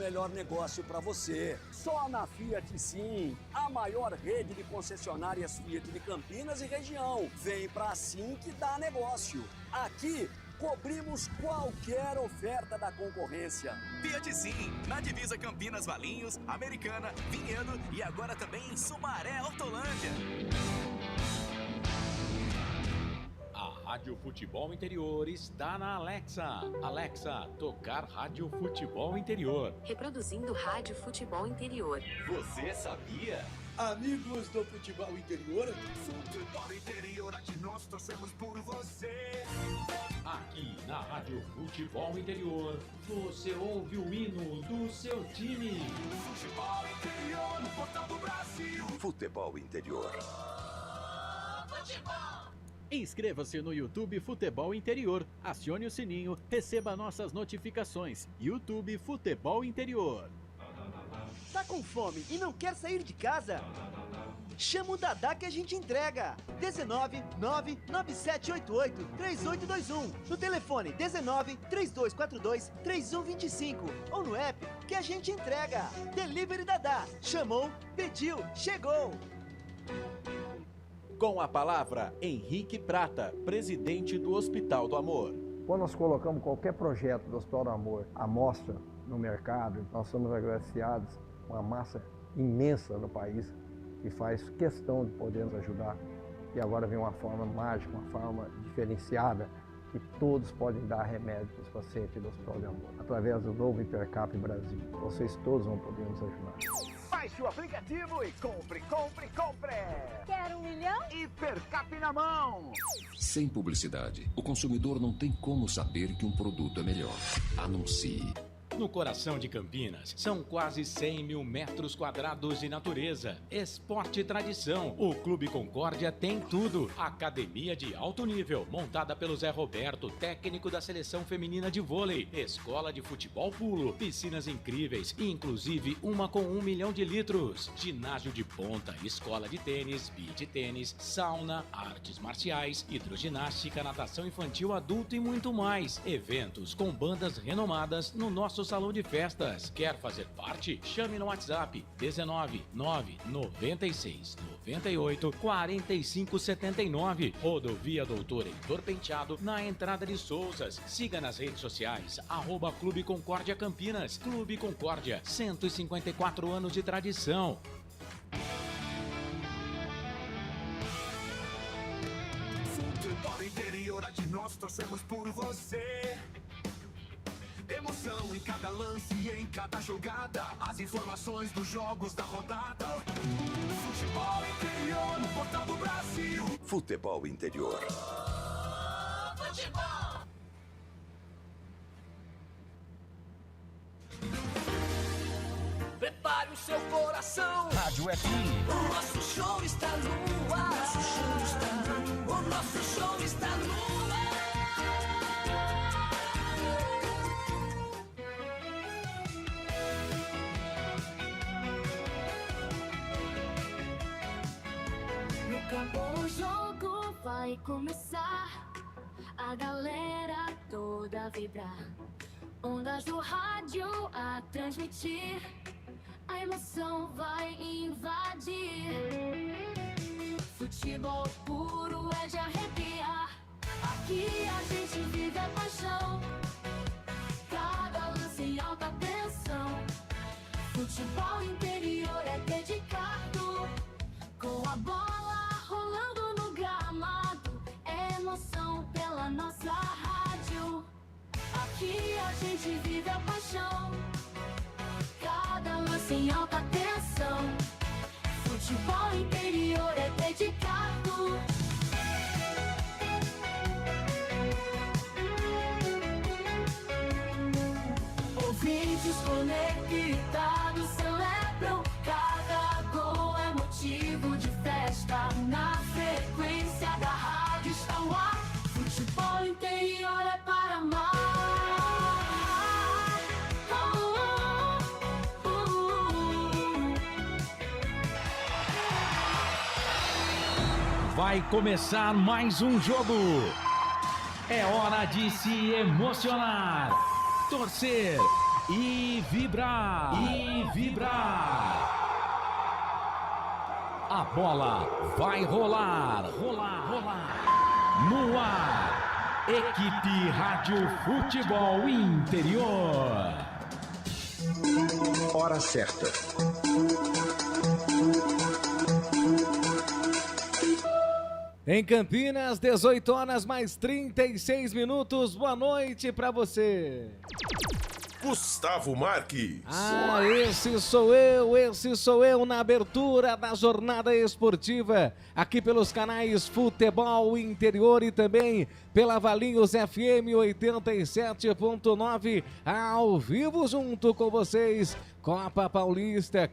melhor negócio para você. Só na Fiat Sim, a maior rede de concessionárias Fiat de Campinas e região. Vem pra Sim que dá negócio. Aqui, cobrimos qualquer oferta da concorrência. Fiat Sim, na divisa Campinas, Valinhos, Americana, Vinhedo e agora também em Sumaré, Hortolândia. A Rádio Futebol Interior está na Alexa. Alexa, tocar Rádio Futebol Interior. Reproduzindo Rádio Futebol Interior. Você sabia? Amigos do Futebol Interior. Futebol Interior, aqui nós torcemos por você. Aqui na Rádio Futebol Interior, você ouve o hino do seu time. Futebol Interior, no portal do Brasil. Futebol Interior. Futebol. Inscreva-se no YouTube Futebol Interior, acione o sininho, receba nossas notificações. YouTube Futebol Interior. Tá com fome e não quer sair de casa? Chama o Dadá que a gente entrega. 19 99788 3821. No telefone 19 3242 3125 ou no app que a gente entrega. Delivery Dadá. Chamou, pediu, chegou. Com a palavra, Henrique Prata, presidente do Hospital do Amor. Quando nós colocamos qualquer projeto do Hospital do Amor à mostra no mercado, nós somos agraciados com uma massa imensa no país que faz questão de poder nos ajudar. E agora vem uma forma mágica, uma forma diferenciada, que todos podem dar remédio para os pacientes do Hospital do Amor. Através do novo Hipercap Brasil. Vocês todos vão poder nos ajudar. Baixe o aplicativo e compre, compre, compre! Quer 1 milhão? Hipercap na mão! Sem publicidade, o consumidor não tem como saber que um produto é melhor. Anuncie. No coração de Campinas, são quase 100 mil metros quadrados de natureza, esporte e tradição. O Clube Concórdia tem tudo. Academia de alto nível, montada pelo Zé Roberto, técnico da seleção feminina de vôlei. Escola de futebol pulo, piscinas incríveis, inclusive uma com 1 milhão de litros. Ginásio de ponta, escola de tênis, beach tênis, sauna, artes marciais, hidroginástica, natação infantil, adulto e muito mais. Eventos com bandas renomadas no nosso salão de festas. Quer fazer parte? Chame no WhatsApp 19 9 96 98 45 79. Rodovia Doutor Heitor Penteado, na entrada de Souzas. Siga nas redes sociais @Clube Concórdia Campinas. Clube Concórdia, 154 anos de tradição. Futebol Interior, aqui nós torcemos por você. Emoção em cada lance e em cada jogada. As informações dos jogos da rodada. Futebol Interior, no portal do Brasil. Futebol Interior. Futebol. Prepare o seu coração. Rádio FM. O nosso show está no ar. O nosso show está no ar. O nosso show está no ar. O jogo vai começar, a galera toda vibrar, ondas do rádio a transmitir, a emoção vai invadir. Futebol puro é de arrepiar, aqui a gente vive a paixão, cada lance em alta tensão. Futebol interior é dedicado, com a bola rolando no gramado, emoção pela nossa rádio. Aqui a gente vive a paixão, cada lance em alta tensão. Futebol interior é dedicado. Ouvintes conectados celebram, cada gol é motivo de festa. Na frequência da rádio está o ar. Futebol interior é para amar. Vai começar mais um jogo. É hora de se emocionar, torcer, e vibrar. A bola vai rolar. No ar, Equipe Rádio Futebol Interior. Hora certa. Em Campinas, 18 horas mais 36 minutos. Boa noite para você. Gustavo Marques. Esse sou eu na abertura da jornada esportiva, aqui pelos canais Futebol Interior e também pela Valinhos FM 87.9, ao vivo junto com vocês. Copa Paulista,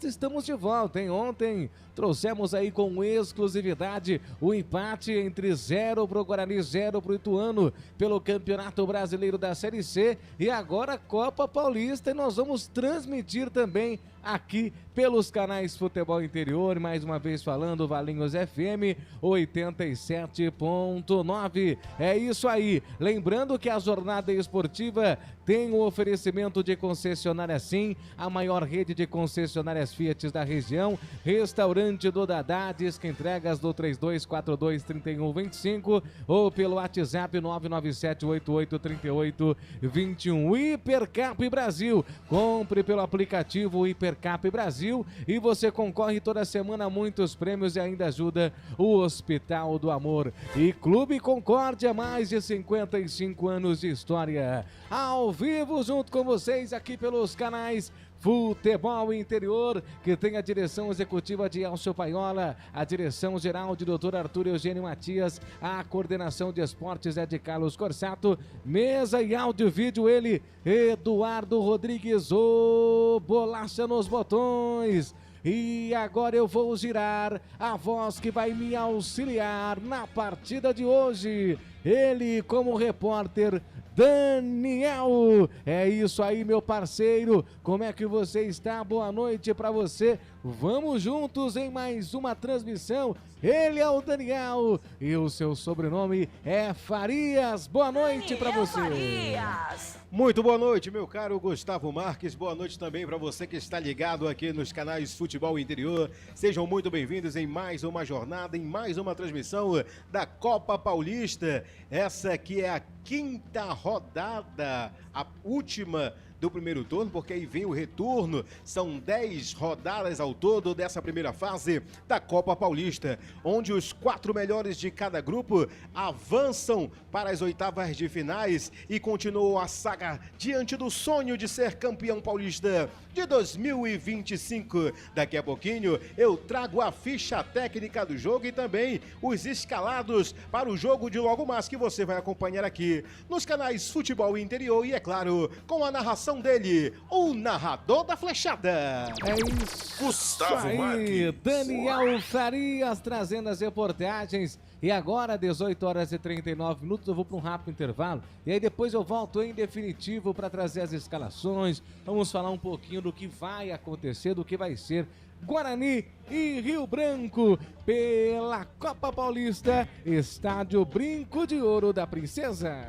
estamos de volta, hein? Ontem trouxemos aí com exclusividade o empate entre 0 pro Guarani, 0 pro Ituano, pelo Campeonato Brasileiro da Série C, e agora Copa Paulista, e nós vamos transmitir também aqui pelos canais Futebol Interior, mais uma vez falando, Valinhos FM 87.9. É isso aí, lembrando que a jornada esportiva tem o oferecimento de concessionária Sim, a maior rede de concessionárias Fiat da região, restaurante do Dadá, disque entregas do 3242-3125 ou pelo WhatsApp 997883821. Hipercap Brasil, compre pelo aplicativo Hipercap Brasil e você concorre toda semana a muitos prêmios e ainda ajuda o Hospital do Amor. E Clube Concórdia, mais de 55 anos de história. Ao vivo junto com vocês aqui pelos canais Futebol Interior, que tem a direção executiva de Elcio Paiola, a direção geral de Dr. Arthur Eugênio Matias, a coordenação de esportes é de Carlos Corsato, mesa e áudio e vídeo ele, Eduardo Rodrigues, o bolacha nos botões. E agora eu vou girar a voz que vai me auxiliar na partida de hoje. Ele como repórter, Daniel. É isso aí, meu parceiro. Como é que você está? Boa noite para você. Vamos juntos em mais uma transmissão. Ele é o Daniel e o seu sobrenome é Farias. Boa noite para você. Farias. Muito boa noite, meu caro Gustavo Marques. Boa noite também para você que está ligado aqui nos canais Futebol Interior. Sejam muito bem-vindos em mais uma jornada, em mais uma transmissão da Copa Paulista. Essa aqui é a quinta rodada, a última do primeiro turno, porque aí vem o retorno. São 10 rodadas ao todo dessa primeira fase da Copa Paulista, onde os 4 melhores de cada grupo avançam para as oitavas de finais e continuam a saga diante do sonho de ser campeão paulista de 2025. Daqui a pouquinho eu trago a ficha técnica do jogo e também os escalados para o jogo de logo mais, que você vai acompanhar aqui nos canais Futebol Interior e, é claro, com a narração dele, o narrador da flechada. É isso, Gustavo aí, Marques. Daniel Farias trazendo as reportagens. E agora, 18 horas e 39 minutos, eu vou para um rápido intervalo. E aí depois eu volto em definitivo para trazer as escalações. Vamos falar um pouquinho do que vai acontecer, do que vai ser Guarani e Rio Branco pela Copa Paulista, Estádio Brinco de Ouro da Princesa.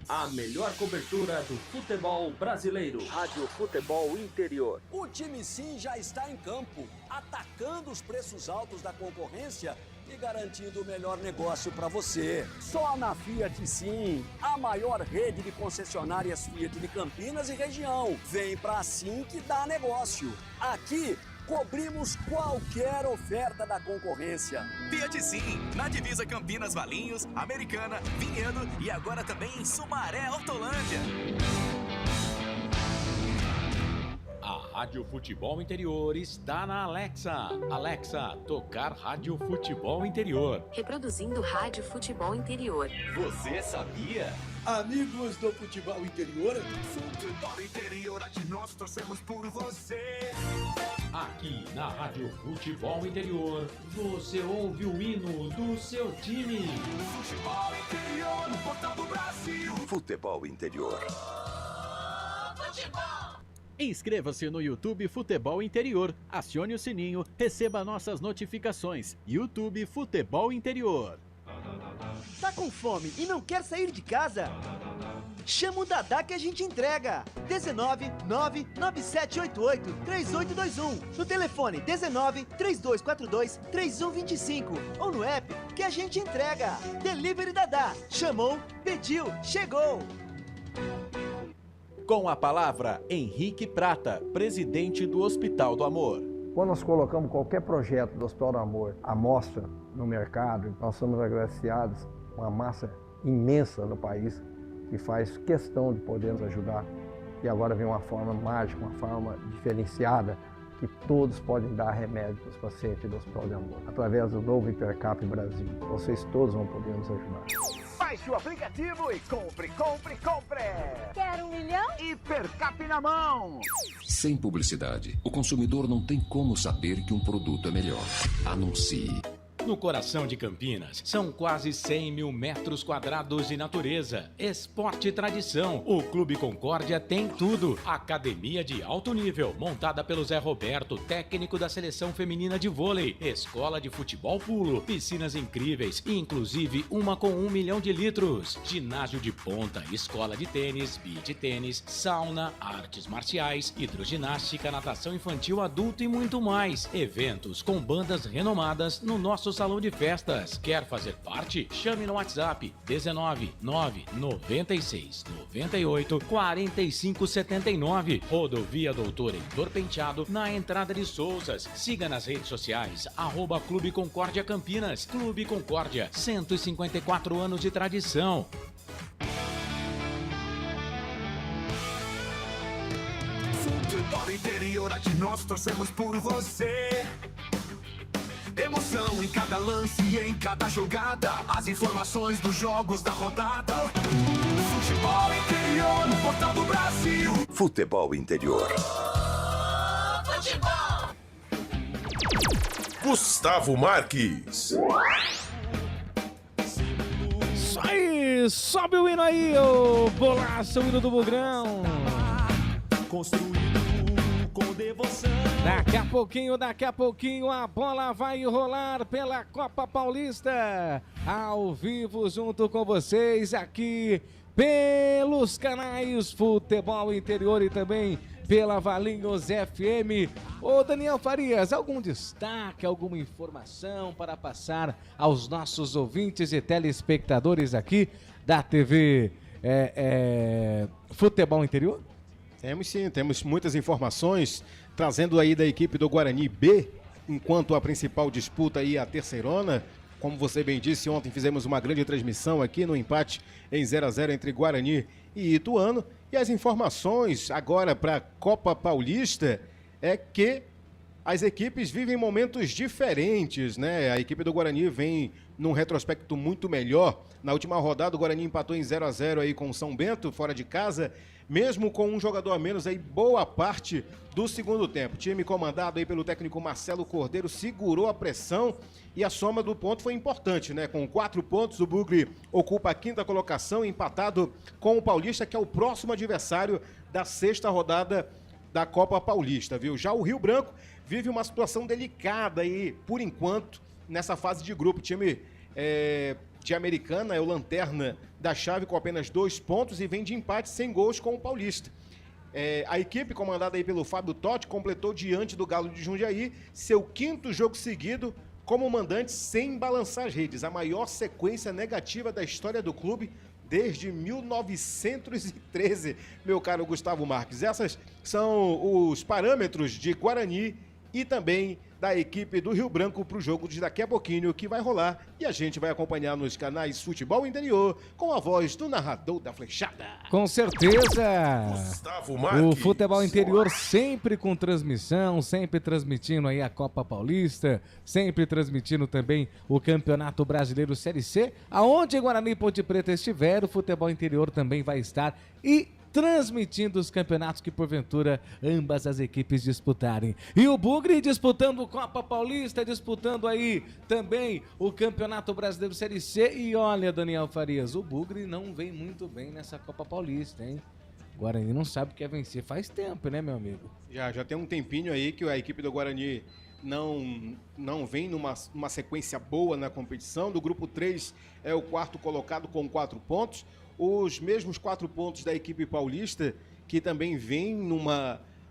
A melhor cobertura do futebol brasileiro. Rádio Futebol Interior. O time Sim já está em campo, atacando os preços altos da concorrência e garantindo o melhor negócio para você. Só na Fiat Sim, a maior rede de concessionárias Fiat de Campinas e região. Vem pra Sim que dá negócio. Aqui cobrimos qualquer oferta da concorrência. Fiat Sim, na divisa Campinas, Valinhos, Americana, Vinhedo e agora também em Sumaré, Hortolândia. A Rádio Futebol Interior está na Alexa. Alexa, tocar Rádio Futebol Interior. Reproduzindo Rádio Futebol Interior. Você sabia? Amigos do Futebol Interior. Futebol Interior, aqui nós torcemos por você. Aqui na Rádio Futebol Interior, você ouve o hino do seu time. Futebol Interior, no portal do Brasil. Futebol Interior. Futebol. Inscreva-se no YouTube Futebol Interior, acione o sininho, receba nossas notificações. YouTube Futebol Interior. Tá com fome e não quer sair de casa? Chama o Dadá que a gente entrega. 19 99788 3821. No telefone 19 3242 3125. Ou no app que a gente entrega. Delivery Dadá. Chamou, pediu, chegou. Com a palavra, Henrique Prata, presidente do Hospital do Amor. Quando nós colocamos qualquer projeto do Hospital do Amor à mostra no mercado, nós somos agraciados com uma massa imensa no país que faz questão de poder nos ajudar. E agora vem uma forma mágica, uma forma diferenciada, que todos podem dar remédio para os pacientes do Hospital do Amor. Através do novo Hipercap Brasil, vocês todos vão poder nos ajudar. Baixe o aplicativo e compre, compre, compre! Quer 1 milhão? Hipercap na mão! Sem publicidade, o consumidor não tem como saber que um produto é melhor. Anuncie. No coração de Campinas, são quase 100 mil metros quadrados de natureza, esporte e tradição. O Clube Concórdia tem tudo. Academia de alto nível, montada pelo Zé Roberto, técnico da seleção feminina de vôlei. Escola de futebol pulo, piscinas incríveis, inclusive uma com 1 milhão de litros. Ginásio de ponta, escola de tênis, beach tênis, sauna, artes marciais, hidroginástica, natação infantil, adulto e muito mais. Eventos com bandas renomadas no nosso salão de festas. Quer fazer parte? Chame no WhatsApp 19 996 98 45 79. Rodovia Doutor Heitor Penteado, na entrada de Souzas. Siga nas redes sociais @Clube Concórdia Campinas. Clube Concórdia, 154 anos de tradição. Futebol interior, aqui nós torcemos por você. Emoção em cada lance e em cada jogada. As informações dos jogos da rodada. Futebol interior no Portal do Brasil. Futebol interior. Futebol. Gustavo Marques. Isso aí, sobe o hino aí, ô bolacha, o hino do Bugrão. Construído com devoção. Daqui a pouquinho a bola vai rolar pela Copa Paulista, ao vivo junto com vocês aqui pelos canais Futebol Interior e também pela Valinhos FM. Ô Daniel Farias, algum destaque, alguma informação para passar aos nossos ouvintes e telespectadores aqui da TV Futebol Interior? Temos sim, temos muitas informações, trazendo aí da equipe do Guarani B, enquanto a principal disputa aí a terceirona. Como você bem disse, ontem fizemos uma grande transmissão aqui no empate em 0-0 entre Guarani e Ituano. E as informações agora para a Copa Paulista é que as equipes vivem momentos diferentes, né? A equipe do Guarani vem num retrospecto muito melhor. Na última rodada, o Guarani empatou em 0-0 aí com o São Bento, fora de casa, mesmo com um jogador a menos aí, boa parte do segundo tempo. O time comandado aí pelo técnico Marcelo Cordeiro segurou a pressão e a soma do ponto foi importante, né? Com 4 pontos, o Bugre ocupa a 5ª colocação, empatado com o Paulista, que é o próximo adversário da 6ª rodada da Copa Paulista, viu? Já o Rio Branco vive uma situação delicada aí, por enquanto, nessa fase de grupo. O time de Americana é o lanterna da chave com apenas 2 pontos e vem de empate sem gols com o Paulista. A equipe comandada aí pelo Fábio Totti completou diante do Galo de Jundiaí seu 5º jogo seguido como mandante sem balançar as redes, a maior sequência negativa da história do clube desde 1913, meu caro Gustavo Marques. Essas são os parâmetros de Guarani e também da equipe do Rio Branco para o jogo de daqui a pouquinho, que vai rolar e a gente vai acompanhar nos canais Futebol Interior com a voz do narrador da Flechada. Com certeza! Gustavo Marques. O Futebol Interior sempre com transmissão, sempre transmitindo aí a Copa Paulista, sempre transmitindo também o Campeonato Brasileiro Série C, aonde Guarani e Ponte Preta estiver, o Futebol Interior também vai estar e transmitindo os campeonatos que porventura ambas as equipes disputarem. E o Bugre disputando Copa Paulista, disputando aí também o Campeonato Brasileiro Série C. E olha, Daniel Farias, o Bugre não vem muito bem nessa Copa Paulista, hein? Guarani não sabe o que é vencer faz tempo, né, meu amigo? Já tem um tempinho aí que a equipe do Guarani não vem numa sequência boa na competição. Do grupo 3 é o 4º colocado com 4 pontos. os mesmos 4 pontos da equipe paulista, que também vem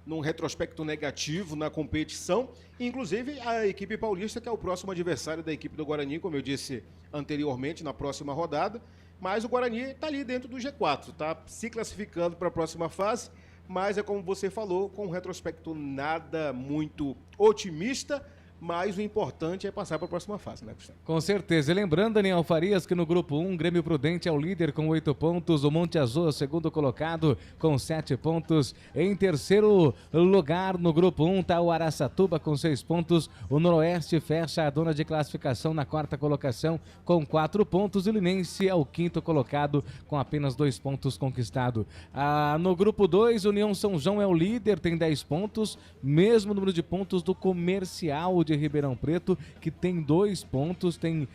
num retrospecto negativo na competição, inclusive a equipe paulista, que é o próximo adversário da equipe do Guarani, como eu disse anteriormente, na próxima rodada, mas o Guarani está ali dentro do G4, está se classificando para a próxima fase, mas é como você falou, com um retrospecto nada muito otimista, mas o importante é passar para a próxima fase, né, Gustavo? Com certeza. E lembrando, Daniel Farias, que no grupo 1, Grêmio Prudente é o líder com 8 pontos, o Monte Azul é o segundo colocado com 7 pontos. Em terceiro lugar, no grupo 1, está o Araçatuba com 6 pontos. O Noroeste fecha a dona de classificação na 4ª colocação com 4 pontos. O Linense é o 5º colocado com apenas 2 pontos conquistado. No grupo 2, União São João é o líder, tem 10 pontos, mesmo número de pontos do Comercial de Ribeirão Preto, que tem 2 pontos, tem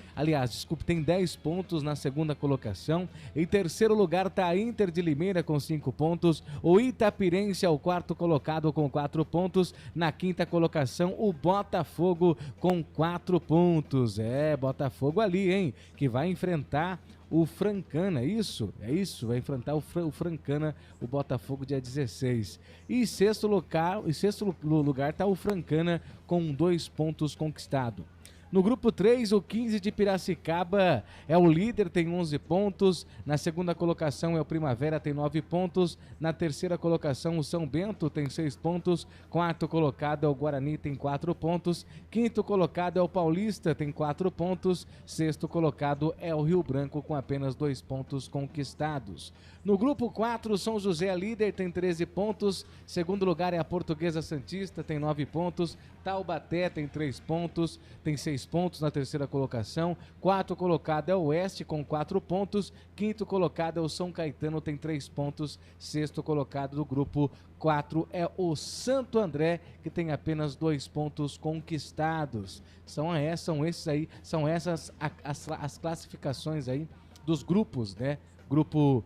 10 pontos na 2ª colocação. Em terceiro lugar está a Inter de Limeira com 5 pontos, o Itapirense é o 4º colocado com 4 pontos, na 5ª colocação o Botafogo com 4 pontos. Botafogo ali, hein, que vai enfrentar o Francana, isso, vai enfrentar o Francana, o Botafogo, dia 16. E em sexto lugar está o Francana com 2 pontos conquistados. No grupo 3, o 15 de Piracicaba é o líder, tem 11 pontos. Na 2ª colocação é o Primavera, tem 9 pontos. Na 3ª colocação, o São Bento tem 6 pontos. 4º colocado é o Guarani, tem 4 pontos. 5º colocado é o Paulista, tem 4 pontos. 6º colocado é o Rio Branco, com apenas 2 pontos conquistados. No grupo 4, o São José é líder, tem 13 pontos. 2º lugar é a Portuguesa Santista, tem 9 pontos. Taubaté tem 3 pontos, tem 6 pontos na 3ª colocação. 4º colocado é o Oeste com 4 pontos. 5º colocado é o São Caetano, tem 3 pontos. 6º colocado do grupo 4 é o Santo André, que tem apenas 2 pontos conquistados. São essas as classificações aí dos grupos, né? Grupo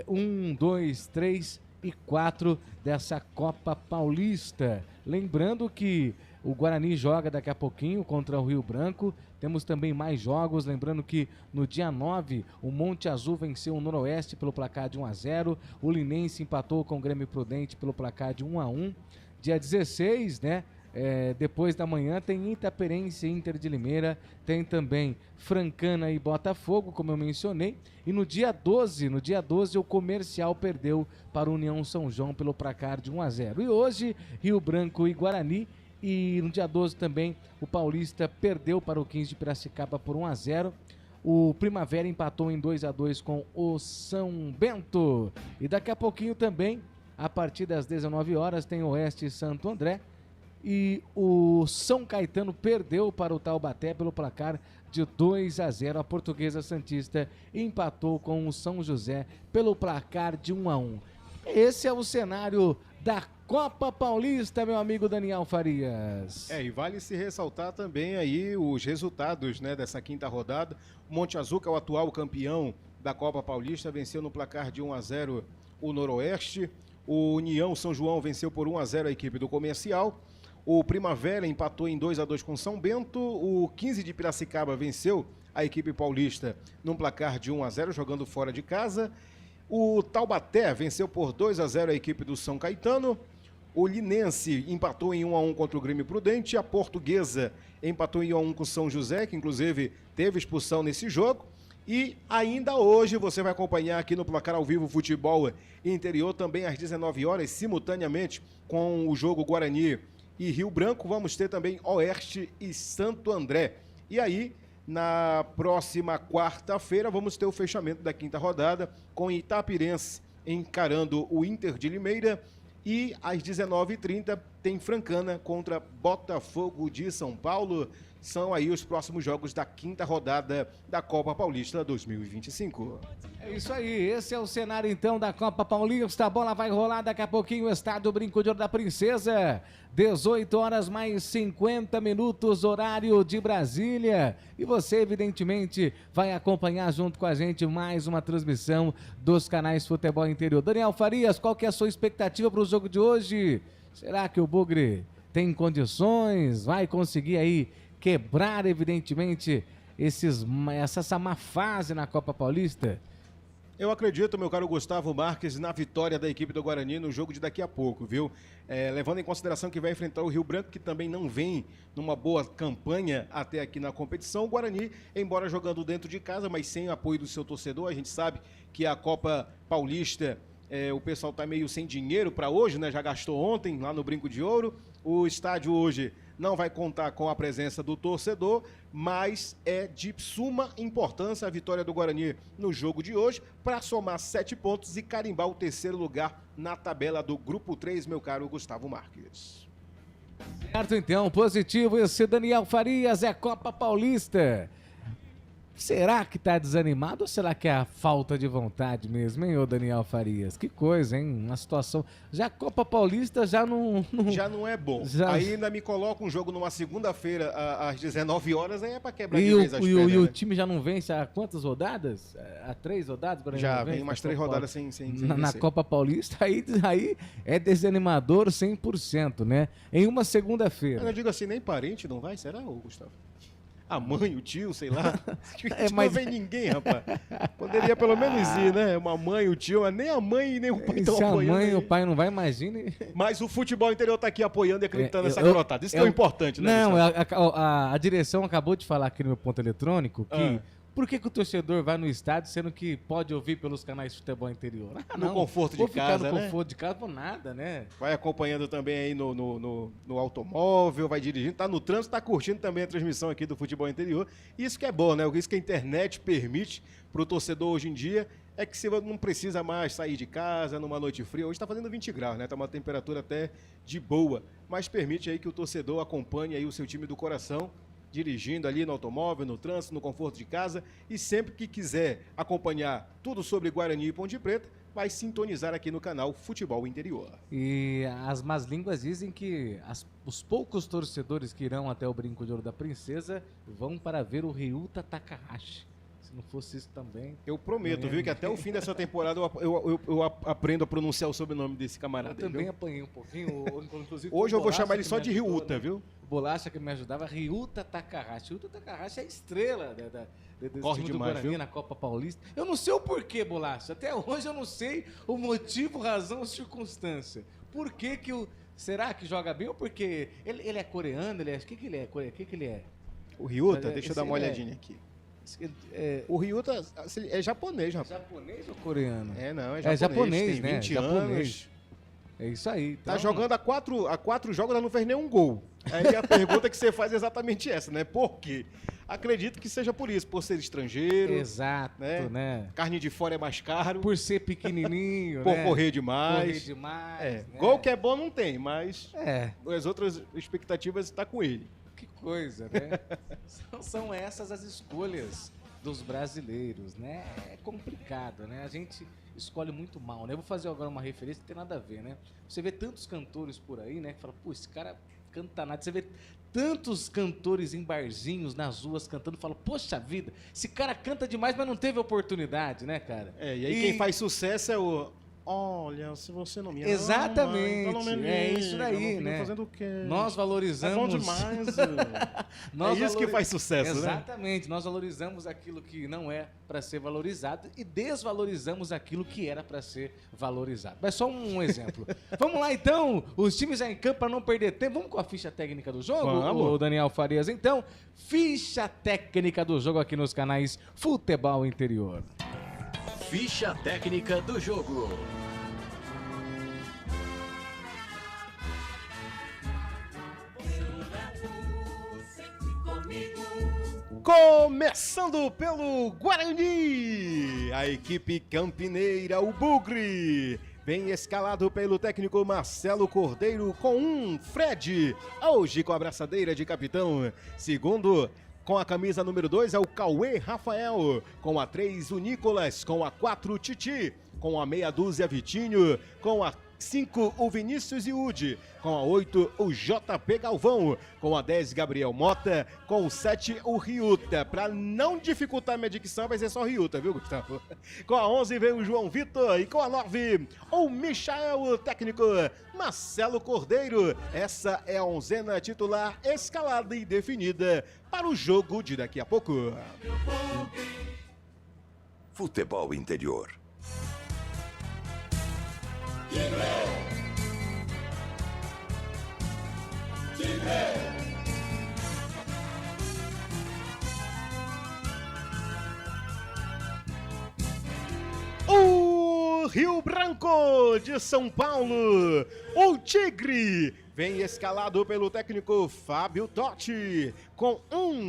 1, 2, 3 e 4 dessa Copa Paulista. Lembrando que o Guarani joga daqui a pouquinho contra o Rio Branco. Temos também mais jogos. Lembrando que no dia 9, o Monte Azul venceu o Noroeste pelo placar de 1-0. O Linense empatou com o Grêmio Prudente pelo placar de 1-1. Dia 16, né? Depois da manhã tem Itaperense e Inter de Limeira, tem também Francana e Botafogo, como eu mencionei, e no dia 12 o Comercial perdeu para o União São João pelo placar de 1-0. E hoje Rio Branco e Guarani, e no dia 12 também o Paulista perdeu para o 15 de Piracicaba por 1-0. O Primavera empatou em 2-2 com o São Bento. E daqui a pouquinho também, a partir das 19 horas, tem Oeste e Santo André. E o São Caetano perdeu para o Taubaté pelo placar de 2-0. A Portuguesa Santista empatou com o São José pelo placar de 1-1. Esse é o cenário da Copa Paulista, meu amigo Daniel Farias. E vale se ressaltar também aí os resultados, né, dessa 5ª rodada. O Monte Azul, que é o atual campeão da Copa Paulista, venceu no placar de 1-0 o Noroeste. O União São João venceu por 1-0 a equipe do Comercial. O Primavera empatou em 2-2 com São Bento. O 15 de Piracicaba venceu a equipe paulista num placar de 1-0, jogando fora de casa. O Taubaté venceu por 2-0 a equipe do São Caetano. O Linense empatou em 1-1 contra o Grêmio Prudente. A Portuguesa empatou em 1-1 com o São José, que inclusive teve expulsão nesse jogo. E ainda hoje você vai acompanhar aqui no Placar ao Vivo Futebol Interior, também às 19 horas, simultaneamente com o jogo Guarani e Rio Branco. Vamos ter também Oeste e Santo André. E aí, na próxima quarta-feira, vamos ter o fechamento da 5ª rodada com Itapirense encarando o Inter de Limeira. E às 19h30 tem Francana contra Botafogo de São Paulo. São aí os próximos jogos da 5ª rodada da Copa Paulista 2025. É isso aí, esse é o cenário então da Copa Paulista. A bola vai rolar daqui a pouquinho, o estádio Brinco de Ouro da Princesa. 18 horas mais 50 minutos, horário de Brasília. E você, evidentemente, vai acompanhar junto com a gente mais uma transmissão dos canais Futebol Interior. Daniel Farias, qual que é a sua expectativa para o jogo de hoje? Será que o Bugre tem condições? Vai conseguir aí quebrar, evidentemente, essa má fase na Copa Paulista? Eu acredito, meu caro Gustavo Marques, na vitória da equipe do Guarani no jogo de daqui a pouco, viu? Levando em consideração que vai enfrentar o Rio Branco, que também não vem numa boa campanha até aqui na competição. O Guarani, embora jogando dentro de casa, mas sem apoio do seu torcedor, a gente sabe que a Copa Paulista, o pessoal tá meio sem dinheiro para hoje, né? Já gastou ontem lá no Brinco de Ouro. O estádio hoje não vai contar com a presença do torcedor, mas é de suma importância a vitória do Guarani no jogo de hoje para somar 7 pontos e carimbar o terceiro lugar na tabela do Grupo 3, meu caro Gustavo Marques. Certo, então, positivo esse Daniel Farias, é Copa Paulista. Será que tá desanimado ou será que é a falta de vontade mesmo, hein, ô Daniel Farias? Que coisa, hein? Uma situação... Já a Copa Paulista já não... Já não é bom. Aí ainda me coloca um jogo numa segunda-feira às 19 horas, aí é pra quebrar de vez as pernas, e o time já não vence há quantas rodadas? Há 3 rodadas? Já vem umas 3 rodadas sem na Copa Paulista, aí é desanimador 100%, né? Em uma segunda-feira. Eu digo assim, nem parente não vai? Será, Gustavo? A mãe, o tio, sei lá. Mas... Não vem ninguém, rapaz. Poderia pelo menos ir, né? Uma mãe, o tio, mas nem a mãe e nem o pai estão apoiando. Se a mãe aí. e o pai não vai, imagine. Mas o futebol interior tá aqui apoiando e acreditando nessa garotada. Isso que é o importante, né? Não, a direção acabou de falar aqui no meu ponto eletrônico que... Por que o torcedor vai no estádio sendo que pode ouvir pelos canais de futebol interior? No conforto de casa, né? No conforto de casa, por nada, né? Vai acompanhando também aí no automóvel, vai dirigindo, tá no trânsito, tá curtindo também a transmissão aqui do futebol interior. Isso que é bom, né? Isso que a internet permite pro torcedor hoje em dia é que você não precisa mais sair de casa numa noite fria. Hoje tá fazendo 20 graus, né? Tá uma temperatura até de boa, mas permite aí que o torcedor acompanhe aí o seu time do coração, dirigindo ali no automóvel, no trânsito, no conforto de casa, e sempre que quiser acompanhar tudo sobre Guarani e Ponte Preta, vai sintonizar aqui no canal Futebol Interior. E as más línguas dizem que os poucos torcedores que irão até o Brinco de Ouro da Princesa vão para ver o Ryuta Takahashi. Se não fosse isso também... Eu prometo, viu, que até o fim dessa temporada eu aprendo a pronunciar o sobrenome desse camarada. Eu também apanhei um pouquinho, inclusive... Hoje eu vou chamar ele só de Ryuta, né? viu? Bolacha que me ajudava, Ryuta Takahashi. Ryuta Takahashi é a estrela desse Corre time demais, do Guarani, viu? Na Copa Paulista. Eu não sei o porquê, Bolacha. Até hoje eu não sei o motivo, razão, circunstância. Por que que o... Será que joga bem ou porque... Ele é coreano? Ele é... O que ele é? O que ele é? O Ryuta? Deixa eu dar uma olhadinha aqui. O Ryuta é japonês, rapaz. Japonês ou coreano? Não, é japonês. É japonês, tem né? 20 japonês. anos. É isso aí. Então... Tá jogando há quatro jogos, ela não fez nenhum gol. Aí a pergunta que você faz é exatamente essa, né? Por quê? Acredito que seja por isso, por ser estrangeiro. Exato, né? Carne de fora é mais caro. Por ser pequenininho, por né? correr demais. Correr demais, né? Gol que é bom não tem, mas as outras expectativas estão com ele. Que coisa, né? São essas as escolhas dos brasileiros, né? É complicado, né? A gente escolhe muito mal, né? Eu vou fazer agora uma referência que tem nada a ver, né? Você vê tantos cantores por aí, né? Que fala, pô, esse cara canta nada. Você vê tantos cantores em barzinhos, nas ruas, cantando, fala, poxa vida, esse cara canta demais, mas não teve oportunidade, né, cara? E aí quem faz sucesso é o... Olha, se você não me ama... Exatamente, então não me liga, é isso daí, não né? Fazendo o quê? Nós valorizamos... É bom demais, isso que faz sucesso, Exatamente, nós valorizamos aquilo que não é para ser valorizado e desvalorizamos aquilo que era para ser valorizado. Mas só um exemplo. Vamos lá, então, os times já em campo para não perder tempo. Vamos com a ficha técnica do jogo, o Daniel Farias. Então, ficha técnica do jogo aqui nos canais Futebol Interior. Ficha técnica do jogo. Começando pelo Guarani, a equipe campineira, o Bugre, vem escalado pelo técnico Marcelo Cordeiro com Fred, hoje com a abraçadeira de capitão. Segundo, com a camisa número 2 é o Cauê Rafael, com a 3 o Nicolas, com a 4 o Titi, com a meia dúzia Vitinho, com a 5 o Vinícius Iude, com a 8 o JP Galvão, com a 10 Gabriel Mota, com o 7 o Ryuta. Para não dificultar a minha dicção, vai ser só Ryuta, viu, Gustavo? Com a 11 vem o João Vitor e com a 9 o Michael, o técnico Marcelo Cordeiro. Essa é a onzena titular escalada e definida para o jogo de daqui a pouco. Futebol Interior. O Rio Branco de São Paulo, o Tigre, vem escalado pelo técnico Fábio Totti, com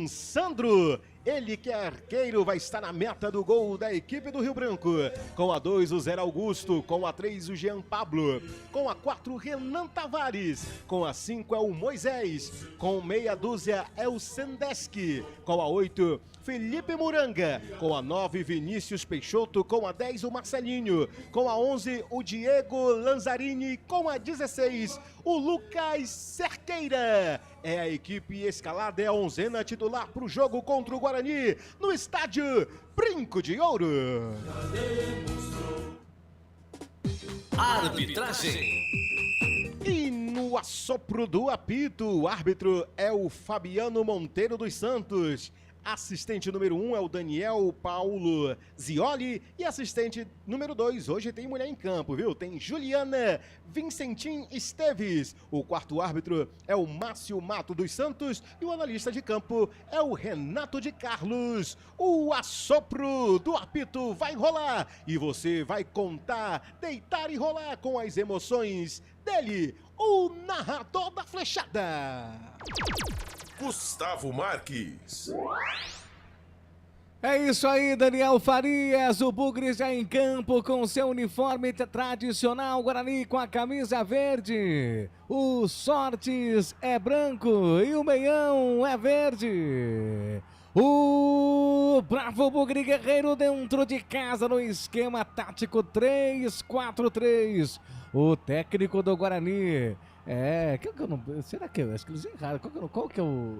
Sandro. Ele que é arqueiro vai estar na meta do gol da equipe do Rio Branco. Com a 2, o Zé Augusto. Com a 3, o Jean Pablo. Com a 4, Renan Tavares. Com a 5 é o Moisés. Com meia dúzia é o Sendeski. Com a 8, Felipe Muranga. Com a 9, Vinícius Peixoto. Com a 10, o Marcelinho. Com a 11, o Diego Lanzarini. Com a 16, o Lucas Cerqueira. É a equipe escalada, é a onzena titular para o jogo contra o Guarani, no estádio Brinco de Ouro. Arbitragem. E no assopro do apito, o árbitro é o Fabiano Monteiro dos Santos. Assistente número 1 é o Daniel Paulo Zioli. E assistente número 2, hoje tem mulher em campo, viu? Tem Juliana Vincentim Esteves. O quarto árbitro é o Márcio Mato dos Santos. E o analista de campo é o Renato de Carlos. O assopro do apito vai rolar. E você vai contar, deitar e rolar com as emoções dele, o narrador da flechada, Gustavo Marques. É isso aí, Daniel Farias, o Bugre já em campo com seu uniforme tradicional Guarani com a camisa verde. O Sortes é branco e o meião é verde. O bravo Bugre Guerreiro dentro de casa no esquema tático 3-4-3. O técnico do Guarani será que eu acho que eles erraram? Qual que é o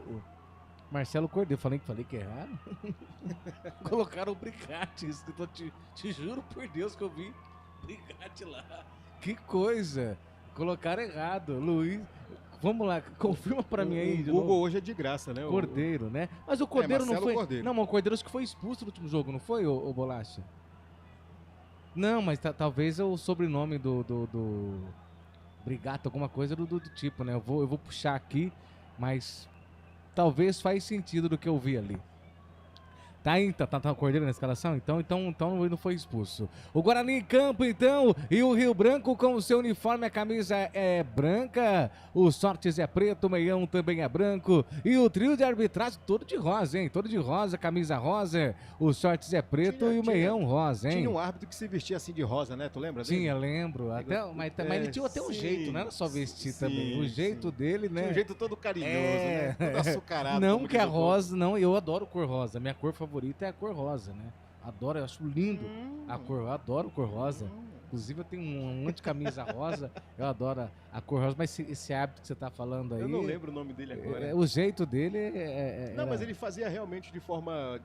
Marcelo Cordeiro? Falei que erraram. Colocaram o Brigatti, te juro por Deus que eu vi Brigatti lá. Que coisa! Colocaram errado, Luiz. Vamos lá, confirma pra mim aí. O Google hoje é de graça, né? Cordeiro, né? Mas o Cordeiro não foi. Cordeiro. Não, mas o Cordeiro acho que foi expulso no último jogo, não foi, o Bolacha? Não, mas talvez o sobrenome do Brigato, alguma coisa do tipo, né? Eu vou puxar aqui, mas talvez faz sentido do que eu vi ali. Tá o Cordeiro na escalação? Então ele não foi expulso. O Guarani em campo, então, e o Rio Branco com o seu uniforme, a camisa é branca, o Sortes é preto, o meião também é branco, e o trio de arbitragem todo de rosa, hein? Todo de rosa, camisa rosa, o Sortes é preto e o meião rosa, hein? Tinha um árbitro que se vestia assim de rosa, né? Tu lembra dele? Tinha, lembro. Mas ele tinha até um jeito, não era só vestir também. O jeito dele, né? Tinha um jeito todo carinhoso, né? Todo açucarado. Não que é rosa, não, eu adoro cor rosa. Minha cor favorita é a cor rosa, né? Adoro, eu acho lindo a cor, eu adoro cor rosa. Inclusive eu tenho um monte de camisa rosa, eu adoro a cor rosa, mas esse hábito que você tá falando aí... Eu não lembro o nome dele agora. O jeito dele Não, mas ele fazia realmente de forma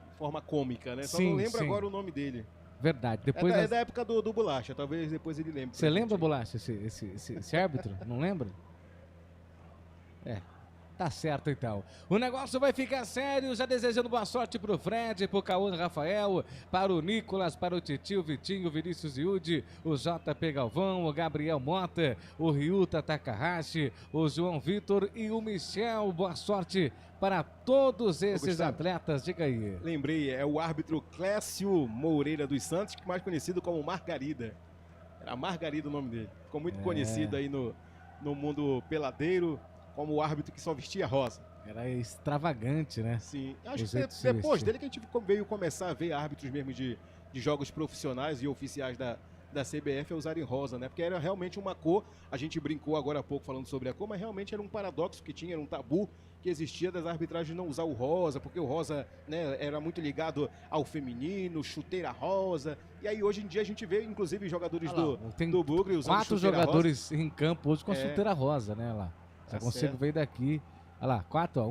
cômica, né? Só sim, não lembro agora o nome dele. Verdade. Depois é da época do Bolacha, talvez depois ele lembre. Você lembra, Bolacha, esse árbitro? Não lembra? Tá certo, então. O negócio vai ficar sério, já desejando boa sorte pro Fred, pro Cauã Rafael, para o Nicolas, para o Titio, Vitinho, Vinícius Yudi, o JP Galvão, o Gabriel Mota, o Ryuta Takahashi, o João Vitor e o Michel. Boa sorte para todos esses atletas. Diga aí. Lembrei, é o árbitro Clécio Moreira dos Santos, mais conhecido como Margarida. Era Margarida o nome dele. Ficou muito conhecido aí no mundo peladeiro, como o árbitro que só vestia rosa. Era extravagante, né? Sim. Acho que depois dele que a gente veio começar a ver árbitros mesmo de jogos profissionais e oficiais da CBF a usarem rosa, né? Porque era realmente uma cor, a gente brincou agora há pouco falando sobre a cor, mas realmente era um paradoxo que tinha, era um tabu que existia das arbitragens não usar o rosa, porque o rosa, né, era muito ligado ao feminino, chuteira rosa, e aí hoje em dia a gente vê inclusive jogadores do Bugre usando 4 jogadores rosa em campo hoje com a chuteira rosa, né? Lá. Já consigo ver daqui. Olha lá, 4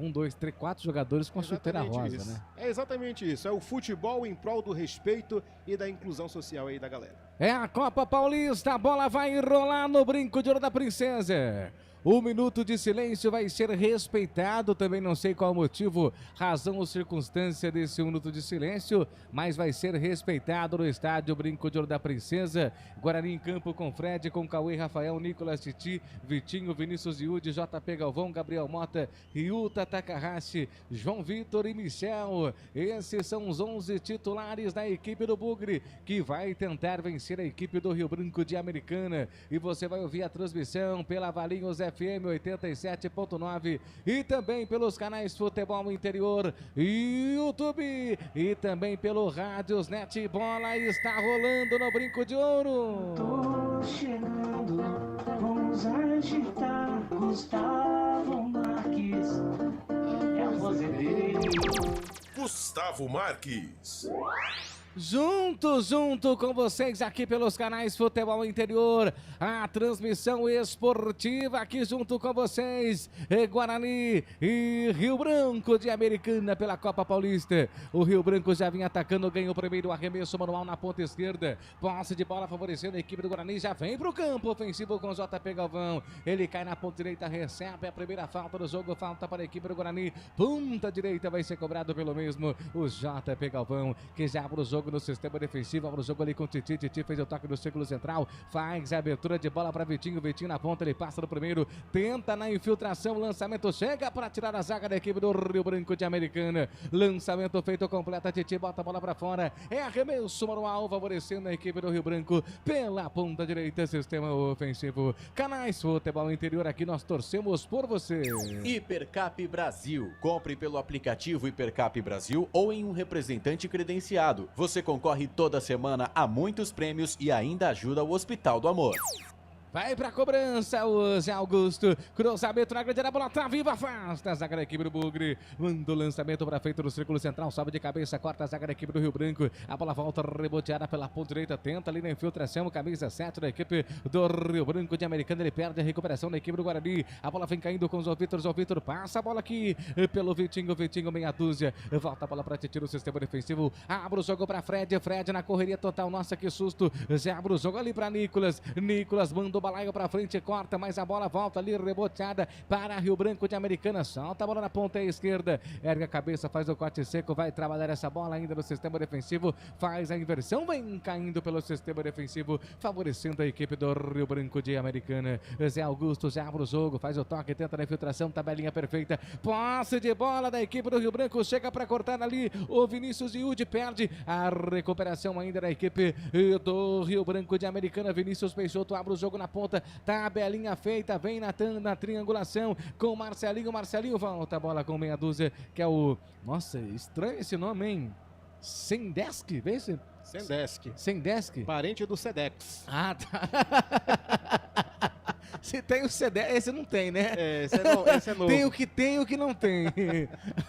jogadores com a chuteira rosa, né? É exatamente isso. É o futebol em prol do respeito e da inclusão social aí da galera. É a Copa Paulista, a bola vai rolar no Brinco de Ouro da Princesa. O minuto de silêncio vai ser respeitado, também não sei qual o motivo, razão ou circunstância desse minuto de silêncio, mas vai ser respeitado no estádio Brinco de Ouro da Princesa. Guarani em campo com Fred, com Cauê, Rafael, Nicolas, Titi, Vitinho, Vinícius Yudi, JP Galvão, Gabriel Mota, Ryuta Takahashi, João Vitor e Michel. Esses são os 11 titulares da equipe do Bugre, que vai tentar vencer a equipe do Rio Branco de Americana. E você vai ouvir a transmissão pela Valinhos FM 87.9 e também pelos canais Futebol Interior e YouTube e também pelo Rádios Net. Bola está rolando no Brinco de Ouro. Tô chegando, vamos agitar. Gustavo Marques é a voz dele. Gustavo Marques. Junto com vocês aqui pelos canais Futebol Interior, a transmissão esportiva aqui junto com vocês, Guarani e Rio Branco de Americana pela Copa Paulista. O Rio Branco já vinha atacando, ganhou o primeiro arremesso manual na ponta esquerda, posse de bola favorecendo a equipe do Guarani, já vem pro campo ofensivo com JP Galvão, ele cai na ponta direita, recebe a primeira falta do jogo, falta para a equipe do Guarani, ponta direita vai ser cobrado pelo mesmo, o JP Galvão, que já abre o jogo no sistema defensivo, abre o jogo ali com o Titi, Titi fez o toque no círculo central, faz a abertura de bola para Vitinho, Vitinho na ponta, ele passa no primeiro, tenta na infiltração, lançamento, chega para tirar a zaga da equipe do Rio Branco de Americana, lançamento feito, completa, Titi bota a bola para fora, é arremesso manual, favorecendo a equipe do Rio Branco pela ponta direita, sistema ofensivo, canais Futebol Interior, aqui nós torcemos por você. Hipercap Brasil, compre pelo aplicativo Hipercap Brasil ou em um representante credenciado, você concorre toda semana a muitos prêmios e ainda ajuda o Hospital do Amor. Vai pra cobrança o Zé Augusto. Cruzamento na grande área, a bola tá viva, afasta a zaga da equipe do Bugre. Manda o lançamento pra feito no círculo central, sobe de cabeça, corta a zaga da equipe do Rio Branco. A bola volta reboteada pela ponta direita, tenta ali na infiltração, camisa 7 da equipe do Rio Branco de Americana. Ele perde a recuperação da equipe do Guarani. A bola vem caindo com o João Vitor passa a bola aqui pelo Vitinho, meia dúzia. Volta a bola pra Titi no sistema defensivo. Abre o jogo pra Fred na correria total. Nossa, que susto. Já abre o jogo ali pra Nicolas. Nicolas manda o balaio pra frente, corta, mas a bola volta ali, reboteada para Rio Branco de Americana, solta a bola na ponta esquerda, ergue a cabeça, faz o corte seco, vai trabalhar essa bola ainda no sistema defensivo, faz a inversão, vem caindo pelo sistema defensivo, favorecendo a equipe do Rio Branco de Americana. Zé Augusto já abre o jogo, faz o toque, tenta na infiltração, tabelinha perfeita, posse de bola da equipe do Rio Branco, chega para cortar ali, o Vinícius Yudi perde a recuperação ainda da equipe do Rio Branco de Americana. Vinícius Peixoto abre o jogo na ponta, tabelinha feita, vem na triangulação com o Marcelinho volta a bola com meia dúzia, que é o, nossa, estranho esse nome, hein? Sendesk, vê se... Sendesk. Parente do Sedex. Ah, tá. Se tem o CD, esse não tem, né? Esse é novo. Tem o que não tem.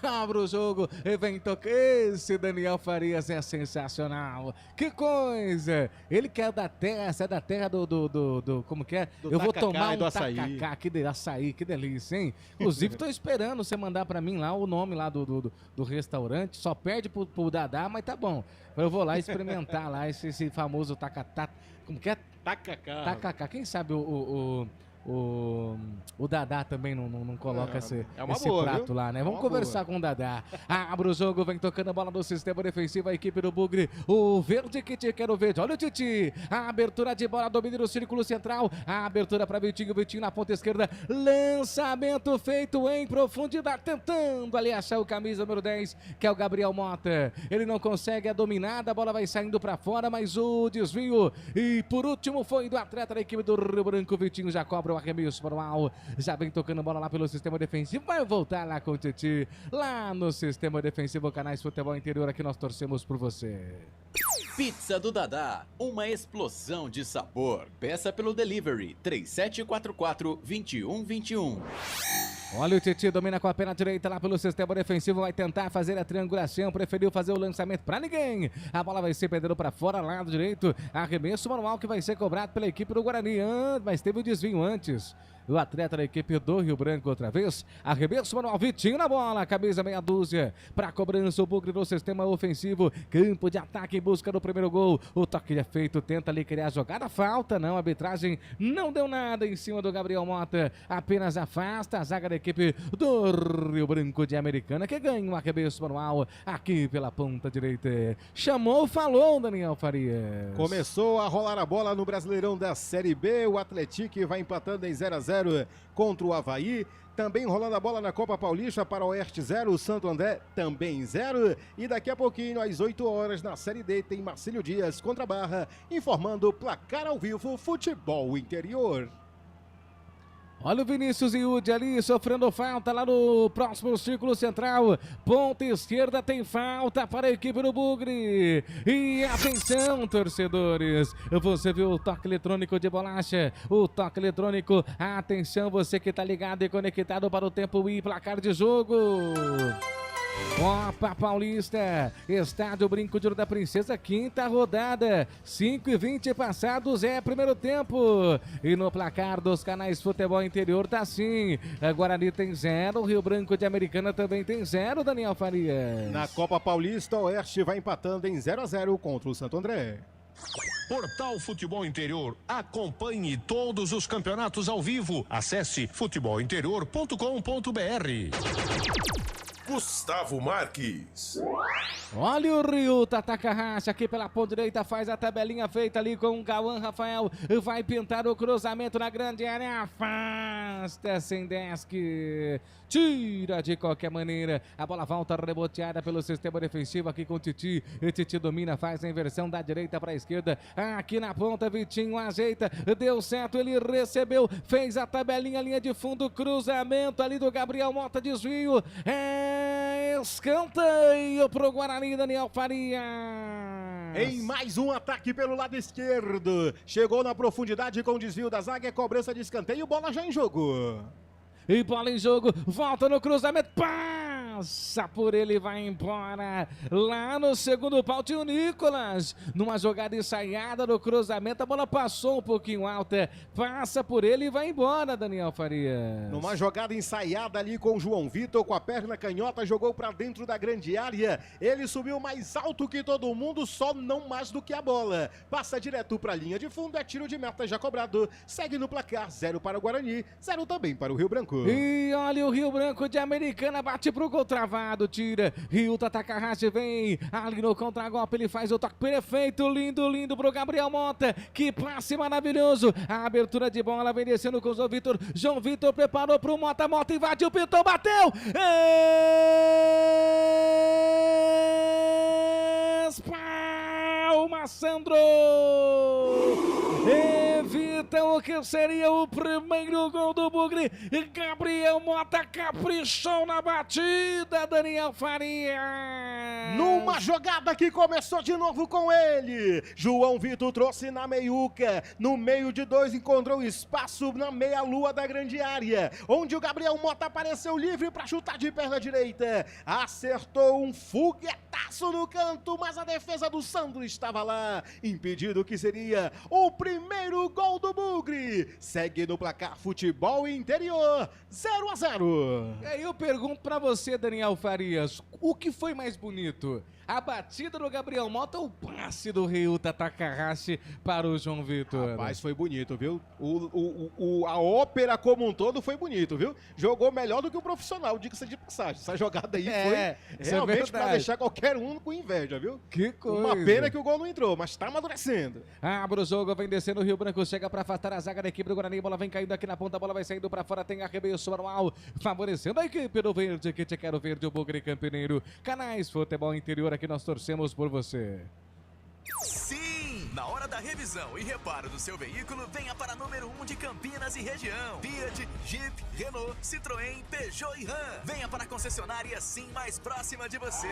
Abre o jogo, vem tocar. Esse Daniel Farias é sensacional. Que coisa! Ele que é da terra do como que é? Do eu vou tacacá tomar e do um açaí. tacacá, açaí, que delícia, hein? Inclusive, tô esperando você mandar pra mim lá o nome lá do restaurante. Só perde pro Dadá, mas tá bom. Eu vou lá experimentar lá esse famoso tacatá. Como que é? Tacacá. Quem sabe o Dadá também não coloca esse prato, viu? Lá, né? Vamos conversar com o Dadá. Abre o jogo, vem tocando a bola no sistema defensivo, a equipe do Bugre. O verde que te quer o verde. Olha o Titi. A abertura de bola, domínio no círculo central. A abertura para Vitinho na ponta esquerda. Lançamento feito em profundidade, tentando ali achar o camisa número 10, que é o Gabriel Mota. Ele não consegue a dominada, a bola vai saindo para fora, mas o desvio. E por último foi do atleta da equipe do Rio Branco. Vitinho já cobra o arremesso para o Al, já vem tocando bola lá pelo sistema defensivo, vai voltar lá com o Titi, lá no sistema defensivo, canais Futebol Interior, aqui nós torcemos por você. Pizza do Dadá, uma explosão de sabor. Peça pelo delivery 3744-2121. Olha o Titi, domina com a perna direita lá pelo sistema defensivo, vai tentar fazer a triangulação, preferiu fazer o lançamento para ninguém. A bola vai ser perdendo para fora, lado direito, arremesso manual que vai ser cobrado pela equipe do Guarani, mas teve o desvio antes. o atleta da equipe do Rio Branco outra vez. Arremesso manual, Vitinho na bola, camisa meia dúzia. Para cobrança, o Bugre no sistema ofensivo. Campo de ataque em busca do primeiro gol. O toque é feito, tenta ali criar a jogada. Falta, não, a arbitragem não deu nada em cima do Gabriel Mota. Apenas afasta a zaga da equipe do Rio Branco de Americana, que ganha um arremesso manual aqui pela ponta direita. Chamou, falou, Daniel Farias. Começou a rolar a bola no Brasileirão da Série B. O Atlético vai empatando em 0-0 contra o Avaí. Também rolando a bola na Copa Paulista para o Oeste 0, o Santo André também 0. E daqui a pouquinho, às 8 horas, na Série D, tem Marcílio Dias contra a Barra, informando placar ao vivo Futebol Interior. Olha o Vinícius Iude ali sofrendo falta lá no próximo círculo central. Ponta esquerda tem falta para a equipe do Bugre. E atenção, torcedores. Você viu o toque eletrônico de bolacha? O toque eletrônico. Atenção, você que está ligado e conectado para o tempo e placar de jogo. Copa Paulista, Estádio Brinco de Ouro da Princesa, quinta rodada, 5:20 passados, primeiro tempo. E no placar dos canais Futebol Interior tá assim, Guarani tem 0, Rio Branco de Americana também tem 0, Daniel Farias. Na Copa Paulista, o Oeste vai empatando em 0-0 contra o Santo André. Portal Futebol Interior. Acompanhe todos os campeonatos ao vivo. Acesse futebolinterior.com.br. Gustavo Marques. Olha o Rio Takahashi aqui pela ponta direita, faz a tabelinha feita ali com o Cauã Rafael, vai pintar o cruzamento na grande área, afasta Sendesk, tira de qualquer maneira, a bola volta reboteada pelo sistema defensivo aqui com o Titi, e Titi domina, faz a inversão da direita para a esquerda, aqui na ponta Vitinho ajeita, deu certo, ele recebeu, fez a tabelinha, linha de fundo, cruzamento ali do Gabriel Mota, desvio, escanteio pro Guarani, Daniel Farias. Em mais um ataque pelo lado esquerdo. Chegou na profundidade com o desvio da zaga, cobrança de escanteio, bola já em jogo. E bola em jogo, volta no cruzamento, passa por ele, vai embora. Lá no segundo pau tinha o Nicolas, numa jogada ensaiada no cruzamento, a bola passou um pouquinho alta, passa por ele e vai embora, Daniel Farias. Numa jogada ensaiada ali com o João Vitor, com a perna canhota, jogou para dentro da grande área. Ele subiu mais alto que todo mundo, só não mais do que a bola. Passa direto para a linha de fundo, é tiro de meta já cobrado. Segue no placar, 0 para o Guarani, 0 também para o Rio Branco. E olha o Rio Branco de Americana, bate pro gol travado, tira. Rio Takahashi vem ali no contragolpe, ele faz o toque perfeito, lindo, lindo pro Gabriel Mota. Que passe maravilhoso. A abertura de bola vem descendo com o João Vitor. João Vitor preparou pro Mota, Mota invadiu, pintou, bateu. Palma, Sandro! Evita o que seria o primeiro gol do Bugre. Gabriel Mota caprichou na batida, Daniel Farias. Numa jogada que começou de novo com ele. João Vitor trouxe na meiuca. No meio de dois encontrou espaço na meia-lua da grande área, onde o Gabriel Mota apareceu livre para chutar de perna direita. Acertou um foguetaço no canto, mas a defesa do Sandro estava lá, impedindo que seria o primeiro gol do Bugre. Segue no placar Futebol Interior, 0-0. E aí eu pergunto pra você, Daniel Farias, o que foi mais bonito? A batida do Gabriel Mota ou o passe do Rio Takahashi para o João Vitor? Rapaz, foi bonito, viu? A ópera como um todo foi bonito, viu? Jogou melhor do que o profissional, diga-se de passagem. Essa jogada aí foi realmente pra deixar qualquer um com inveja, viu? Que coisa. Uma pena que o gol não entrou, mas tá amadurecendo. Abre o jogo, vem descendo o Rio Branco, chega pra afastar a zaga da equipe do Guarani, bola vem caindo aqui na ponta, a bola vai saindo pra fora, tem arremesso manual, favorecendo a equipe do Verde, que te quero verde, o Bugre Campineiro. Canais Futebol Interior, aqui nós torcemos por você. Sim! Na hora da revisão e reparo do seu veículo, venha para número 1 de Campinas e região. Fiat, Jeep, Renault, Citroën, Peugeot e Ram. Venha para a concessionária Sim mais próxima de você.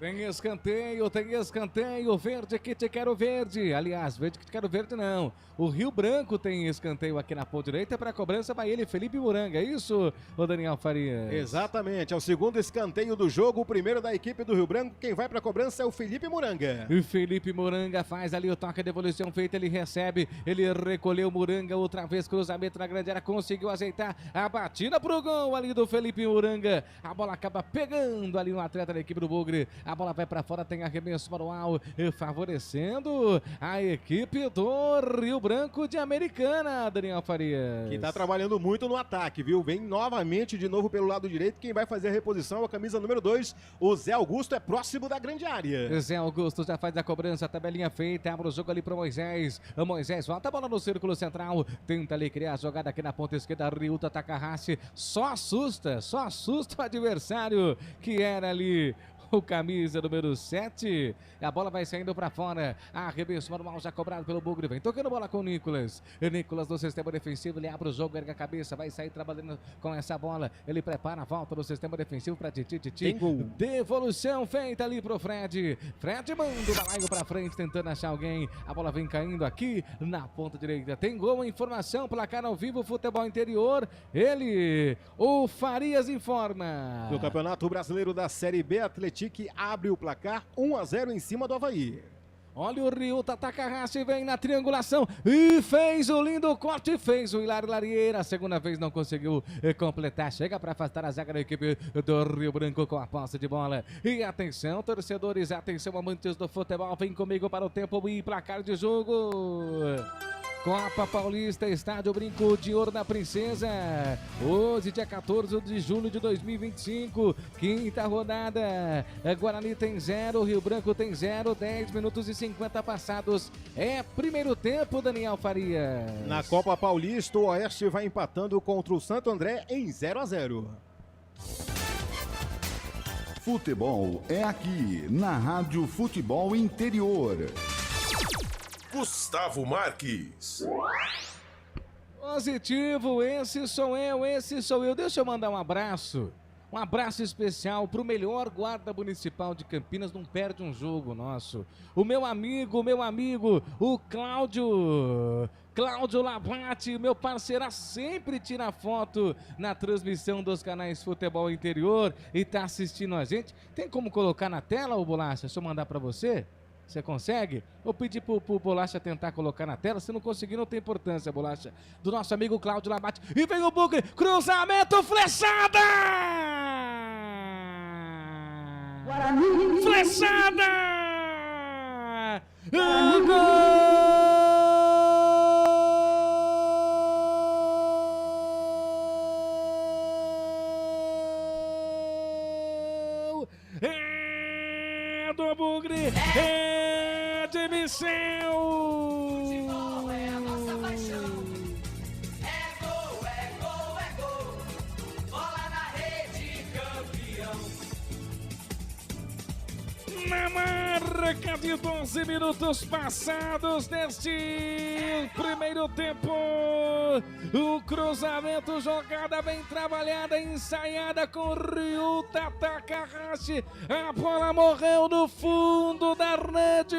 Tem escanteio, verde que te quero verde. Aliás, verde que te quero verde não. O Rio Branco tem escanteio aqui na ponta direita para cobrança, vai ele, Felipe Muranga. É isso, o Daniel Farias? Exatamente, é o segundo escanteio do jogo, o primeiro da equipe do Rio Branco. Quem vai para a cobrança é o Felipe Muranga. E Felipe Muranga faz ali o toque de devolução feita, ele recebe, ele recolheu Muranga, outra vez cruzamento na grande área, conseguiu ajeitar a batida pro gol ali do Felipe Muranga. A bola acaba pegando ali no atleta da equipe do Bugre. A bola vai para fora, tem arremesso manual, favorecendo a equipe do Rio Branco de Americana, Daniel Farias. Que tá trabalhando muito no ataque, viu? Vem novamente de novo pelo lado direito. Quem vai fazer a reposição é a camisa número 2, o Zé Augusto, é próximo da grande área. Zé Augusto já faz a cobrança, a tabelinha feita, abre o jogo ali pro Moisés. O Moisés volta a bola no círculo central, tenta ali criar a jogada aqui na ponta esquerda. Ryuta Takahashi só assusta o adversário, que era ali o camisa número 7. A bola vai saindo para fora. Arremesso manual já cobrado pelo Bugre. Vem tocando bola com o Nicolas. Nicolas no sistema defensivo. Ele abre o jogo, erga a cabeça. Vai sair trabalhando com essa bola. Ele prepara a volta no sistema defensivo para Titi. Tem gol. Devolução feita ali pro Fred. Fred manda o balaio para frente, tentando achar alguém. A bola vem caindo aqui na ponta direita. Tem gol, informação, placar ao vivo, futebol interior. Ele, o Farias, informa. No Campeonato Brasileiro da Série B, Atlético abre o placar 1-0 em cima do Avaí. Olha o Ryuta Takahashi, vem na triangulação e fez o lindo corte, fez o Hilário Larieira. Segunda vez não conseguiu completar, chega para afastar a zaga da equipe do Rio Branco com a posse de bola. E atenção, torcedores, atenção, amantes do futebol, vem comigo para o tempo e placar de jogo. Copa Paulista, Estádio Brinco de Ouro da Princesa. Hoje, dia 14 de julho de 2025, quinta rodada. Guarani tem 0, Rio Branco tem 0, 10 minutos e 50 passados. É primeiro tempo, Daniel Farias. Na Copa Paulista, o Oeste vai empatando contra o Santo André em 0-0. Futebol é aqui, na Rádio Futebol Interior. Gustavo Marques. Positivo, esse sou eu. Deixa eu mandar um abraço especial pro melhor guarda municipal de Campinas, não perde um jogo nosso. O meu amigo, o Cláudio Labate, meu parceiro, sempre tira foto na transmissão dos canais Futebol Interior e tá assistindo a gente. Tem como colocar na tela, ô Bolacha? Deixa eu mandar pra você. Você consegue? Eu pedi pro Bolacha tentar colocar na tela. Se não conseguir, não tem importância, Bolacha. Do nosso amigo Cláudio Labate. E vem o Bugre. Cruzamento, flechada! Guarani. Flechada! Gol! É do Bugre! É de Michel! Futebol é a nossa paixão. É gol. Bola na rede, campeão. Na marca de 12 minutos passados deste primeiro tempo, o cruzamento, jogada bem trabalhada, ensaiada com Ryuta Takahashi. A bola morreu no fundo da rede.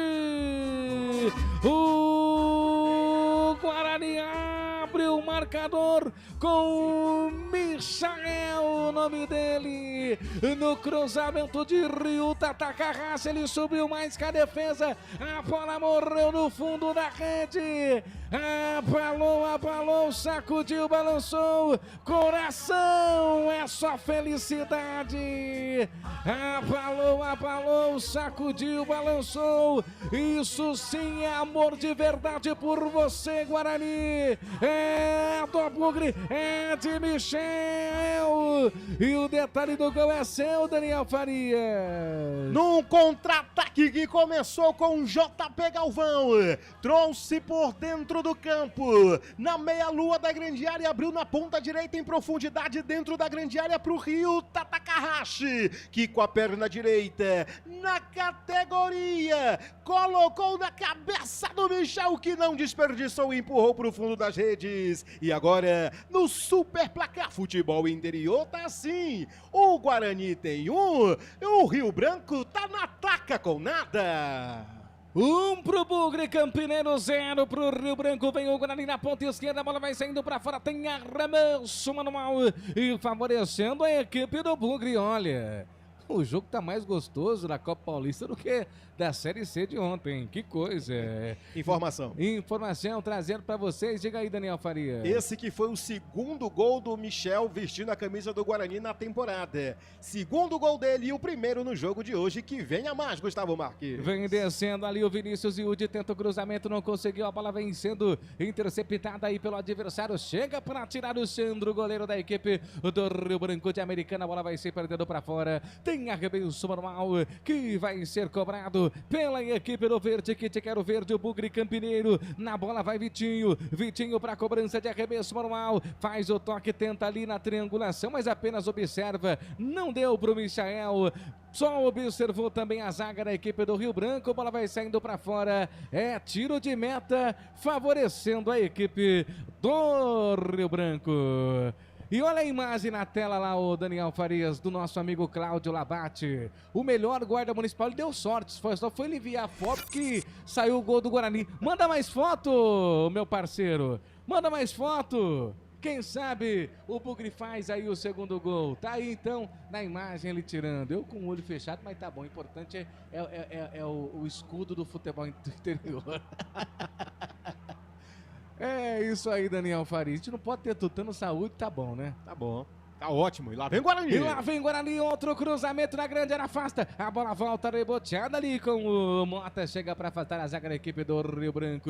O Guarani abre o marcador com o Michael, o nome dele, no cruzamento de Ryuta Takahashi. Ele subiu mais que a defesa, a bola morreu no fundo da rede. Abalou, sacudiu, balançou, coração, é só felicidade. Abalou, sacudiu, balançou, isso sim é amor de verdade por você, Guarani. É do Bugre, é de Michel, e o detalhe do gol é seu, Daniel Farias. Num contra-ataque que começou com JP Galvão, trouxe por dentro do campo, na meia-lua da grande área, abriu na ponta direita em profundidade dentro da grande área para o Ryuta Takahashi, que com a perna direita, na categoria, colocou na cabeça do Michel, que não desperdiçou e empurrou para o fundo das redes. E agora, no super placar Futebol Interior, tá assim, o Guarani tem um, o Rio Branco tá na taca com nada. 1 pro Bugre, Campineiro 0 pro Rio Branco, vem o Guarani na ponta esquerda, a bola vai saindo pra fora, tem arremesso manual e favorecendo a equipe do Bugre. Olha, o jogo tá mais gostoso na Copa Paulista do que da Série C de ontem, que coisa. Informação trazendo pra vocês, diga aí, Daniel Faria. Esse que foi o segundo gol do Michel vestindo a camisa do Guarani na temporada. Segundo gol dele e o primeiro no jogo de hoje, que vem a mais, Gustavo Marques. Vem descendo ali o Vinícius Yudi, tenta o cruzamento, não conseguiu, a bola vem sendo interceptada aí pelo adversário, chega para tirar o Sandro, goleiro da equipe do Rio Branco de Americana, a bola vai ser perdendo para fora, tem arremesso manual que vai ser cobrado pela equipe do Verde, que te quero verde, o Bugre Campineiro, na bola vai Vitinho para cobrança de arremesso manual, faz o toque, tenta ali na triangulação, mas apenas observa, não deu pro Michael, só observou também a zaga da equipe do Rio Branco, a bola vai saindo para fora, é tiro de meta, favorecendo a equipe do Rio Branco. E olha a imagem na tela lá, o Daniel Farias, do nosso amigo Cláudio Labate. O melhor guarda municipal, ele deu sorte, só foi ele enviar a foto que saiu o gol do Guarani. Manda mais foto, meu parceiro, manda mais foto. Quem sabe o Bugre faz aí o segundo gol. Tá aí então na imagem ele tirando. Eu com o olho fechado, mas tá bom. O importante é o escudo do futebol interior. É isso aí, Daniel Faria. A gente não pode ter tutano saúde, tá bom, né? Tá bom. Tá ótimo. E lá vem Guarani. E lá vem Guarani, outro cruzamento na grande área, afasta. A bola volta reboteada ali com o Mota. Chega para afastar a zaga da equipe do Rio Branco.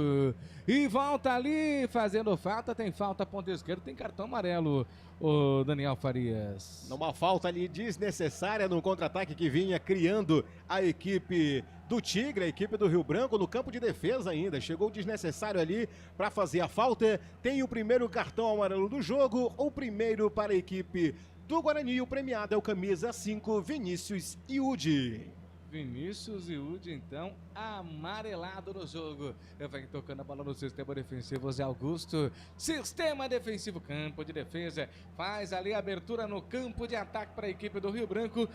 E volta ali, fazendo falta. Tem falta, ponta esquerda, tem cartão amarelo, o Daniel Farias. Uma falta ali desnecessária no contra-ataque que vinha criando a equipe do Tigre, a equipe do Rio Branco, no campo de defesa ainda. Chegou desnecessário ali para fazer a falta. Tem o primeiro cartão amarelo do jogo, o primeiro para a equipe do Guarani. O premiado é o camisa 5, Vinícius Yudi. Vinícius Yudi, então, amarelado no jogo. Vem tocando a bola no sistema defensivo, Zé Augusto. Sistema defensivo, campo de defesa. Faz ali a abertura no campo de ataque para a equipe do Rio Branco.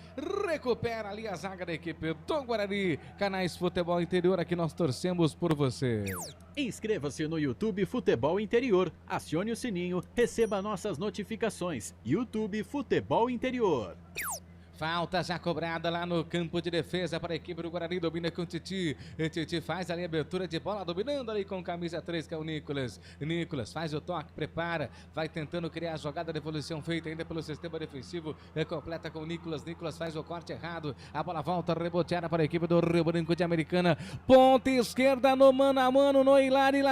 Recupera ali a zaga da equipe do Guarani. Canais Futebol Interior, aqui nós torcemos por você. Inscreva-se no YouTube Futebol Interior. Acione o sininho, receba nossas notificações. YouTube Futebol Interior. Falta já cobrada lá no campo de defesa para a equipe do Guarani, domina com o Titi. Titi faz ali a abertura de bola, dominando ali com camisa 3, que é o Nicolas. Nicolas faz o toque, prepara, vai tentando criar a jogada de evolução feita ainda pelo sistema defensivo. Completa com o Nicolas. Nicolas faz o corte errado. A bola volta reboteada para a equipe do Rio Branco de Americana. Ponta esquerda no mano a mano, no Hilari.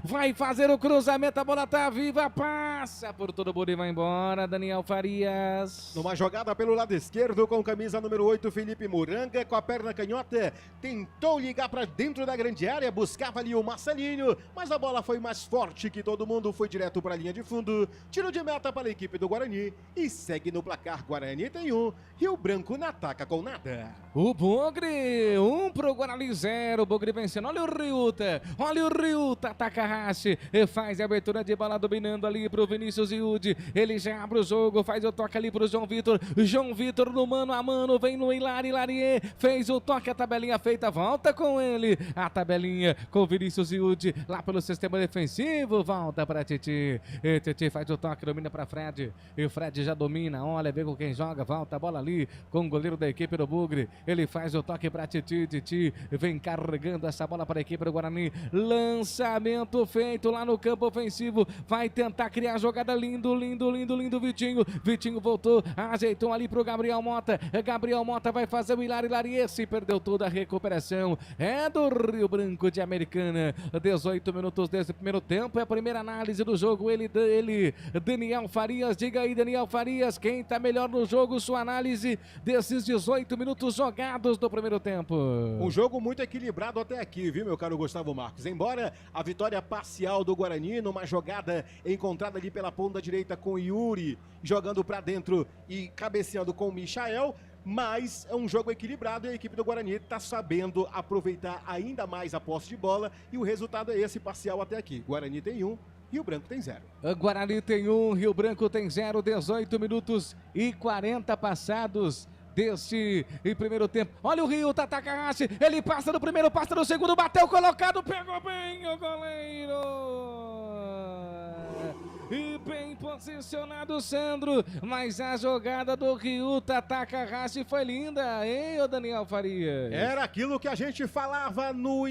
Vai fazer o cruzamento, a bola tá viva, passa por todo mundo e vai embora, Daniel Farias. Numa jogada pelo lado esquerdo, com camisa número 8, Felipe Muranga, com a perna canhota, tentou ligar para dentro da grande área, buscava ali o Marcelinho, mas a bola foi mais forte que todo mundo, foi direto para a linha de fundo. Tiro de meta para a equipe do Guarani e segue no placar. Guarani tem 1, Rio Branco na ataca com nada. O Bugre, 1 pro Guarani, 0, o Bugre vencendo. Olha o Ryuta Takahashi, faz a abertura de bola, dominando ali pro Vinícius Yudi, ele já abre o jogo, faz o toque ali pro João Vitor no mano a mano, vem no Hilari, fez o toque, a tabelinha feita, volta com ele, a tabelinha com o Vinícius Yudi, lá pelo sistema defensivo, volta para Titi, Titi faz o toque, domina para Fred, e o Fred já domina, olha, vê com quem joga, volta a bola ali com o goleiro da equipe do Bugre, ele faz o toque para Titi vem carregando essa bola para a equipe do Guarani, lançamento feito lá no campo ofensivo, vai tentar criar a jogada, lindo, Vitinho voltou, ajeitou ali pro Gabriel Gabriel Mota. Gabriel Mota vai fazer o Hilari, esse perdeu toda a recuperação. É do Rio Branco de Americana. 18 minutos desse primeiro tempo. É a primeira análise do jogo. Ele, Daniel Farias. Diga aí, Daniel Farias, quem tá melhor no jogo? Sua análise desses 18 minutos jogados do primeiro tempo. Um jogo muito equilibrado até aqui, viu, meu caro Gustavo Marques? Embora a vitória parcial do Guarani numa jogada encontrada ali pela ponta direita com Yuri, jogando para dentro e cabeceando com o Michael, mas é um jogo equilibrado e a equipe do Guarani está sabendo aproveitar ainda mais a posse de bola e o resultado é esse parcial até aqui. Guarani tem 1, Rio Branco tem 0. Guarani tem 1, Rio Branco tem 0, 18 minutos e 40 passados deste primeiro tempo. Olha o Rio, Takahashi, ele passa no primeiro, passa no segundo, bateu colocado, pegou bem o goleiro. E bem posicionado o Sandro, mas a jogada do Ryuta Takahashi foi linda, hein, ô Daniel Farias? Era aquilo que a gente falava no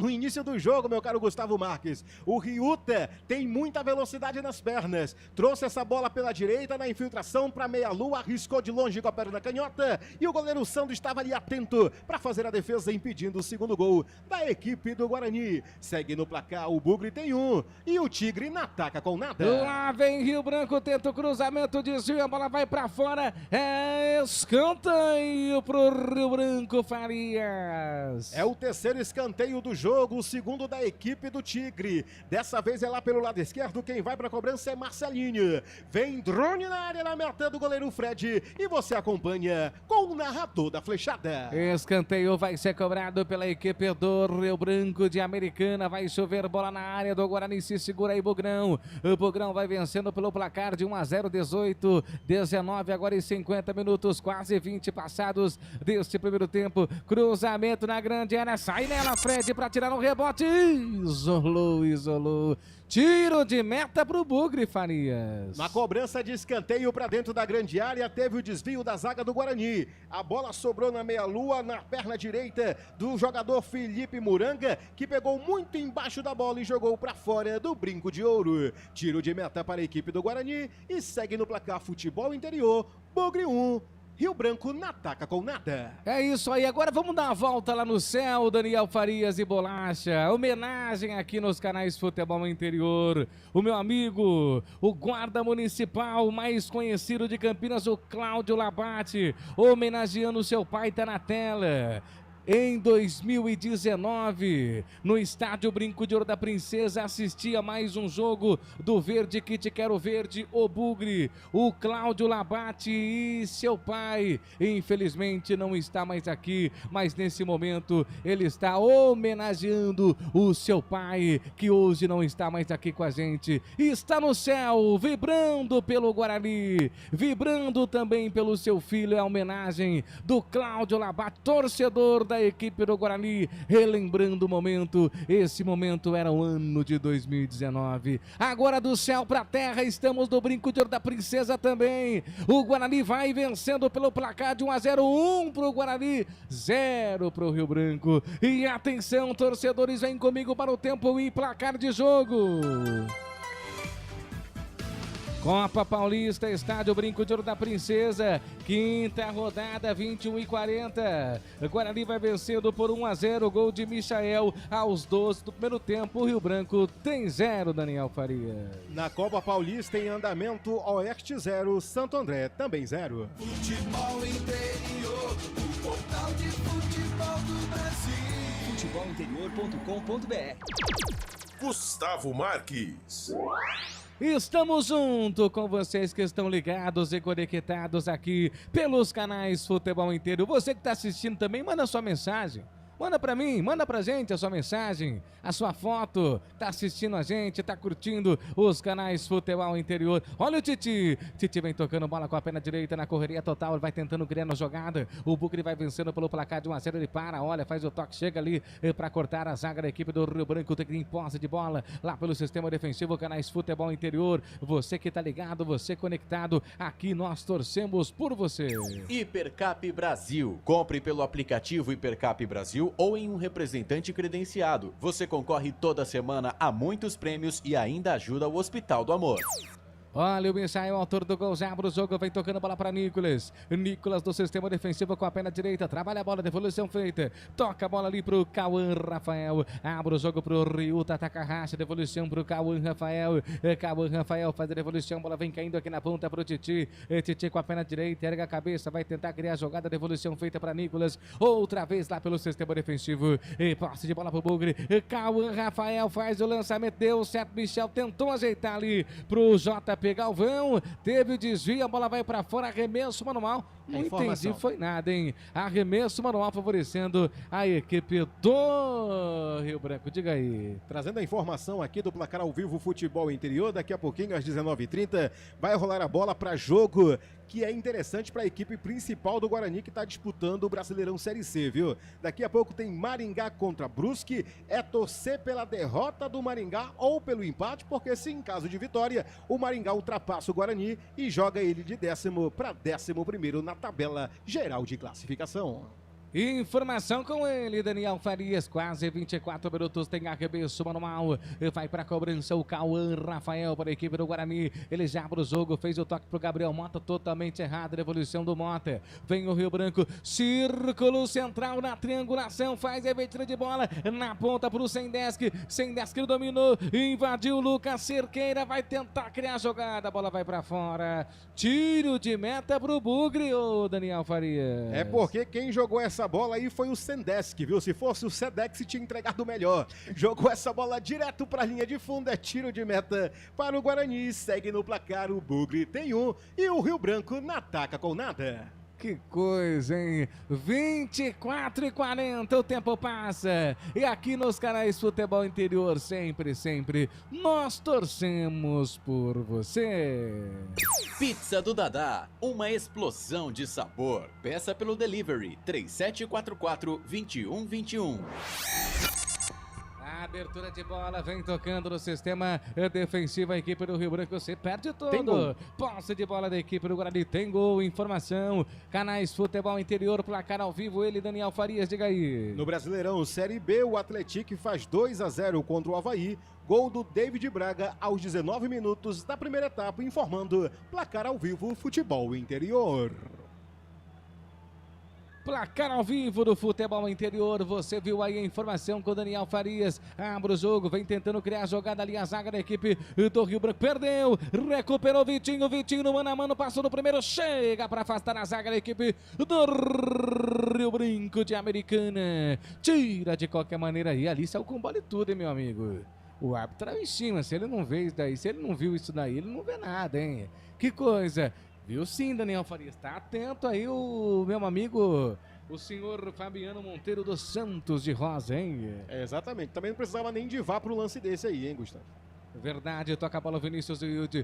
início do jogo, meu caro Gustavo Marques. O Ryuta tem muita velocidade nas pernas, trouxe essa bola pela direita na infiltração para meia-lua, arriscou de longe com a perna canhota e o goleiro Sandro estava ali atento para fazer a defesa, impedindo o segundo gol da equipe do Guarani. Segue no placar, o Bugre tem 1 e o Tigre não ataca com nada. Lá vem Rio Branco, tenta o cruzamento, desvio, a bola vai pra fora, é escanteio pro Rio Branco, Farias. É o terceiro escanteio do jogo, o segundo da equipe do Tigre. Dessa vez é lá pelo lado esquerdo, quem vai pra cobrança é Marcelinho. Vem drone na área, na meta do goleiro Fred, e você acompanha com o narrador da flechada. Escanteio vai ser cobrado pela equipe do Rio Branco de Americana, vai chover bola na área do Guarani, se segura aí Bugrão. O Bugrão vai vencendo pelo placar de 1-0, 18, 19, agora em 50 minutos, quase 20 passados deste primeiro tempo. Cruzamento na grande área, sai nela Fred para tirar um rebote, isolou. Tiro de meta pro Bugre, Farias. Na cobrança de escanteio para dentro da grande área, teve o desvio da zaga do Guarani. A bola sobrou na meia-lua, na perna direita do jogador Felipe Muranga, que pegou muito embaixo da bola e jogou para fora do brinco de ouro. Tiro de meta para a equipe do Guarani e segue no placar Futebol Interior, Bugre 1. Rio Branco não ataca com nada. É isso aí, agora vamos dar uma volta lá no céu, Daniel Farias e Bolacha. Homenagem aqui nos canais Futebol Interior. O meu amigo, o guarda municipal mais conhecido de Campinas, o Cláudio Labate, homenageando seu pai, tá na tela. Em 2019, no estádio Brinco de Ouro da Princesa, assistia mais um jogo do Verde que te quero verde, o Bugre. O Cláudio Labate e seu pai, infelizmente não está mais aqui, mas nesse momento ele está homenageando o seu pai, que hoje não está mais aqui com a gente. Está no céu, vibrando pelo Guarani, vibrando também pelo seu filho. É a homenagem do Cláudio Labate, torcedor da equipe do Guarani, relembrando o momento. Esse momento era o ano de 2019. Agora do céu pra terra, estamos no Brinco de Ouro da Princesa também. O Guarani vai vencendo pelo placar de 1-0, 1 pro Guarani, 0 pro Rio Branco. E atenção, torcedores, vem comigo para o tempo e placar de jogo. Copa Paulista, estádio Brinco de Ouro da Princesa, quinta rodada, 21h40. Guarani vai vencendo por 1-0, gol de Michael aos 12 do primeiro tempo. O Rio Branco tem 0, Daniel Farias. Na Copa Paulista, em andamento, Oeste 0, Santo André também 0. Futebol Interior, o portal de futebol do Brasil. Futebolinterior.com.br. Gustavo Marques. Estamos junto com vocês que estão ligados e conectados aqui pelos canais Futebol Inteiro. Você que está assistindo também, manda sua mensagem. Manda pra mim, manda pra gente a sua mensagem, a sua foto. Tá assistindo a gente, tá curtindo os canais Futebol Interior. Olha o Titi. Titi vem tocando bola com a perna direita na correria total. Ele vai tentando criar na jogada. O Bugre vai vencendo pelo placar de 1-0. Ele para, olha, faz o toque, chega ali pra cortar a zaga da equipe do Rio Branco. Tem posse de bola lá pelo sistema defensivo, canais Futebol Interior. Você que tá ligado, você conectado, aqui nós torcemos por você. Hipercap Brasil. Compre pelo aplicativo Hipercap Brasil ou em um representante credenciado. Você concorre toda semana a muitos prêmios e ainda ajuda o Hospital do Amor. Olha o Michael, autor do gol, já abre o jogo, vem tocando bola para Nicolas. Nicolas do sistema defensivo com a perna direita, trabalha a bola, devolução feita. Toca a bola ali pro Cauã Rafael. Abre o jogo pro Ryuta Takahashi, devolução pro Cauã Rafael. Cauã Rafael faz a devolução, bola vem caindo aqui na ponta pro Titi. Titi com a perna direita, erga a cabeça, vai tentar criar a jogada, devolução feita para Nicolas. Outra vez lá pelo sistema defensivo. Posse de bola pro Bugre. Cauã Rafael faz o lançamento, deu certo. Michel tentou ajeitar ali pro JP Galvão, teve o desvio, a bola vai para fora, arremesso manual. Não entendi, foi nada, hein? Arremesso manual favorecendo a equipe do Rio Branco. Diga aí. Trazendo a informação aqui do placar ao vivo Futebol Interior, daqui a pouquinho às 19h30 vai rolar a bola para jogo que é interessante para a equipe principal do Guarani que está disputando o Brasileirão Série C, viu? Daqui a pouco tem Maringá contra Brusque, é torcer pela derrota do Maringá ou pelo empate, porque se em caso de vitória, o Maringá ultrapassa o Guarani e joga ele de 10º para 11º na tabela geral de classificação. Informação com ele, Daniel Farias, quase 24 minutos, tem arremesso manual, vai para a cobrança o Cauã Rafael para a equipe do Guarani, ele já abre o jogo, fez o toque para o Gabriel Mota, totalmente errado, devolução do Mota, vem o Rio Branco, círculo central na triangulação, faz a investida de bola, na ponta para o Sendesk dominou, invadiu o Lucas Cerqueira, vai tentar criar a jogada, a bola vai para fora, tiro de meta para o Bugre, ô Daniel Farias. É porque quem jogou essa bola aí foi o Sendesk, viu? Se fosse o Sedex, tinha entregado melhor. Jogou essa bola direto para a linha de fundo, é tiro de meta para o Guarani. Segue no placar, o Bugre tem 1 e o Rio Branco não ataca com nada. Que coisa, hein? 24h40, o tempo passa. E aqui nos canais Futebol Interior, sempre, nós torcemos por você. Pizza do Dadá, uma explosão de sabor. Peça pelo delivery 3744-2121. Abertura de bola, vem tocando no sistema defensivo a equipe do Rio Branco, você perde tudo. Posse de bola da equipe do Guarani, tem gol, informação, canais Futebol Interior, placar ao vivo, ele, Daniel Farias, diga aí. No Brasileirão Série B, o Atlético faz 2-0 contra o Avaí, gol do David Braga aos 19 minutos da primeira etapa, informando placar ao vivo Futebol Interior. Placar ao vivo do Futebol Interior, você viu aí a informação com o Daniel Farias, abre o jogo, vem tentando criar a jogada ali, a zaga da equipe do Rio Branco, perdeu, recuperou Vitinho no mano a mano, passou no primeiro, chega para afastar a zaga da equipe do Rio Branco de Americana, tira de qualquer maneira aí, ali saiu com bola e tudo, hein, meu amigo. O árbitro estava em cima, se ele não vê isso daí, se ele não viu isso daí, ele não vê nada, hein, que coisa. Viu sim, Daniel Farias, tá atento aí o meu amigo, o senhor Fabiano Monteiro dos Santos de Rosa, hein? É, exatamente, também não precisava nem de vá pro lance desse aí, hein, Gustavo? Verdade, toca a bola Vinícius Diudi,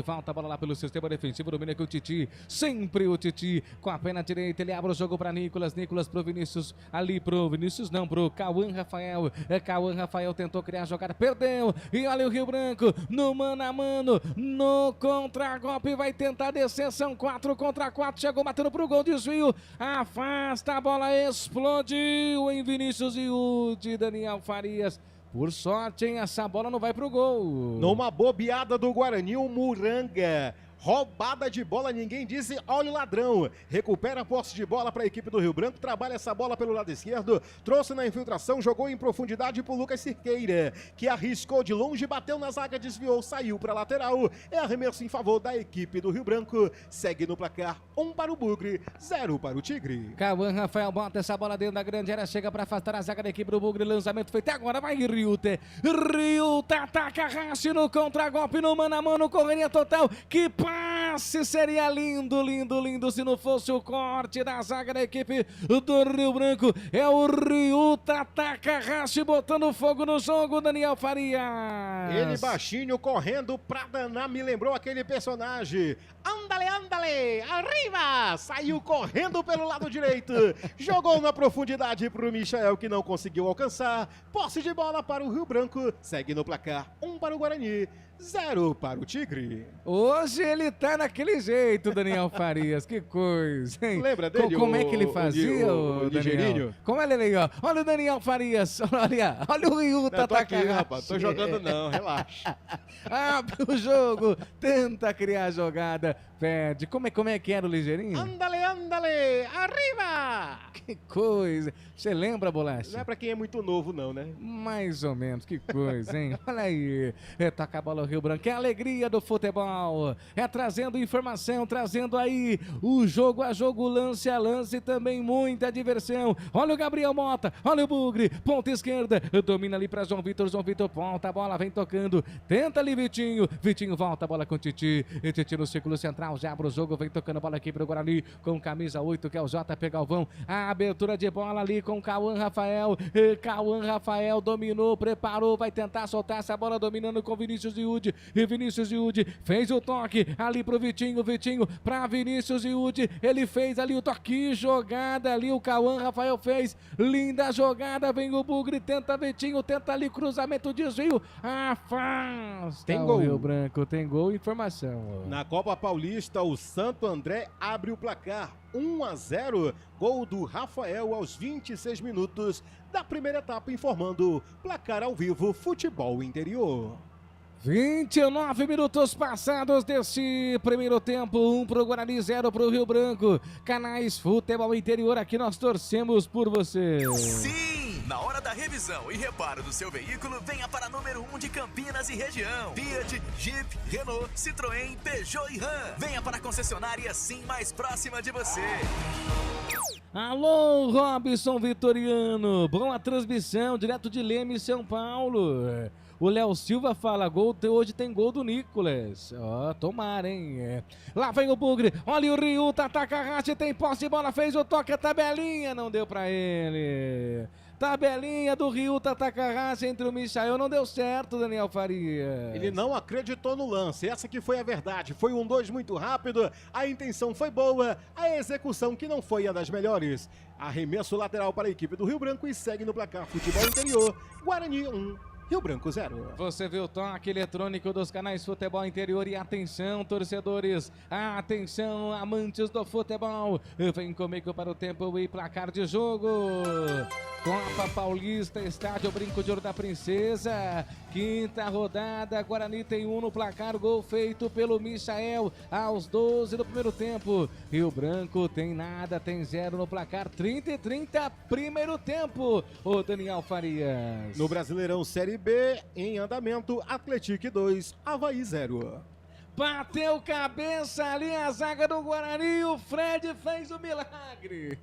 volta a bola lá pelo sistema defensivo, domina aqui o Titi, sempre o Titi, com a perna direita, ele abre o jogo para Nicolas pro Vinícius, ali pro Vinícius não, pro Cauã Rafael, Cauã Rafael tentou criar a jogada, perdeu, e olha o Rio Branco, no mano a mano, no contra-golpe, vai tentar descer, são 4 contra 4, chegou batendo pro gol, desvio, afasta a bola, explodiu em Vinícius Diudi, Daniel Farias. Por sorte, hein? Essa bola não vai pro gol. Numa bobeada do Guarani, o Muranga. Roubada de bola, ninguém disse, olha o ladrão. Recupera a posse de bola para a equipe do Rio Branco, trabalha essa bola pelo lado esquerdo, trouxe na infiltração, jogou em profundidade para o Lucas Cerqueira, que arriscou de longe, bateu na zaga, desviou, saiu para a lateral. É arremesso em favor da equipe do Rio Branco. Segue no placar, 1 para o Bugre, 0 para o Tigre. Cauã Rafael bota essa bola dentro da grande área, chega para afastar a zaga da equipe do Bugre, lançamento feito, agora vai Ryuta. Ryuta ataca, raste no contra-golpe, no mano a mano, correria total, que passe seria lindo se não fosse o corte da zaga da equipe do Rio Branco. É o Ryuta ataca, raste botando fogo no jogo, Daniel Farias. Ele baixinho correndo pra danar, me lembrou aquele personagem. Andale, arriba! Saiu correndo pelo lado direito, jogou na profundidade pro Michael, que não conseguiu alcançar. Posse de bola para o Rio Branco, segue no placar, 1 para o Guarani, 0 para o Tigre. Hoje ele tá naquele jeito, Daniel Farias. Que coisa, hein? Lembra dele? Como é que ele fazia, o Daniel? ligeirinho? Como ele aí, ó. Olha o Daniel Farias. Olha o Ryu Não, tô aqui, Tatakahashi. rapaz. Tô jogando não, relaxa. Abre o jogo, tenta criar a jogada, perde. Como é que era o ligeirinho? Andale, arriba! Que coisa. Você lembra, Bolacha? Não é pra quem é muito novo não, né? Mais ou menos, que coisa, hein? Olha aí, toca a bola o Rio Branco, é a alegria do futebol, é trazendo informação, trazendo aí o jogo a jogo, lance a lance e também muita diversão. Olha o Gabriel Mota, olha o Bugre, ponta esquerda, domina ali para João Vitor volta a bola, vem tocando, tenta ali Vitinho volta a bola com Titi, e Titi no círculo central, já abre o jogo, vem tocando a bola aqui para o Guarani, com camisa 8, que é o JP Galvão, a abertura de bola ali com Cauã Rafael, dominou, preparou, vai tentar soltar essa bola, dominando com Vinícius Iude, e Vinícius Iude fez o toque ali pro Vitinho pra Vinícius Iude, ele fez ali o toque, jogada ali, o Cauã Rafael fez, linda jogada, vem o Bugre, tenta Vitinho, tenta ali, cruzamento, desvio, afasta. Tem gol. O Rio Branco, tem gol, informação. Na Copa Paulista, o Santo André abre o placar 1-0, gol do Rafael aos 26 minutos da primeira etapa, informando placar ao vivo Futebol Interior. 29 minutos passados desse primeiro tempo, 1 pro Guarani, 0 pro Rio Branco. Canais Futebol Interior, aqui nós torcemos por você. Sim! Na hora da revisão e reparo do seu veículo, venha para a número 1 de Campinas e região. Fiat, Jeep, Renault, Citroën, Peugeot e Ram. Venha para a concessionária Sim mais próxima de você. Alô, Robson Vitoriano, boa transmissão, direto de Leme, São Paulo. O Léo Silva fala, hoje tem gol do Nicolas. Ó, tomara, hein? Lá vem o Bugre, olha o Ryu Tatakahashi, tem posse de bola, fez o toque, a tabelinha, não deu pra ele. Tabelinha do Ryu Tatakahashi entre o Michael, não deu certo, Daniel Farias. Ele não acreditou no lance, essa que foi a verdade, foi um 2 muito rápido, a intenção foi boa, a execução que não foi a das melhores. Arremesso lateral para a equipe do Rio Branco e segue no placar Futebol Interior, Guarani 1. Rio Branco 0. Você viu o toque eletrônico dos canais Futebol Interior e atenção, torcedores, atenção, amantes do futebol, vem comigo para o tempo e placar de jogo. Copa Paulista, estádio Brinco de Ouro da Princesa, quinta rodada, Guarani tem 1 no placar, gol feito pelo Michael aos 12 do primeiro tempo. Rio Branco tem nada, tem 0 no placar, 30-30, primeiro tempo. O Daniel Farias. No Brasileirão Série B, em andamento, Atlético 2, Avaí 0. Bateu cabeça ali a zaga do Guarani, o Fred fez o milagre.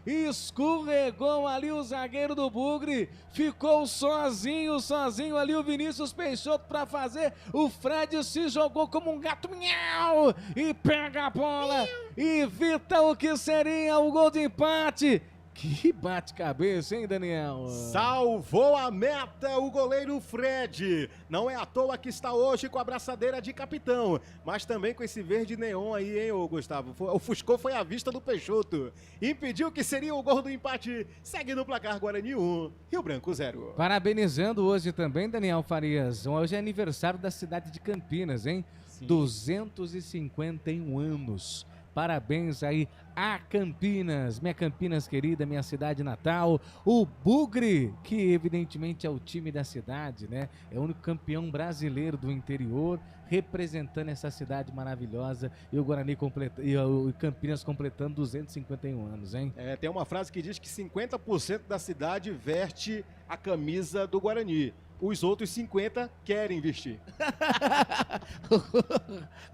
Escorregou ali o zagueiro do Bugre, ficou sozinho ali o Vinícius Peixoto para fazer, o Fred se jogou como um gato, miau, e pega a bola, e evita o que seria o gol de empate. Que bate-cabeça, hein, Daniel? Salvou a meta o goleiro Fred. Não é à toa que está hoje com a braçadeira de capitão, mas também com esse verde neon aí, hein, ô Gustavo? O Fuscou foi à vista do Peixoto. Impediu que seria o gol do empate. Segue no placar Guarani 1, Rio Branco 0. Parabenizando hoje também, Daniel Farias. Hoje é aniversário da cidade de Campinas, hein? Sim. 251 anos. Parabéns aí a Campinas, minha Campinas querida, minha cidade natal. O Bugre, que evidentemente é o time da cidade, né? É o único campeão brasileiro do interior, representando essa cidade maravilhosa. E o Guarani e o Campinas completando 251 anos, hein? Tem uma frase que diz que 50% da cidade veste a camisa do Guarani. Os outros 50 querem vestir.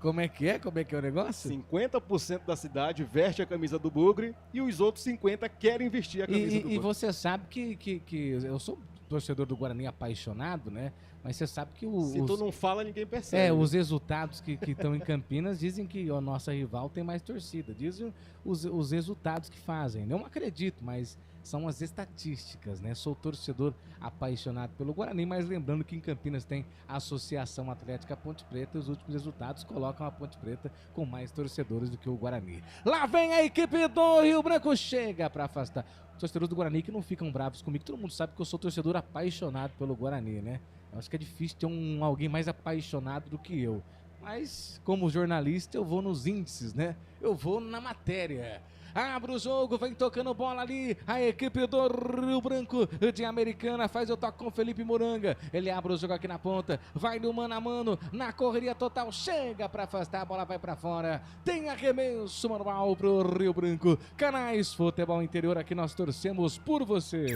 Como é que é? Como é que é o negócio? 50% da cidade veste a camisa do Bugre e os outros 50 querem vestir a camisa do Bugre. E você sabe que eu sou torcedor do Guarani apaixonado, né? Mas você sabe que se tu não fala, ninguém percebe. Os resultados que estão em Campinas dizem que a nossa rival tem mais torcida. Dizem os resultados que fazem. Não acredito, mas são as estatísticas, né? Sou torcedor apaixonado pelo Guarani, mas lembrando que em Campinas tem a Associação Atlética Ponte Preta e os últimos resultados colocam a Ponte Preta com mais torcedores do que o Guarani. Lá vem a equipe do Rio Branco, chega para afastar. Os torcedores do Guarani que não ficam bravos comigo, todo mundo sabe que eu sou torcedor apaixonado pelo Guarani, né? Eu acho que é difícil ter alguém mais apaixonado do que eu. Mas, como jornalista, eu vou nos índices, né? Eu vou na matéria. Abre o jogo, vem tocando bola ali. A equipe do Rio Branco de Americana faz o toque com o Felipe Moranga. Ele abre o jogo aqui na ponta. Vai no mano a mano, na correria total. Chega para afastar, a bola vai para fora. Tem arremesso manual pro Rio Branco. Canais Futebol Interior, aqui nós torcemos por você.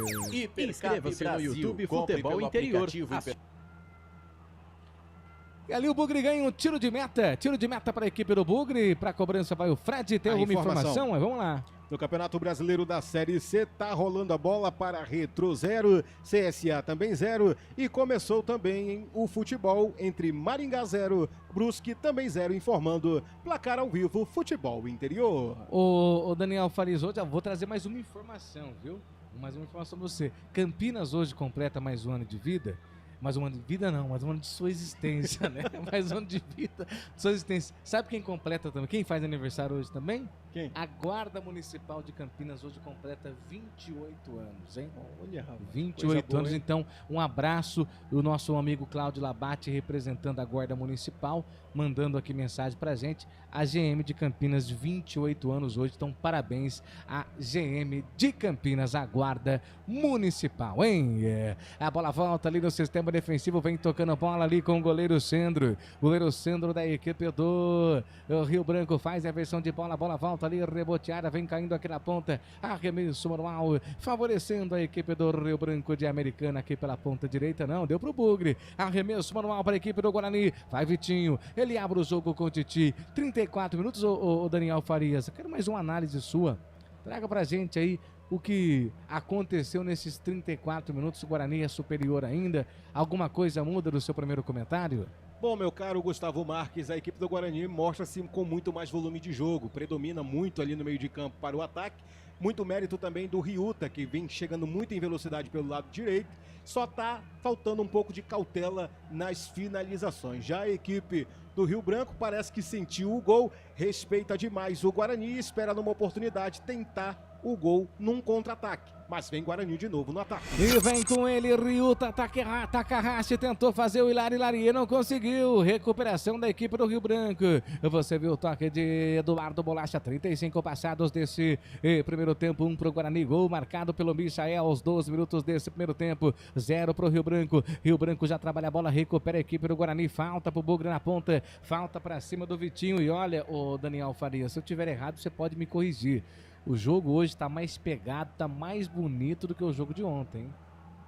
Inscreva-se no YouTube Futebol Interior. E ali o Bugre ganha um tiro de meta. Tiro de meta para a equipe do Bugre. Para a cobrança vai o Fred. Tem alguma informação? Vamos lá. No Campeonato Brasileiro da Série C, tá rolando a bola para Retro 0, CSA também 0. E começou também o futebol entre Maringá 0, Brusque também 0, informando placar ao vivo Futebol Interior. O Daniel Farias, hoje eu vou trazer mais uma informação, viu? Mais uma informação para você. Campinas hoje completa mais um ano de vida. Mais um ano de vida não, mais um ano de sua existência, né? Mais um ano de vida, de sua existência. Sabe quem completa também? Quem faz aniversário hoje também? Quem? A Guarda Municipal de Campinas hoje completa 28 anos, hein? Olha, rapaz. 28 anos, então um abraço. O nosso amigo Cláudio Labate, representando a Guarda Municipal, mandando aqui mensagem pra gente. A GM de Campinas, de 28 anos hoje, então parabéns à GM de Campinas, a Guarda Municipal, hein? A bola volta ali no sistema defensivo, vem tocando a bola ali com o goleiro Sandro. Goleiro Sandro da equipe do Rio Branco faz a versão de bola, a bola volta ali, reboteada, vem caindo aqui na ponta, arremesso manual, favorecendo a equipe do Rio Branco de Americana aqui pela ponta direita, não, deu pro Bugre, arremesso manual para a equipe do Guarani, vai Vitinho, ele abre o jogo com o Titi, 34 minutos, o Daniel Farias, eu quero mais uma análise sua, traga pra gente aí o que aconteceu nesses 34 minutos. O Guarani é superior ainda? Alguma coisa muda do seu primeiro comentário? Bom, meu caro Gustavo Marques, a equipe do Guarani mostra-se com muito mais volume de jogo, predomina muito ali no meio de campo para o ataque, muito mérito também do Ryuta, que vem chegando muito em velocidade pelo lado direito, só está faltando um pouco de cautela nas finalizações. Já a equipe do Rio Branco parece que sentiu o gol, respeita demais o Guarani e espera numa oportunidade tentar o gol num contra-ataque. Mas vem Guarani de novo no ataque. E vem com ele, Ryuta, Takahashi tentou fazer o Hilari, não conseguiu. Recuperação da equipe do Rio Branco. Você viu o toque de Eduardo Bolacha, 35 passados desse primeiro tempo, 1 pro Guarani, gol marcado pelo Michael aos 12 minutos desse primeiro tempo, 0 pro Rio Branco. Rio Branco já trabalha a bola, recupera a equipe do Guarani, falta pro Bugre na ponta, falta pra cima do Vitinho. E olha, o Daniel Farias, se eu tiver errado, você pode me corrigir. O jogo hoje está mais pegado, está mais bonito do que o jogo de ontem, hein?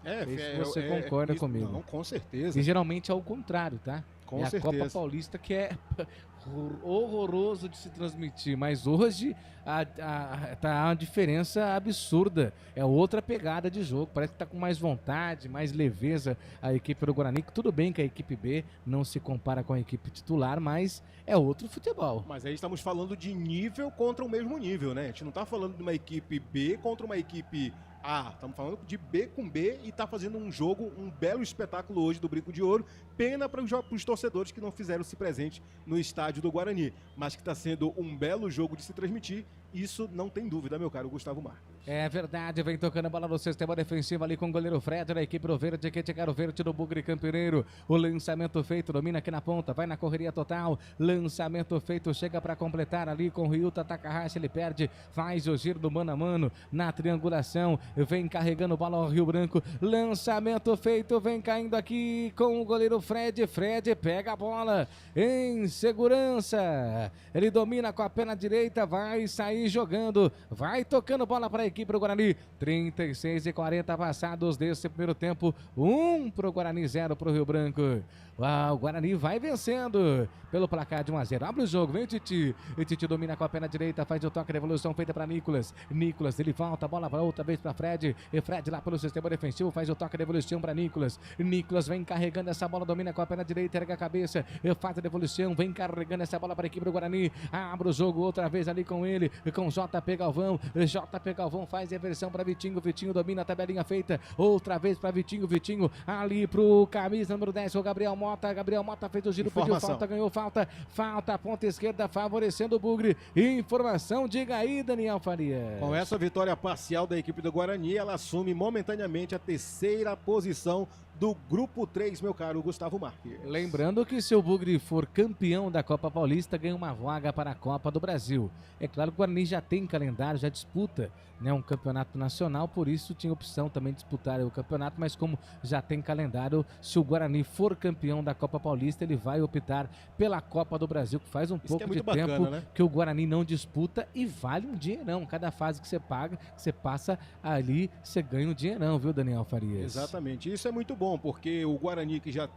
Não sei se você concorda comigo. Não, com certeza. E geralmente é o contrário, tá? Com certeza. A Copa Paulista que é horroroso de se transmitir, mas hoje tá uma diferença absurda. É outra pegada de jogo, parece que tá com mais vontade, mais leveza a equipe do Guarani. Tudo bem que a equipe B não se compara com a equipe titular, mas é outro futebol. Mas aí estamos falando de nível contra o mesmo nível, né? A gente não tá falando de uma equipe B contra uma equipe A, estamos falando de B com B e tá fazendo um jogo, um belo espetáculo hoje do Brinco de Ouro. Pena para os torcedores que não fizeram-se presente no estádio do Guarani, mas que está sendo um belo jogo de se transmitir. Isso não tem dúvida, meu caro Gustavo Marques. É verdade, vem tocando a bola no sistema defensivo ali com o goleiro Fred, da equipe do Verde, que chegar o Verde do Bugre Campineiro. O lançamento feito, domina aqui na ponta, vai na correria total. Lançamento feito, chega para completar ali com o Ryuta Takahashi, ele perde, faz o giro do mano a mano na triangulação. Vem carregando bola ao Rio Branco. Lançamento feito, vem caindo aqui com o goleiro Fred. Fred pega a bola em segurança. Ele domina com a perna direita, vai sair jogando, vai tocando bola para a equipe do Guarani. 36 e 40 passados desse primeiro tempo, 1 pro Guarani, 0 pro Rio Branco. O Guarani vai vencendo pelo placar de 1-0. Abre o jogo, vem o Titi. O Titi domina com a perna direita, faz o toque de evolução feita para Nicolas. Nicolas, ele volta, a bola para outra vez para Fred. E Fred lá pelo sistema defensivo, faz o toque de evolução para Nicolas. Nicolas vem carregando essa bola, domina com a perna direita, erga a cabeça, faz a devolução, vem carregando essa bola para a equipe do Guarani. Abre o jogo outra vez ali com ele, com JP Galvão. JP Galvão faz a reversão para Vitinho. Vitinho domina a tabelinha feita, outra vez para Vitinho. Vitinho ali pro camisa número 10, o Gabriel Mota. Gabriel Mota fez o giro, pediu falta, ganhou falta. Falta, ponta esquerda, favorecendo o Bugre. Informação, diga aí, Daniel Farias. Com essa vitória parcial da equipe do Guarani, ela assume momentaneamente a terceira posição do Grupo 3, meu caro Gustavo Marques. Lembrando que se o Bugre for campeão da Copa Paulista, ganha uma vaga para a Copa do Brasil. É claro que o Guarani já tem calendário, já disputa, né, um campeonato nacional, por isso tinha opção também de disputar o campeonato, mas como já tem calendário, se o Guarani for campeão da Copa Paulista, ele vai optar pela Copa do Brasil, que faz um pouco de tempo, né, que o Guarani não disputa e vale um dinheirão. Cada fase que você paga, que você passa ali, você ganha um dinheirão, viu, Daniel Farias? Exatamente, isso é muito bom, porque o Guarani, que já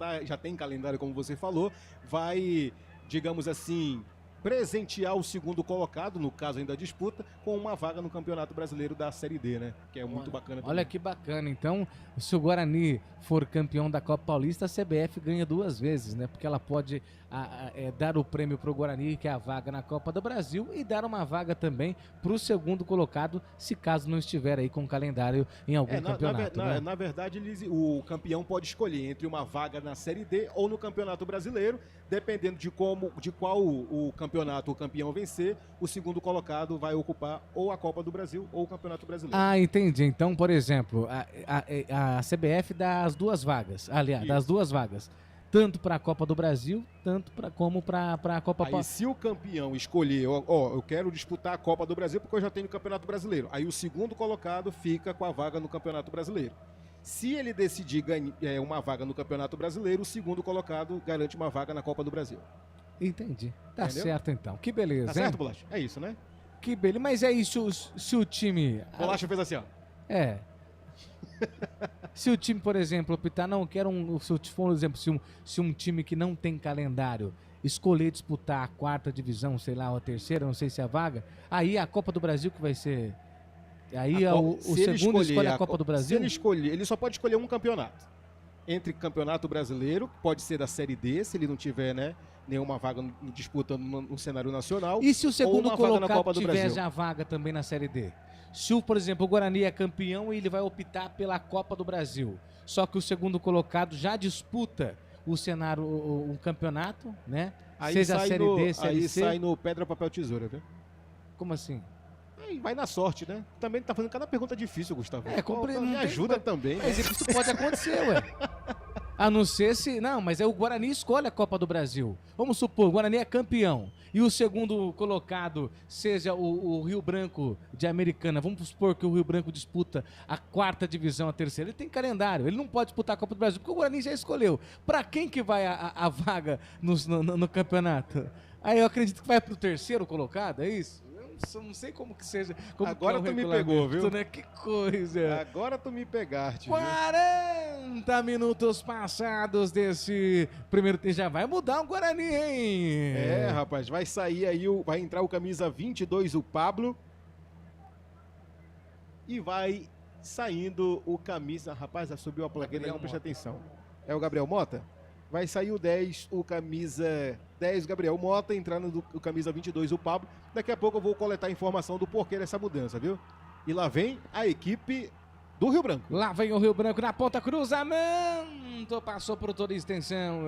tem calendário, como você falou, vai, digamos assim, presentear o segundo colocado, no caso ainda da disputa, com uma vaga no Campeonato Brasileiro da Série D, né? Que é muito bacana também. Olha que bacana. Então, se o Guarani for campeão da Copa Paulista, a CBF ganha 2 vezes, né? Porque ela pode dar o prêmio para o Guarani, que é a vaga na Copa do Brasil, e dar uma vaga também para o segundo colocado, se caso não estiver aí com calendário em algum campeonato. Na verdade, o campeão pode escolher entre uma vaga na Série D ou no Campeonato Brasileiro, dependendo de qual o campeonato o campeão vencer, o segundo colocado vai ocupar ou a Copa do Brasil ou o Campeonato Brasileiro. Ah, entendi. Então, por exemplo, a CBF dá as 2 vagas, aliás, das 2 vagas. Tanto para a Copa do Brasil, como para a Copa Paulista. Aí se o campeão escolher, eu quero disputar a Copa do Brasil porque eu já tenho o Campeonato Brasileiro. Aí o segundo colocado fica com a vaga no Campeonato Brasileiro. Se ele decidir ganhar uma vaga no Campeonato Brasileiro, o segundo colocado garante uma vaga na Copa do Brasil. Entendi. Tá certo então. Que beleza, tá certo, Bolacha? É isso, né? Que beleza. Mas é isso, se o time... Bolacha fez assim, ó. É. Se o time, por exemplo, optar, não, quero se for um exemplo, se um time que não tem calendário escolher disputar a 4ª divisão, sei lá, ou a 3ª, não sei se é a vaga, aí a Copa do Brasil que vai ser... Aí o segundo escolhe a Copa do Brasil? Se ele escolher, ele só pode escolher um campeonato. Entre Campeonato Brasileiro, pode ser da Série D, se ele não tiver, né, nenhuma vaga disputando no cenário nacional. E se o segundo colocado tiver já vaga também na Série D? Se, por exemplo, o Guarani é campeão e ele vai optar pela Copa do Brasil, só que o segundo colocado já disputa o cenário, o campeonato, né? Aí seja a Série D, Série aí C. Sai no pedra, papel, tesoura, viu? Como assim? Aí vai na sorte, né? Também tá fazendo cada pergunta difícil, Gustavo. Me ajuda também. Mas isso pode acontecer, ué. A não ser se... Não, mas aí o Guarani escolhe a Copa do Brasil. Vamos supor, o Guarani é campeão e o segundo colocado seja o Rio Branco de Americana. Vamos supor que o Rio Branco disputa a 4ª divisão, a 3ª. Ele tem calendário, ele não pode disputar a Copa do Brasil, porque o Guarani já escolheu. Pra quem que vai a vaga no campeonato? Aí eu acredito que vai pro 3º colocado, é isso? Eu não sei como que seja. Agora tu me pegou, viu? Né? Que coisa. Agora tu me pegaste. 40 minutos passados desse primeiro tempo. Já vai mudar o Guarani, hein? É, rapaz. Vai sair aí, vai entrar o camisa 22, o Pablo. E vai saindo o camisa... Rapaz, já subiu a plaquinha, não presta atenção. É o Gabriel Mota? Vai sair o 10, o camisa 10, Gabriel Mota, entrando o camisa 22, o Pablo. Daqui a pouco eu vou coletar a informação do porquê dessa mudança, viu? E lá vem a equipe do Rio Branco. Lá vem o Rio Branco na ponta, cruzamento, passou por toda a extensão.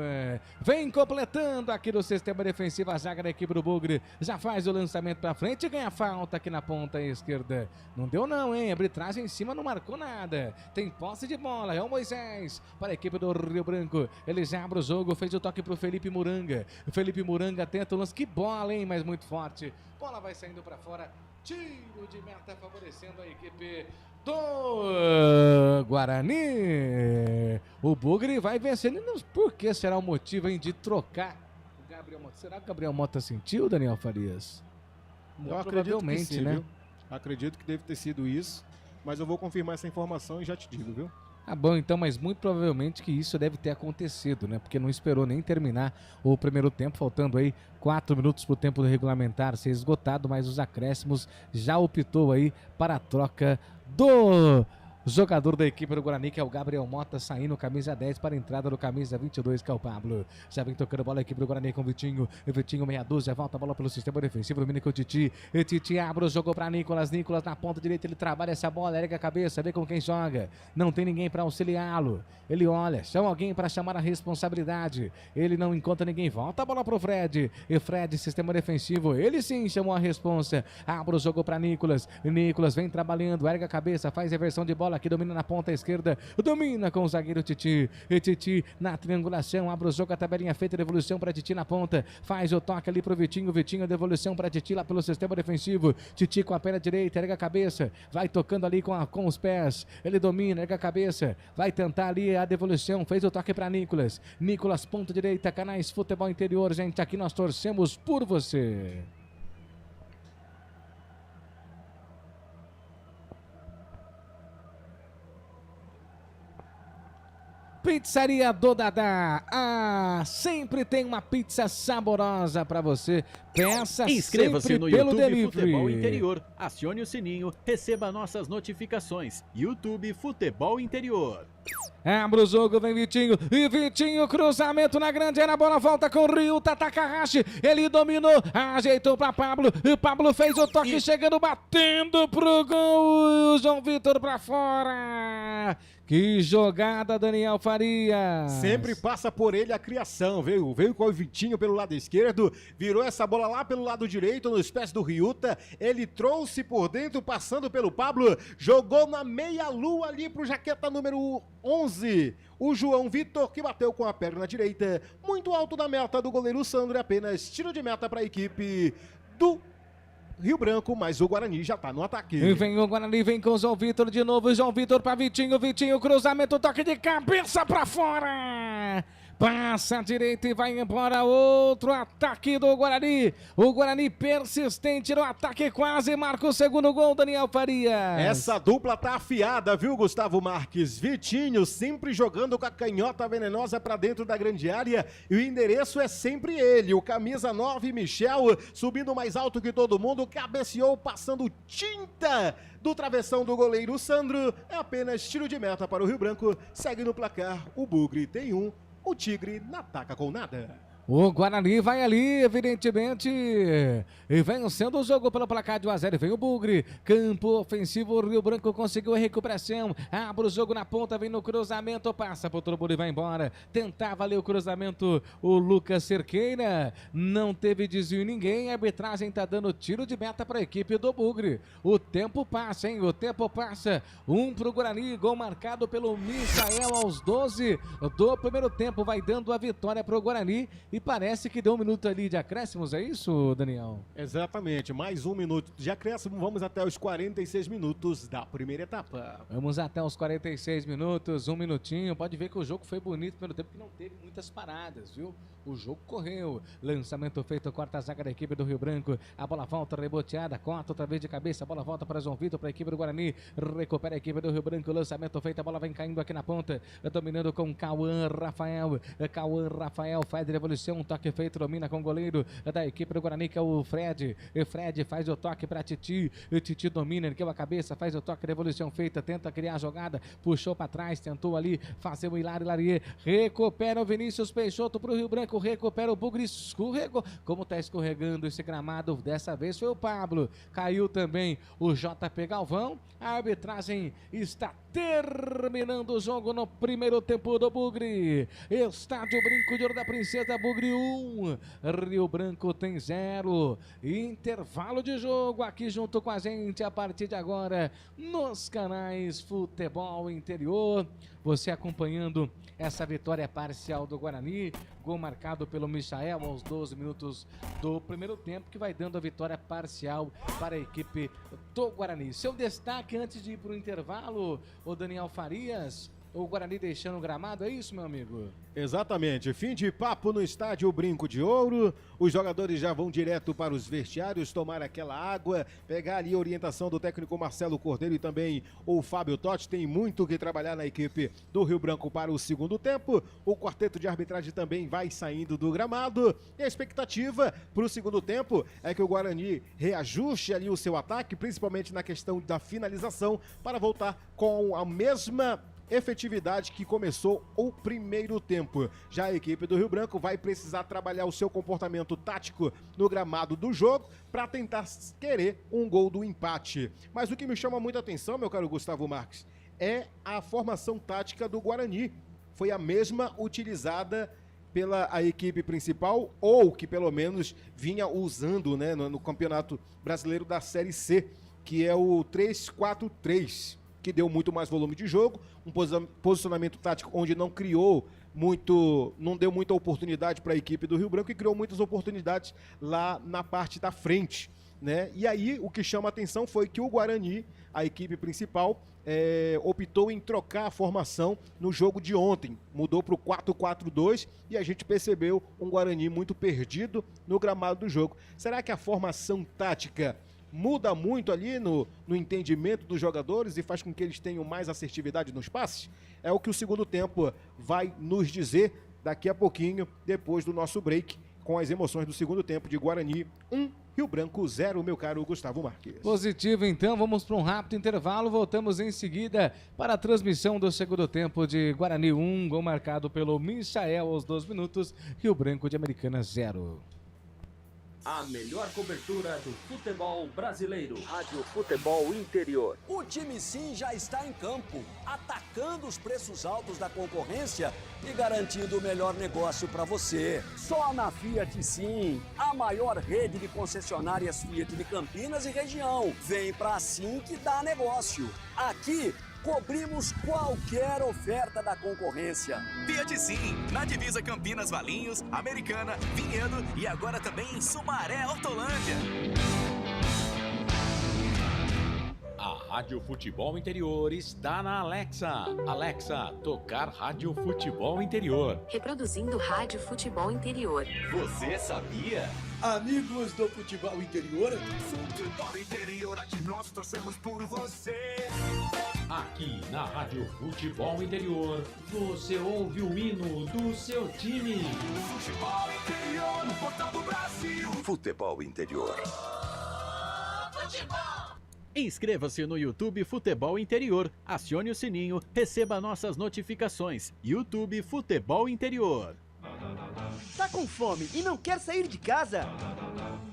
Vem completando aqui no sistema defensivo a zaga da equipe do Bugre. Já faz o lançamento pra frente e ganha falta aqui na ponta esquerda. Não deu não, hein? A arbitragem em cima não marcou nada. Tem posse de bola, é o Moisés para a equipe do Rio Branco. Ele já abre o jogo, fez o toque pro Felipe Muranga. O Felipe Muranga tenta o lance, que bola, hein? Mas muito forte. Bola vai saindo pra fora. Tiro de meta favorecendo a equipe do Guarani. O Bugre vai vencendo. Por que será o motivo, hein, de trocar o Gabriel Mota? Será que o Gabriel Mota sentiu, Daniel Farias? Eu acredito que sim, né? Viu? Acredito que deve ter sido isso, mas eu vou confirmar essa informação e já te digo, viu? Ah, bom, então, mas muito provavelmente que isso deve ter acontecido, né? Porque não esperou nem terminar o primeiro tempo, faltando aí 4 minutos para o tempo regulamentar ser esgotado, mas os acréscimos já optou aí para a troca do jogador da equipe do Guarani, que é o Gabriel Mota, saindo camisa 10 para a entrada do camisa 22, que é o Pablo. Já vem tocando bola a equipe do Guarani com o Vitinho. O Vitinho meia dúzia, volta a bola pelo sistema defensivo, domina com o Titi. E Titi abre o jogo para Nicolas. Nicolas na ponta direita, ele trabalha essa bola, ergue a cabeça, vê com quem joga. Não tem ninguém para auxiliá-lo. Ele olha, chama alguém para chamar a responsabilidade. Ele não encontra ninguém, volta a bola pro Fred. E Fred, sistema defensivo, ele sim chamou a responsa. Abre o jogo para Nicolas. Nicolas vem trabalhando, ergue a cabeça, faz reversão de bola. bola que domina na ponta esquerda, domina com o zagueiro Titi. E Titi na triangulação, abre o jogo, a tabelinha feita, devolução para Titi na ponta. Faz o toque ali pro Vitinho, Vitinho, devolução para Titi lá pelo sistema defensivo. Titi com a perna direita, erga a cabeça, vai tocando ali com os pés. Ele domina, erga a cabeça, vai tentar ali a devolução, fez o toque para Nicolas. Nicolas, ponta direita, Canais Futebol Interior, gente, aqui nós torcemos por você. Pizzaria do Dadá. Sempre tem uma pizza saborosa para você. Peça Inscreva-se no pelo YouTube delivery. Futebol Interior. Acione o sininho, receba nossas notificações. YouTube Futebol Interior. Abre o jogo, vem Vitinho. E Vitinho, cruzamento na grande área. A bola volta com o Rio Takahashi. Ele dominou, ajeitou para Pablo. E Pablo fez o toque, chegando, batendo pro gol. O João Vitor para fora. Que jogada, Daniel Farias. Sempre passa por ele a criação. Veio com o Vitinho pelo lado esquerdo. Virou essa bola lá pelo lado direito, nos pés do Ryuta. Ele trouxe por dentro, passando pelo Pablo. Jogou na meia-lua ali pro jaqueta número 11. O João Vitor, que bateu com a perna direita. Muito alto da meta do goleiro Sandro. Apenas tiro de meta para a equipe do Rio Branco, mas o Guarani já tá no ataque. E vem o Guarani, vem com o João Vitor de novo. João Vitor para Vitinho, Vitinho, cruzamento, toque de cabeça para fora. Passa a direita e vai embora. Outro ataque do Guarani. O Guarani persistente no ataque, quase marca o segundo gol, Daniel Farias. Essa dupla tá afiada, viu, Gustavo Marques? Vitinho sempre jogando com a canhota venenosa pra dentro da grande área. E o endereço é sempre ele. O camisa 9, Michel, subindo mais alto que todo mundo, cabeceou, passando tinta do travessão do goleiro Sandro. É apenas tiro de meta para o Rio Branco. Segue no placar. O Bugre tem um. O Tigre não ataca com nada. O Guarani vai ali, evidentemente, e vencendo o jogo pelo placar de 1-0. Vem o Bugre, campo ofensivo, o Rio Branco conseguiu a recuperação, abre o jogo na ponta, vem no cruzamento, passa pro todo mundo e vai embora. Tentava ali o cruzamento, o Lucas Cerqueira, não teve desvio em ninguém, a arbitragem tá dando tiro de meta para a equipe do Bugre. O tempo passa, hein? O tempo passa. Pro Guarani, gol marcado pelo Michael aos 12 do primeiro tempo, vai dando a vitória pro Guarani. E parece que deu um minuto ali de acréscimos, é isso, Daniel? Exatamente, mais um minuto de acréscimo, vamos até os 46 minutos da primeira etapa. Vamos até os 46 minutos, um minutinho, pode ver que o jogo foi bonito pelo tempo que não teve muitas paradas, viu? O jogo correu, lançamento feito, corta a zaga da equipe do Rio Branco, a bola volta, reboteada, corta outra vez de cabeça, a bola volta para João Vitor, para a equipe do Guarani, recupera a equipe do Rio Branco, lançamento feito, a bola vem caindo aqui na ponta, dominando com Cauã Rafael faz a devolução, um toque feito, domina com o goleiro da equipe do Guarani, que é o Fred. E Fred faz o toque para Titi. E Titi domina, ergueu a cabeça, faz o toque, devolução feita, tenta criar a jogada, puxou para trás, tentou ali fazer o Hilário Larier. Recupera o Vinícius Peixoto pro Rio Branco, recupera o Bugre, escorregou. Como tá escorregando esse gramado, dessa vez foi o Pablo. Caiu também o JP Galvão. A arbitragem está terminando o jogo no primeiro tempo do Bugre. Estádio Brinco de Ouro da Princesa, Bugre 1, Rio Branco tem 0. Intervalo de jogo aqui junto com a gente a partir de agora nos canais Futebol Interior. Você acompanhando essa vitória parcial do Guarani, gol marcado pelo Michael aos 12 minutos do primeiro tempo, que vai dando a vitória parcial para a equipe do Guarani. Seu destaque antes de ir para o intervalo, o Daniel Farias, o Guarani deixando o gramado, é isso, meu amigo? Exatamente, fim de papo no estádio Brinco de Ouro, os jogadores já vão direto para os vestiários, tomar aquela água, pegar ali a orientação do técnico Marcelo Cordeiro e também o Fábio Totti. Tem muito que trabalhar na equipe do Rio Branco para o segundo tempo, o quarteto de arbitragem também vai saindo do gramado e a expectativa para o segundo tempo é que o Guarani reajuste ali o seu ataque, principalmente na questão da finalização, para voltar com a mesma efetividade que começou o primeiro tempo. Já a equipe do Rio Branco vai precisar trabalhar o seu comportamento tático no gramado do jogo para tentar querer um gol do empate. Mas o que me chama muita atenção, meu caro Gustavo Marques, é a formação tática do Guarani. Foi a mesma utilizada pela a equipe principal, ou que pelo menos vinha usando, né, no Campeonato Brasileiro da Série C, que é o 3-4-3. que deu muito mais volume de jogo, um posicionamento tático onde não criou muito, não deu muita oportunidade para a equipe do Rio Branco e criou muitas oportunidades lá na parte da frente, né? E aí o que chama a atenção foi que o Guarani, a equipe principal, optou em trocar a formação no jogo de ontem, mudou para o 4-4-2 e a gente percebeu um Guarani muito perdido no gramado do jogo. Será que a formação tática muda muito ali no entendimento dos jogadores e faz com que eles tenham mais assertividade nos passes? É o que o segundo tempo vai nos dizer daqui a pouquinho, depois do nosso break, com as emoções do segundo tempo de Guarani 1, Rio Branco 0, meu caro Gustavo Marques. Positivo, então, vamos para um rápido intervalo, voltamos em seguida para a transmissão do segundo tempo de Guarani 1, gol marcado pelo Michael aos 2 minutos, Rio Branco de Americana 0. A melhor cobertura do futebol brasileiro. Rádio Futebol Interior. O time Sim já está em campo, atacando os preços altos da concorrência e garantindo o melhor negócio para você. Só na Fiat Sim, a maior rede de concessionárias Fiat de Campinas e região. Vem pra Sim que dá negócio. Aqui cobrimos qualquer oferta da concorrência. Fiat Sim, na divisa Campinas, Valinhos, Americana, Vinhedo e agora também em Sumaré, Hortolândia. A Rádio Futebol Interior está na Alexa. Alexa, tocar Rádio Futebol Interior. Reproduzindo Rádio Futebol Interior. Você sabia? Amigos do futebol interior. Futebol interior, aqui nós torcemos por você. Aqui na Rádio Futebol Interior, você ouve o hino do seu time. Futebol interior, no portal do Brasil. Futebol interior. Futebol. Inscreva-se no YouTube Futebol Interior, acione o sininho, receba nossas notificações. YouTube Futebol Interior. Tá com fome e não quer sair de casa?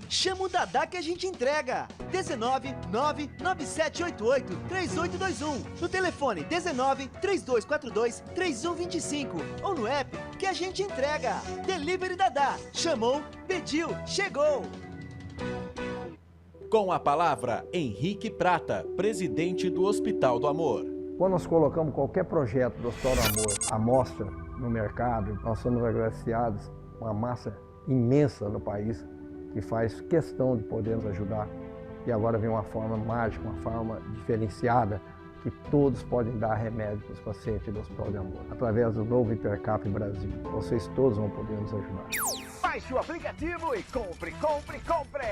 Chama o Dadá que a gente entrega. 19 99788 3821. No telefone 19 3242 3125. Ou no app que a gente entrega. Delivery Dadá. Chamou, pediu, chegou. Com a palavra, Henrique Prata, presidente do Hospital do Amor. Quando nós colocamos qualquer projeto do Hospital do Amor à mostra no mercado, nós somos agraciados uma massa imensa no país que faz questão de poder nos ajudar. E agora vem uma forma mágica, uma forma diferenciada, que todos podem dar remédio para os pacientes do Hospital de Amor. Através do novo Hipercap Brasil, vocês todos vão poder nos ajudar. Baixe o aplicativo e compre, compre, compre!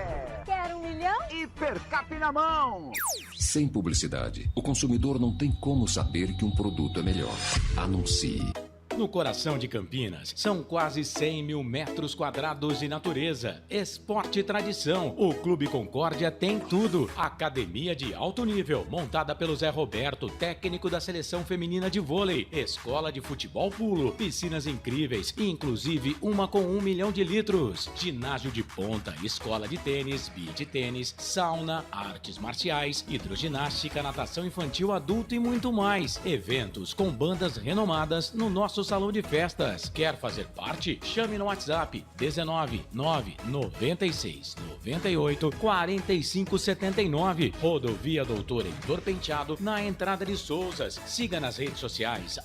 Quer 1 milhão? Hipercap na mão! Sem publicidade, o consumidor não tem como saber que um produto é melhor. Anuncie. No coração de Campinas, são quase 100 mil metros quadrados de natureza, esporte e tradição. O Clube Concórdia tem tudo. Academia de alto nível, montada pelo Zé Roberto, técnico da seleção feminina de vôlei. Escola de futebol pulo, piscinas incríveis, inclusive uma com 1 milhão de litros. Ginásio de ponta, escola de tênis, beach tênis, sauna, artes marciais, hidroginástica, natação infantil, adulto e muito mais. Eventos com bandas renomadas no nosso salão de festas. Quer fazer parte? Chame no WhatsApp 19 996 98 45 79. Rodovia Doutor Heitor Penteado, na entrada de Souzas. Siga nas redes sociais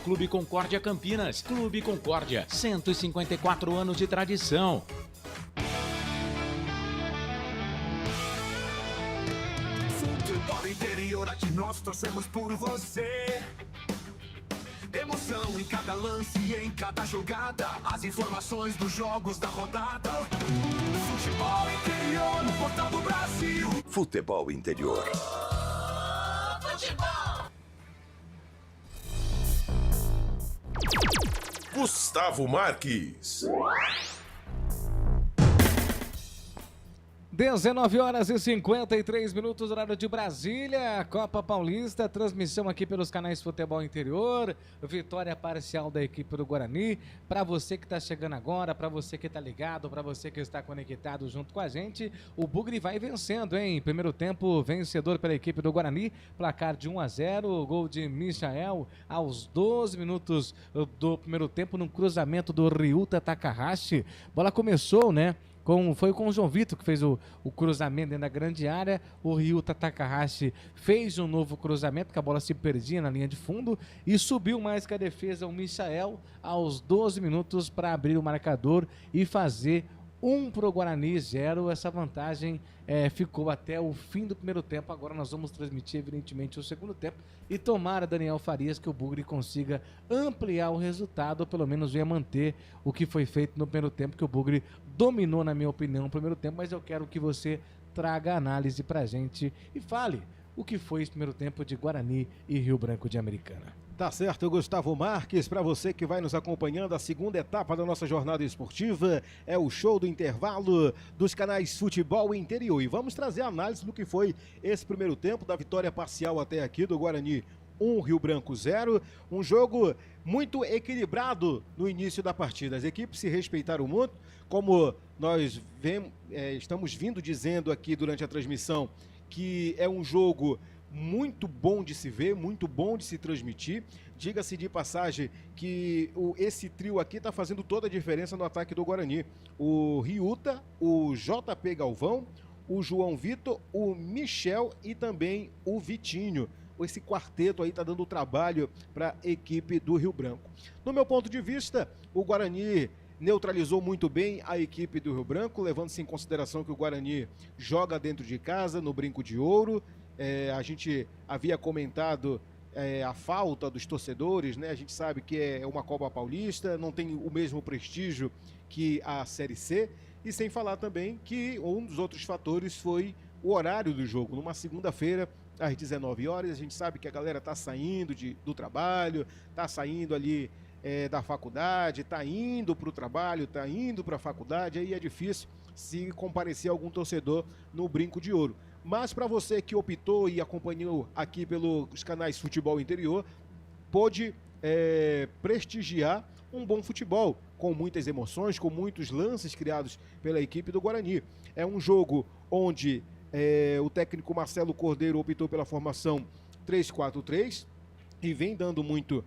@Clube Concórdia Campinas. Clube Concórdia, 154 anos de tradição. Futebol interior, aqui nós torcemos por você. Emoção em cada lance e em cada jogada. As informações dos jogos da rodada. Futebol interior, no portal do Brasil. Futebol interior. Futebol. Gustavo Marques. 19 horas e 53 minutos, horário de Brasília, Copa Paulista, transmissão aqui pelos canais Futebol Interior, vitória parcial da equipe do Guarani. Para você que está chegando agora, para você que está ligado, para você que está conectado junto com a gente, o Bugre vai vencendo, hein? Primeiro tempo vencedor pela equipe do Guarani, placar de 1-0, gol de Michael aos 12 minutos do primeiro tempo, num cruzamento do Ryuta Takahashi. Bola começou, né? Foi com o João Vitor que fez o cruzamento dentro da grande área. O Ryuta Takahashi fez um novo cruzamento, que a bola se perdia na linha de fundo, e subiu mais que a defesa o Michael aos 12 minutos para abrir o marcador e fazer 1 para o Guarani, 0. Essa vantagem ficou até o fim do primeiro tempo. Agora nós vamos transmitir, evidentemente, o segundo tempo. E tomara, Daniel Farias, que o Bugre consiga ampliar o resultado, ou pelo menos venha manter o que foi feito no primeiro tempo, que o Bugre dominou, na minha opinião, no primeiro tempo. Mas eu quero que você traga a análise pra gente e fale o que foi esse primeiro tempo de Guarani e Rio Branco de Americana. Tá certo, Gustavo Marques, para você que vai nos acompanhando, a segunda etapa da nossa jornada esportiva é o show do intervalo dos canais Futebol Interior. E vamos trazer a análise do que foi esse primeiro tempo, da vitória parcial até aqui do Guarani 1, Rio Branco 0. Um jogo muito equilibrado no início da partida. As equipes se respeitaram muito, como nós estamos vindo dizendo aqui durante a transmissão, que é um jogo muito bom de se ver, muito bom de se transmitir. Diga-se de passagem que esse trio aqui está fazendo toda a diferença no ataque do Guarani. O Ryuta, o JP Galvão, o João Vitor, o Michel e também o Vitinho. Esse quarteto aí está dando trabalho para a equipe do Rio Branco. No meu ponto de vista, o Guarani neutralizou muito bem a equipe do Rio Branco, levando-se em consideração que o Guarani joga dentro de casa, no Brinco de Ouro. A gente havia comentado a falta dos torcedores, né? A gente sabe que é uma Copa Paulista, não tem o mesmo prestígio que a Série C, e sem falar também que um dos outros fatores foi o horário do jogo. Numa segunda-feira, às 19 horas, a gente sabe que a galera está saindo do trabalho, está saindo ali da faculdade, está indo para o trabalho, está indo para a faculdade, aí é difícil se comparecer algum torcedor no Brinco de Ouro. Mas para você que optou e acompanhou aqui pelos canais Futebol Interior, pôde prestigiar um bom futebol, com muitas emoções, com muitos lances criados pela equipe do Guarani. É um jogo onde o técnico Marcelo Cordeiro optou pela formação 3-4-3 e vem dando muito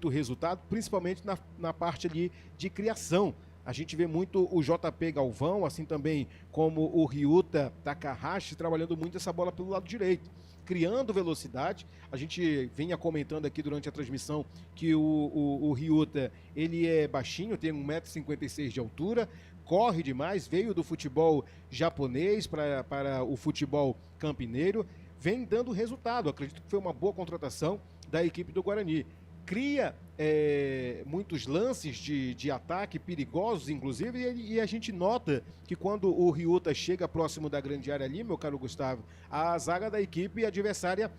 resultado, principalmente na parte ali de criação. A gente vê muito o JP Galvão, assim também como o Ryuta Takahashi, trabalhando muito essa bola pelo lado direito, criando velocidade. A gente vinha comentando aqui durante a transmissão que o Ryuta, ele é baixinho, tem 1,56 m de altura, corre demais, veio do futebol japonês para o futebol campineiro, vem dando resultado. Acredito que foi uma boa contratação da equipe do Guarani. Cria muitos lances de ataque, perigosos inclusive, e a gente nota que quando o Ryuta chega próximo da grande área ali, meu caro Gustavo, a zaga da equipe adversária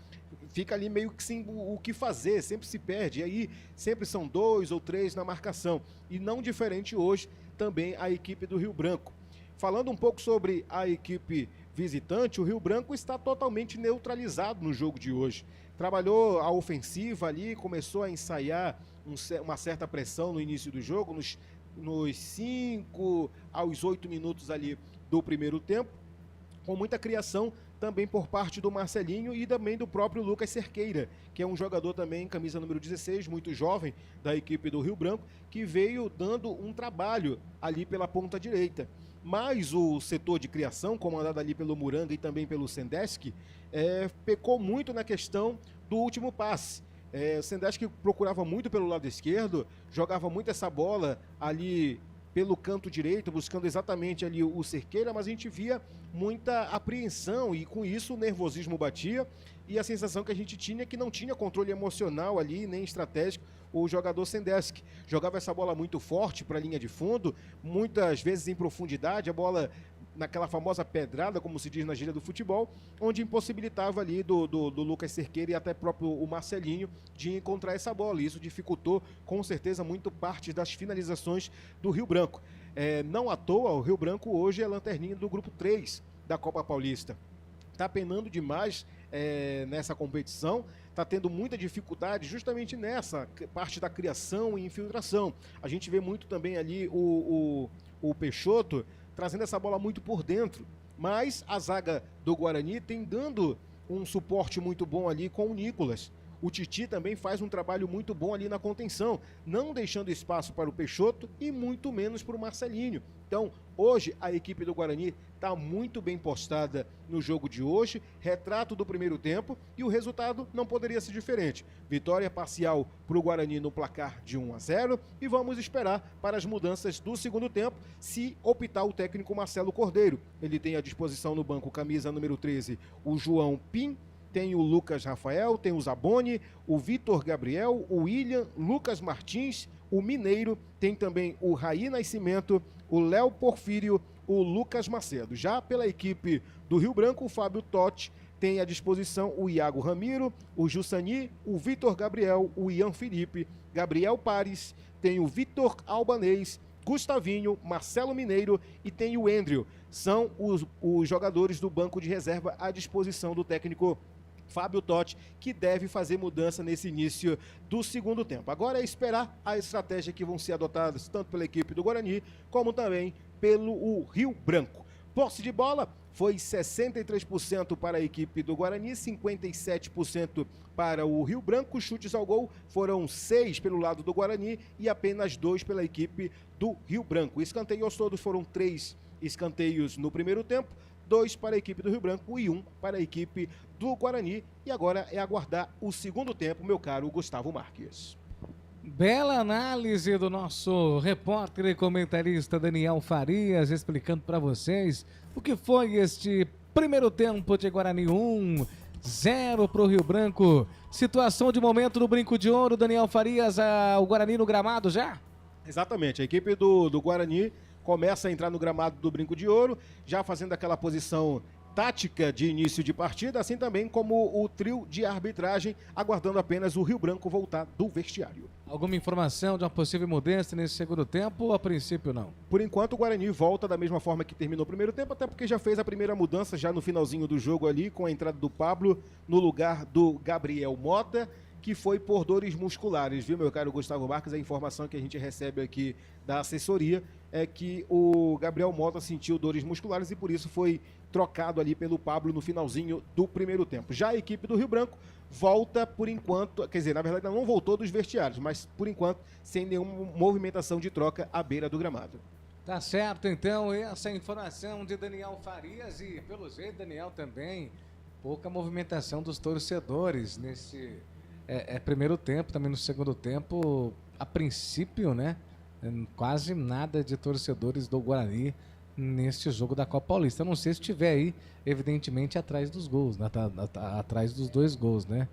fica ali meio que sem o que fazer, sempre se perde, e aí sempre são 2 ou 3 na marcação, e não diferente hoje também a equipe do Rio Branco. Falando um pouco sobre a equipe visitante, o Rio Branco está totalmente neutralizado no jogo de hoje. Trabalhou a ofensiva ali, começou a ensaiar uma certa pressão no início do jogo, nos 5 aos 8 minutos ali do primeiro tempo, com muita criação também por parte do Marcelinho e também do próprio Lucas Cerqueira, que é um jogador também, camisa número 16, muito jovem, da equipe do Rio Branco, que veio dando um trabalho ali pela ponta direita. Mas o setor de criação, comandado ali pelo Muranga e também pelo Sendeski, pecou muito na questão do último passe. O Sendeski procurava muito pelo lado esquerdo, jogava muito essa bola ali pelo canto direito, buscando exatamente ali o Cerqueira, mas a gente via muita apreensão e com isso o nervosismo batia e a sensação que a gente tinha que não tinha controle emocional ali, nem estratégico, o jogador Sendeski. Jogava essa bola muito forte para a linha de fundo, muitas vezes em profundidade, a bola naquela famosa pedrada, como se diz na gíria do futebol, onde impossibilitava ali do Lucas Cerqueira e até próprio o Marcelinho de encontrar essa bola. E isso dificultou, com certeza, muito parte das finalizações do Rio Branco. Não à toa, o Rio Branco hoje é lanterninha do grupo 3 da Copa Paulista. Está penando demais nessa competição, está tendo muita dificuldade justamente nessa parte da criação e infiltração. A gente vê muito também ali o Peixoto trazendo essa bola muito por dentro, mas a zaga do Guarani tem dando um suporte muito bom ali com o Nicolas. O Titi também faz um trabalho muito bom ali na contenção, não deixando espaço para o Peixoto e muito menos para o Marcelinho, Então, hoje, a equipe do Guarani está muito bem postada no jogo de hoje, retrato do primeiro tempo, e o resultado não poderia ser diferente. Vitória parcial para o Guarani no placar de 1-0, e vamos esperar para as mudanças do segundo tempo, se optar o técnico Marcelo Cordeiro. Ele tem à disposição no banco camisa número 13, o João Pim, tem o Lucas Rafael, tem o Zaboni, o Vitor Gabriel, o William, Lucas Martins, o Mineiro, tem também o Raí Nascimento, o Léo Porfírio, o Lucas Macedo. Já pela equipe do Rio Branco, o Fábio Totti tem à disposição o Iago Ramiro, o Jussani, o Vitor Gabriel, o Ian Felipe, Gabriel Pares, tem o Vitor Albanês, Gustavinho, Marcelo Mineiro e tem o Andrew. São os jogadores do banco de reserva à disposição do técnico Fábio Totti, que deve fazer mudança nesse início do segundo tempo. Agora é esperar a estratégia que vão ser adotadas tanto pela equipe do Guarani, como também pelo Rio Branco. Posse de bola foi 63% para a equipe do Guarani, 57% para o Rio Branco. Chutes ao gol foram 6 pelo lado do Guarani e apenas 2 pela equipe do Rio Branco. Escanteios todos foram 3 escanteios no primeiro tempo, 2 para a equipe do Rio Branco e 1 para a equipe do Guarani. E agora é aguardar o segundo tempo, meu caro Gustavo Marques. Bela análise do nosso repórter e comentarista Daniel Farias, explicando para vocês o que foi este primeiro tempo de Guarani 1-0 para o Rio Branco. Situação de momento no Brinco de Ouro, Daniel Farias, o Guarani no gramado já? Exatamente, a equipe do Guarani começa a entrar no gramado do Brinco de Ouro, já fazendo aquela posição tática de início de partida, assim também como o trio de arbitragem, aguardando apenas o Rio Branco voltar do vestiário. Alguma informação de uma possível mudança nesse segundo tempo ou a princípio não? Por enquanto o Guarani volta da mesma forma que terminou o primeiro tempo, até porque já fez a primeira mudança já no finalzinho do jogo ali, com a entrada do Pablo no lugar do Gabriel Mota, que foi por dores musculares, viu, meu caro Gustavo Marques? A informação que a gente recebe aqui da assessoria é que o Gabriel Mota sentiu dores musculares e por isso foi trocado ali pelo Pablo no finalzinho do primeiro tempo. Já a equipe do Rio Branco volta por enquanto, quer dizer, na verdade não voltou dos vestiários, mas por enquanto sem nenhuma movimentação de troca à beira do gramado. Tá certo, então, essa informação de Daniel Farias e, pelo jeito, Daniel também, pouca movimentação dos torcedores nesse primeiro tempo, também no segundo tempo, a princípio, né, quase nada de torcedores do Guarani neste jogo da Copa Paulista. Eu não sei se estiver aí, evidentemente, atrás dos gols, né? Atrás dos 2 gols, né?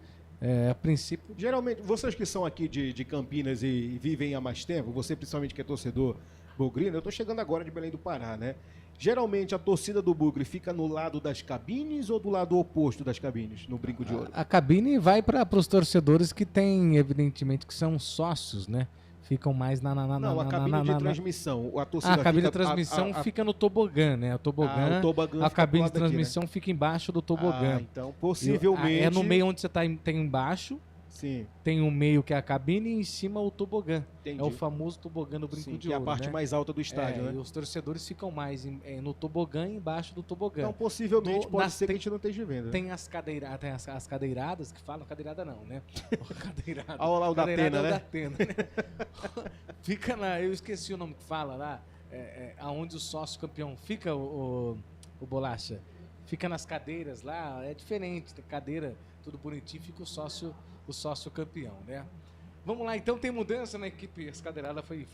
A princípio... Geralmente, vocês que são aqui de Campinas e vivem há mais tempo, você principalmente que é torcedor bugrino, eu tô chegando agora de Belém do Pará, né? Geralmente a torcida do Bugre fica no lado das cabines ou do lado oposto das cabines, no Brinco de Ouro? A cabine vai para os torcedores que tem, evidentemente, que são sócios, né? Ficam mais Não, a cabine de transmissão. A cabine de transmissão fica no tobogã, né? O tobogã a cabine de transmissão aqui, né? Fica embaixo do tobogã. Então, possivelmente... É no meio onde você tem embaixo. Sim. Tem um meio que é a cabine e em cima o tobogã. Entendi. É o famoso tobogã do Brinco de Ouro, que é a parte, né, mais alta do estádio, né? E os torcedores ficam mais no tobogã e embaixo do tobogã. Então, possivelmente, pode ser que a gente não esteja vendo. Tem as cadeiradas que falam, cadeirada não, né? Cadeirada. Olha lá o da Atena, né? Fica lá, eu esqueci o nome que fala lá, aonde o sócio campeão fica, o Bolacha. Fica nas cadeiras lá, é diferente, cadeira, tudo bonitinho, fica o sócio campeão, né? Vamos lá, então tem mudança na equipe, as cadeiradas foi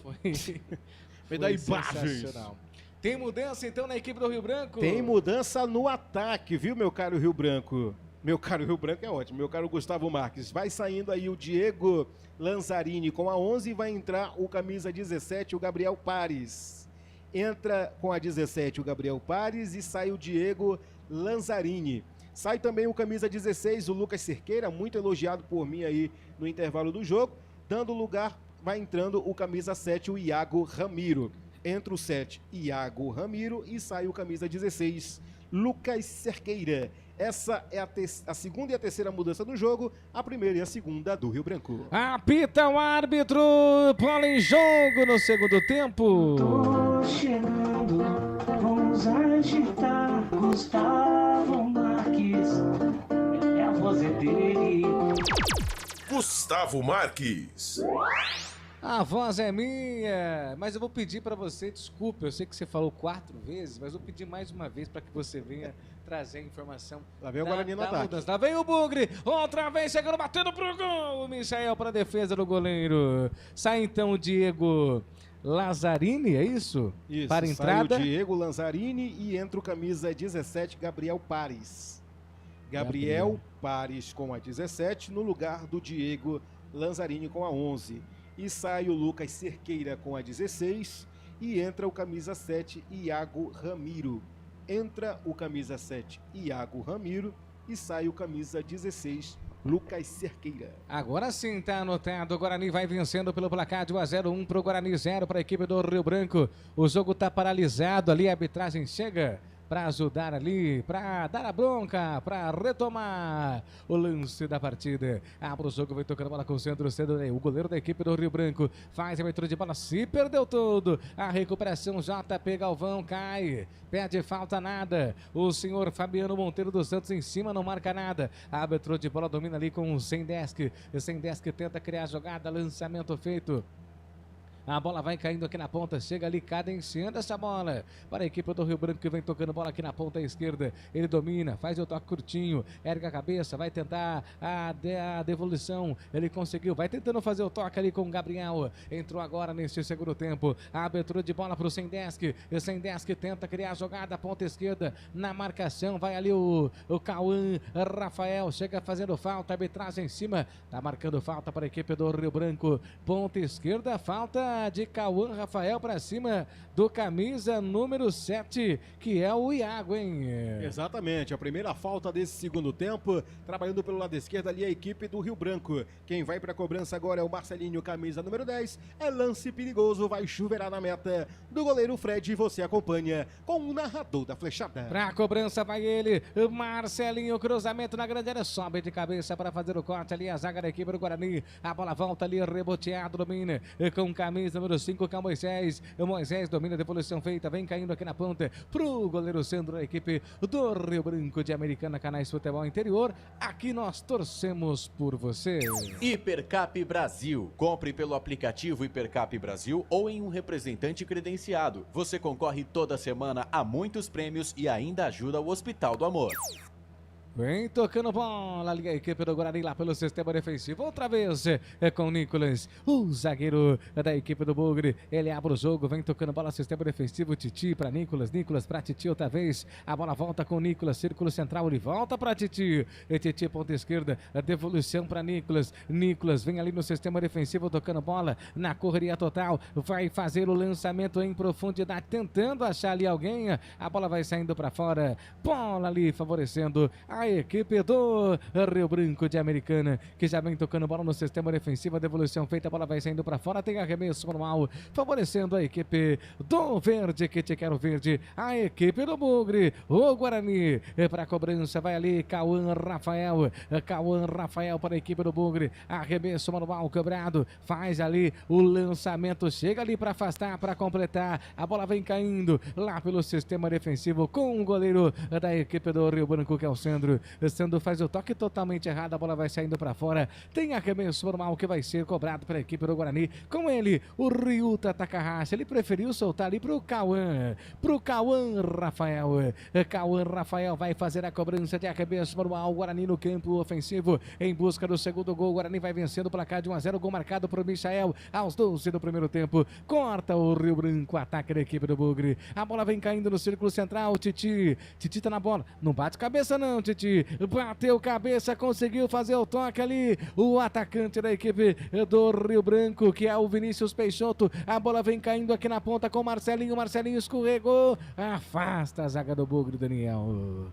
sensacional. Tem mudança então na equipe do Rio Branco? Tem mudança no ataque, viu, meu caro Rio Branco? Meu caro Rio Branco é ótimo, meu caro Gustavo Marques. Vai saindo aí o Diego Lanzarini com a 11 e vai entrar o camisa 17, o Gabriel Pares. Entra com a 17 o Gabriel Pares e sai o Diego Lanzarini. Sai também o camisa 16, o Lucas Cerqueira, muito elogiado por mim aí no intervalo do jogo. Dando lugar, vai entrando o camisa 7, o Iago Ramiro. Entra o 7, Iago Ramiro, e sai o camisa 16, Lucas Cerqueira. Essa é a segunda e a terceira mudança do jogo, a primeira e a segunda do Rio Branco. Apita o árbitro, bola em jogo no segundo tempo. Tô chegando, vamos agitar, Gustavo Marques, é a voz dele. Gustavo Marques. A voz é minha, mas eu vou pedir para você, desculpa, eu sei que você falou 4 vezes, mas eu vou pedir mais uma vez para que você venha trazer a informação. Lá vem o Guarani no ataque. Mudança. Lá vem o Bugre, outra vez chegando, batendo pro gol, o Michael para a defesa do goleiro. Sai então o Diego Lazzarini, é isso? Isso, para a entrada. Sai o Diego Lazzarini e entra o camisa 17, Gabriel Pares. Gabriel Pares com a 17 no lugar do Diego Lazzarini com a 11. E sai o Lucas Cerqueira com a 16 e entra o camisa 7, Iago Ramiro. Entra o camisa 7, Iago Ramiro e sai o camisa 16, Lucas Cerqueira. Agora sim tá anotado, o Guarani vai vencendo pelo placar de 1-0, 1 pro Guarani, 0 para a equipe do Rio Branco. O jogo tá paralisado ali, a arbitragem chega para ajudar ali, para dar a bronca, para retomar o lance da partida. Abre o jogo, vai tocando a bola com o centro cedo. O goleiro da equipe do Rio Branco faz a abertura de bola, se perdeu todo. A recuperação, JP Galvão cai, pede falta, nada. O senhor Fabiano Monteiro dos Santos em cima, não marca nada. A abertura de bola domina ali com o Sendesk. O Sendesk tenta criar a jogada, lançamento feito. A bola vai caindo aqui na ponta, chega ali, cadenciando essa bola para a equipe do Rio Branco que vem tocando bola aqui na ponta esquerda. Ele domina, faz o toque curtinho, erga a cabeça, vai tentar a devolução. Ele conseguiu, vai tentando fazer o toque ali com o Gabriel. Entrou agora neste segundo tempo. A abertura de bola para o Sendesk. O Sendesk tenta criar a jogada, ponta esquerda na marcação. Vai ali o Cauã Rafael, chega fazendo falta, arbitragem em cima. Tá marcando falta para a equipe do Rio Branco. Ponta esquerda, falta de Cauã Rafael para cima do camisa número 7, que é o Iago, hein? Exatamente, a primeira falta desse segundo tempo, trabalhando pelo lado esquerdo ali a equipe do Rio Branco. Quem vai para a cobrança agora é o Marcelinho, camisa número 10. É lance perigoso, vai chuveirar na meta do goleiro Fred e você acompanha com o narrador da flechada. Para a cobrança vai ele, o Marcelinho, cruzamento na grande área, sobe de cabeça para fazer o corte ali, a zaga da equipe do Guarani. A bola volta ali, reboteado, domina com camisa número 5, que é o Moisés. O Moisés domina a devolução feita, vem caindo aqui na ponta pro goleiro Sandro da equipe do Rio Branco de Americana, Canais Futebol Interior. Aqui nós torcemos por você. Hipercap Brasil. Compre pelo aplicativo Hipercap Brasil ou em um representante credenciado. Você concorre toda semana a muitos prêmios e ainda ajuda o Hospital do Amor. Vem tocando bola ali a equipe do Guarani lá pelo sistema defensivo. Outra vez com o Nicolas, o zagueiro da equipe do Bugre. Ele abre o jogo, vem tocando bola, sistema defensivo. Titi para Nicolas, Nicolas para Titi outra vez. A bola volta com o Nicolas, círculo central, ele volta para Titi. E Titi, ponta esquerda, a devolução para Nicolas. Nicolas vem ali no sistema defensivo tocando bola na correria total. Vai fazer o lançamento em profundidade, tentando achar ali alguém. A bola vai saindo para fora. Bola ali favorecendo a equipe do Rio Branco de Americana, que já vem tocando bola no sistema defensivo, a devolução feita, a bola vai saindo para fora, tem arremesso manual, favorecendo a equipe do Verde, que te quero verde, a equipe do Bugre, o Guarani, para a cobrança, vai ali, Cauã Rafael para a equipe do Bugre, arremesso manual cobrado, faz ali o lançamento, chega ali para afastar, para completar, a bola vem caindo lá pelo sistema defensivo, com o goleiro da equipe do Rio Branco, que é o Sandro. Sandro faz o toque totalmente errado, a bola vai saindo para fora, tem arremesso normal que vai ser cobrado pela equipe do Guarani, com ele, o Ryuta Takahashi, ele preferiu soltar ali pro Cauã Rafael vai fazer a cobrança de arremesso normal, Guarani no campo ofensivo, em busca do segundo gol, Guarani vai vencendo o placar de 1-0, gol marcado pro Michael, aos 12 do primeiro tempo, corta o Rio Branco, ataque da equipe do Bugre, a bola vem caindo no círculo central, Titi tá na bola, não bate cabeça não, Titi, bateu cabeça, conseguiu fazer o toque ali, o atacante da equipe do Rio Branco, que é o Vinícius Peixoto, a bola vem caindo aqui na ponta com o Marcelinho escorregou, afasta a zaga do Bugre, Daniel.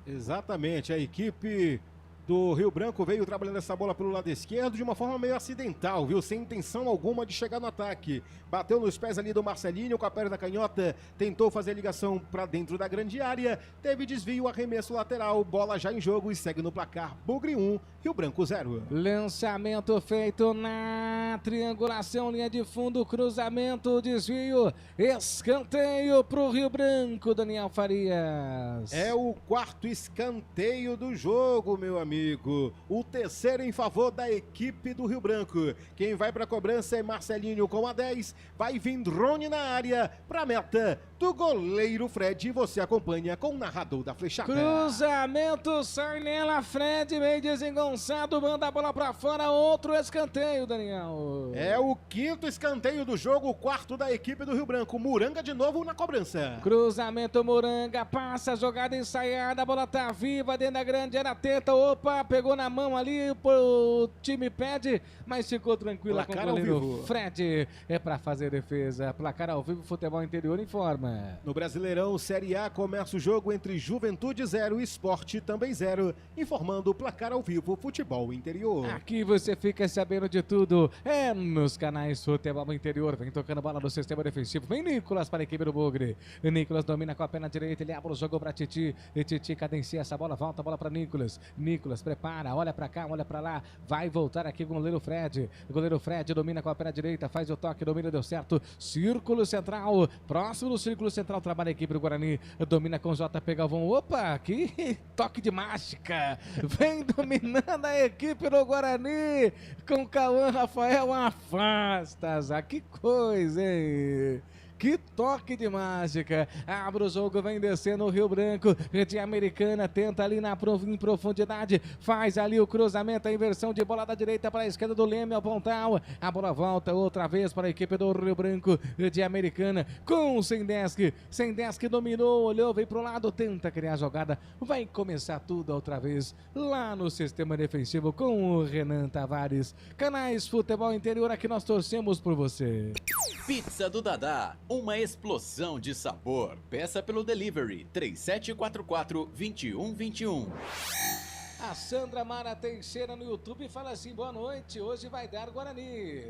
Exatamente, a equipe do Rio Branco veio trabalhando essa bola pelo lado esquerdo de uma forma meio acidental, viu? Sem intenção alguma de chegar no ataque. Bateu nos pés ali do Marcelinho com a perna canhota, tentou fazer a ligação para dentro da grande área, teve desvio, arremesso lateral, bola já em jogo e segue no placar. Bugre 1, Rio Branco 0. Lançamento feito na triangulação, linha de fundo, cruzamento, desvio, escanteio pro Rio Branco, Daniel Farias. É o quarto escanteio do jogo, meu amigo. amigo. O terceiro em favor da equipe do Rio Branco. Quem vai para a cobrança é Marcelinho com a 10. Vai vir Rony na área para a meta do goleiro Fred. E você acompanha com o narrador da flechada. Cruzamento, sai nela, Fred, meio desengonçado, manda a bola para fora, outro escanteio, Daniel. É o quinto escanteio do jogo, o quarto da equipe do Rio Branco. Muranga de novo na cobrança. Cruzamento, Muranga, passa, jogada ensaiada, a bola tá viva dentro da grande área, tenta, opa, pegou na mão ali, o time pede, mas ficou tranquila com o goleiro Fred. É para fazer defesa, placar ao vivo, Futebol Interior informa. No Brasileirão Série A começa o jogo entre Juventude 0 e Sport também 0, informando o placar ao vivo Futebol Interior. Aqui você fica sabendo de tudo, é nos canais Futebol Interior. Vem tocando bola no sistema defensivo, vem Nicolas para a equipe do Bugre. Nicolas domina com a perna direita, ele abre o jogo para Titi, e Titi cadencia essa bola, volta a bola para Nicolas. Nicolas prepara, olha para cá, olha para lá, vai voltar aqui com o goleiro Fred. O goleiro Fred domina com a perna direita, faz o toque, domina, deu certo. Círculo central, próximo do círculo central, trabalha a equipe do Guarani, domina com JP Galvão. Opa, que toque de mágica, vem dominando a equipe do Guarani, com Cauã Rafael, afasta, que coisa, hein? Que toque de mágica, abre o jogo, vem descendo o Rio Branco, de Americana, tenta ali em profundidade, faz ali o cruzamento, a inversão de bola da direita para a esquerda do Leme ao Pontal, a bola volta outra vez para a equipe do Rio Branco, de Americana, com o Sendesk dominou, olhou, veio para o lado, tenta criar a jogada, vai começar tudo outra vez, lá no sistema defensivo com o Renan Tavares. Canais Futebol Interior, aqui nós torcemos por você. Pizza do Dadá, uma explosão de sabor. Peça pelo delivery 3744-2121. A Sandra Mara Teixeira no YouTube fala assim: boa noite, hoje vai dar Guarani.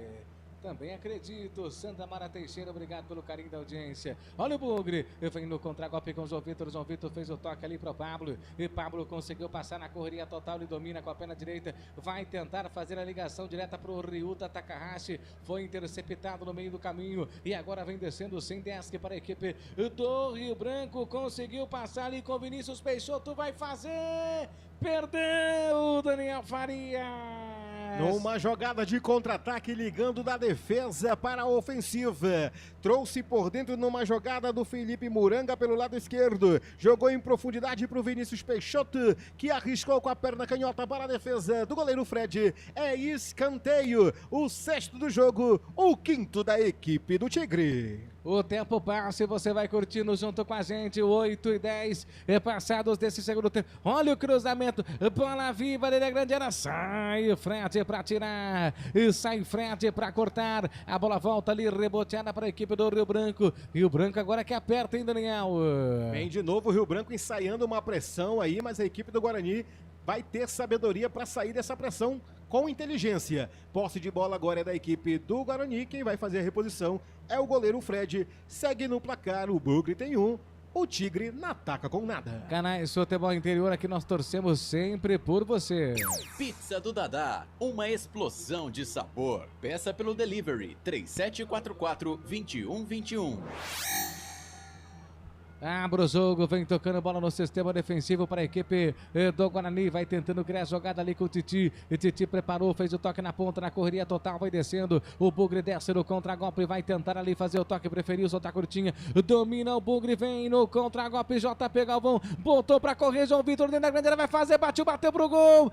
Também acredito, Santa Mara Teixeira, obrigado pelo carinho da audiência. Olha o Bugre, vem no contragolpe com o João Vitor fez o toque ali para o Pablo, e Pablo conseguiu passar na correria total, ele domina com a perna direita, vai tentar fazer a ligação direta para o Ryuta Takahashi, foi interceptado no meio do caminho, e agora vem descendo sem desk para a equipe do Rio Branco, conseguiu passar ali com Vinícius Peixoto, vai fazer, perdeu Daniel Farias. Numa jogada de contra-ataque, ligando da defesa para a ofensiva. Trouxe por dentro numa jogada do Felipe Muranga pelo lado esquerdo. Jogou em profundidade para o Vinícius Peixoto, que arriscou com a perna canhota para a defesa do goleiro Fred. É escanteio, o sexto do jogo, o quinto da equipe do Tigre. O tempo passa e você vai curtindo junto com a gente, 8:10 passados desse segundo tempo. Olha o cruzamento, bola viva dele, a grande área, sai o Fred para tirar, e sai Fred para cortar, a bola volta ali, reboteada para a equipe do Rio Branco. Rio Branco agora que aperta, hein, Daniel? Vem de novo o Rio Branco ensaiando uma pressão aí, mas a equipe do Guarani vai ter sabedoria para sair dessa pressão com inteligência. Posse de bola agora é da equipe do Guarani, quem vai fazer a reposição é o goleiro Fred. Segue no placar, o Bugre tem 1, o Tigre não ataca com nada. Canais Futebol Interior, aqui nós torcemos sempre por você. Pizza do Dadá, uma explosão de sabor. Peça pelo delivery 3744-2121. Abre o jogo, vem tocando bola no sistema defensivo para a equipe do Guarani, vai tentando criar a jogada ali com o Titi, e Titi preparou, fez o toque na ponta, na correria total, vai descendo, o Bugre desce no contra-golpe, vai tentar ali fazer o toque, preferiu soltar curtinha, domina o Bugre, vem no contra-golpe, JP Galvão, botou para correr, João Vitor dentro da grande área, vai fazer, bateu pro gol,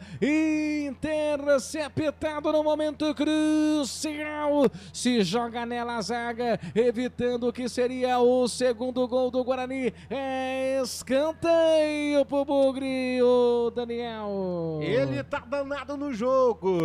interceptado no momento crucial, se joga nela a zaga, evitando o que seria o segundo gol do Guarani. É escanteio pro Bugre, o Daniel. Ele tá danado no jogo.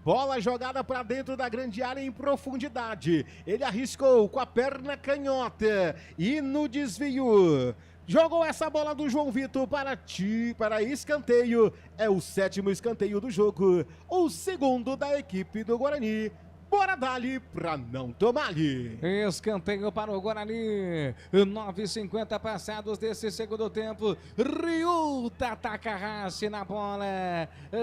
Bola jogada para dentro da grande área em profundidade. Ele arriscou com a perna canhota e no desvio jogou essa bola do João Vitor para escanteio. É o sétimo escanteio do jogo, o segundo da equipe do Guarani. Bora dali pra não tomar-lhe. Escanteio para o Guarani. 9:50 passados desse segundo tempo. Ryuta Takahashi na bola.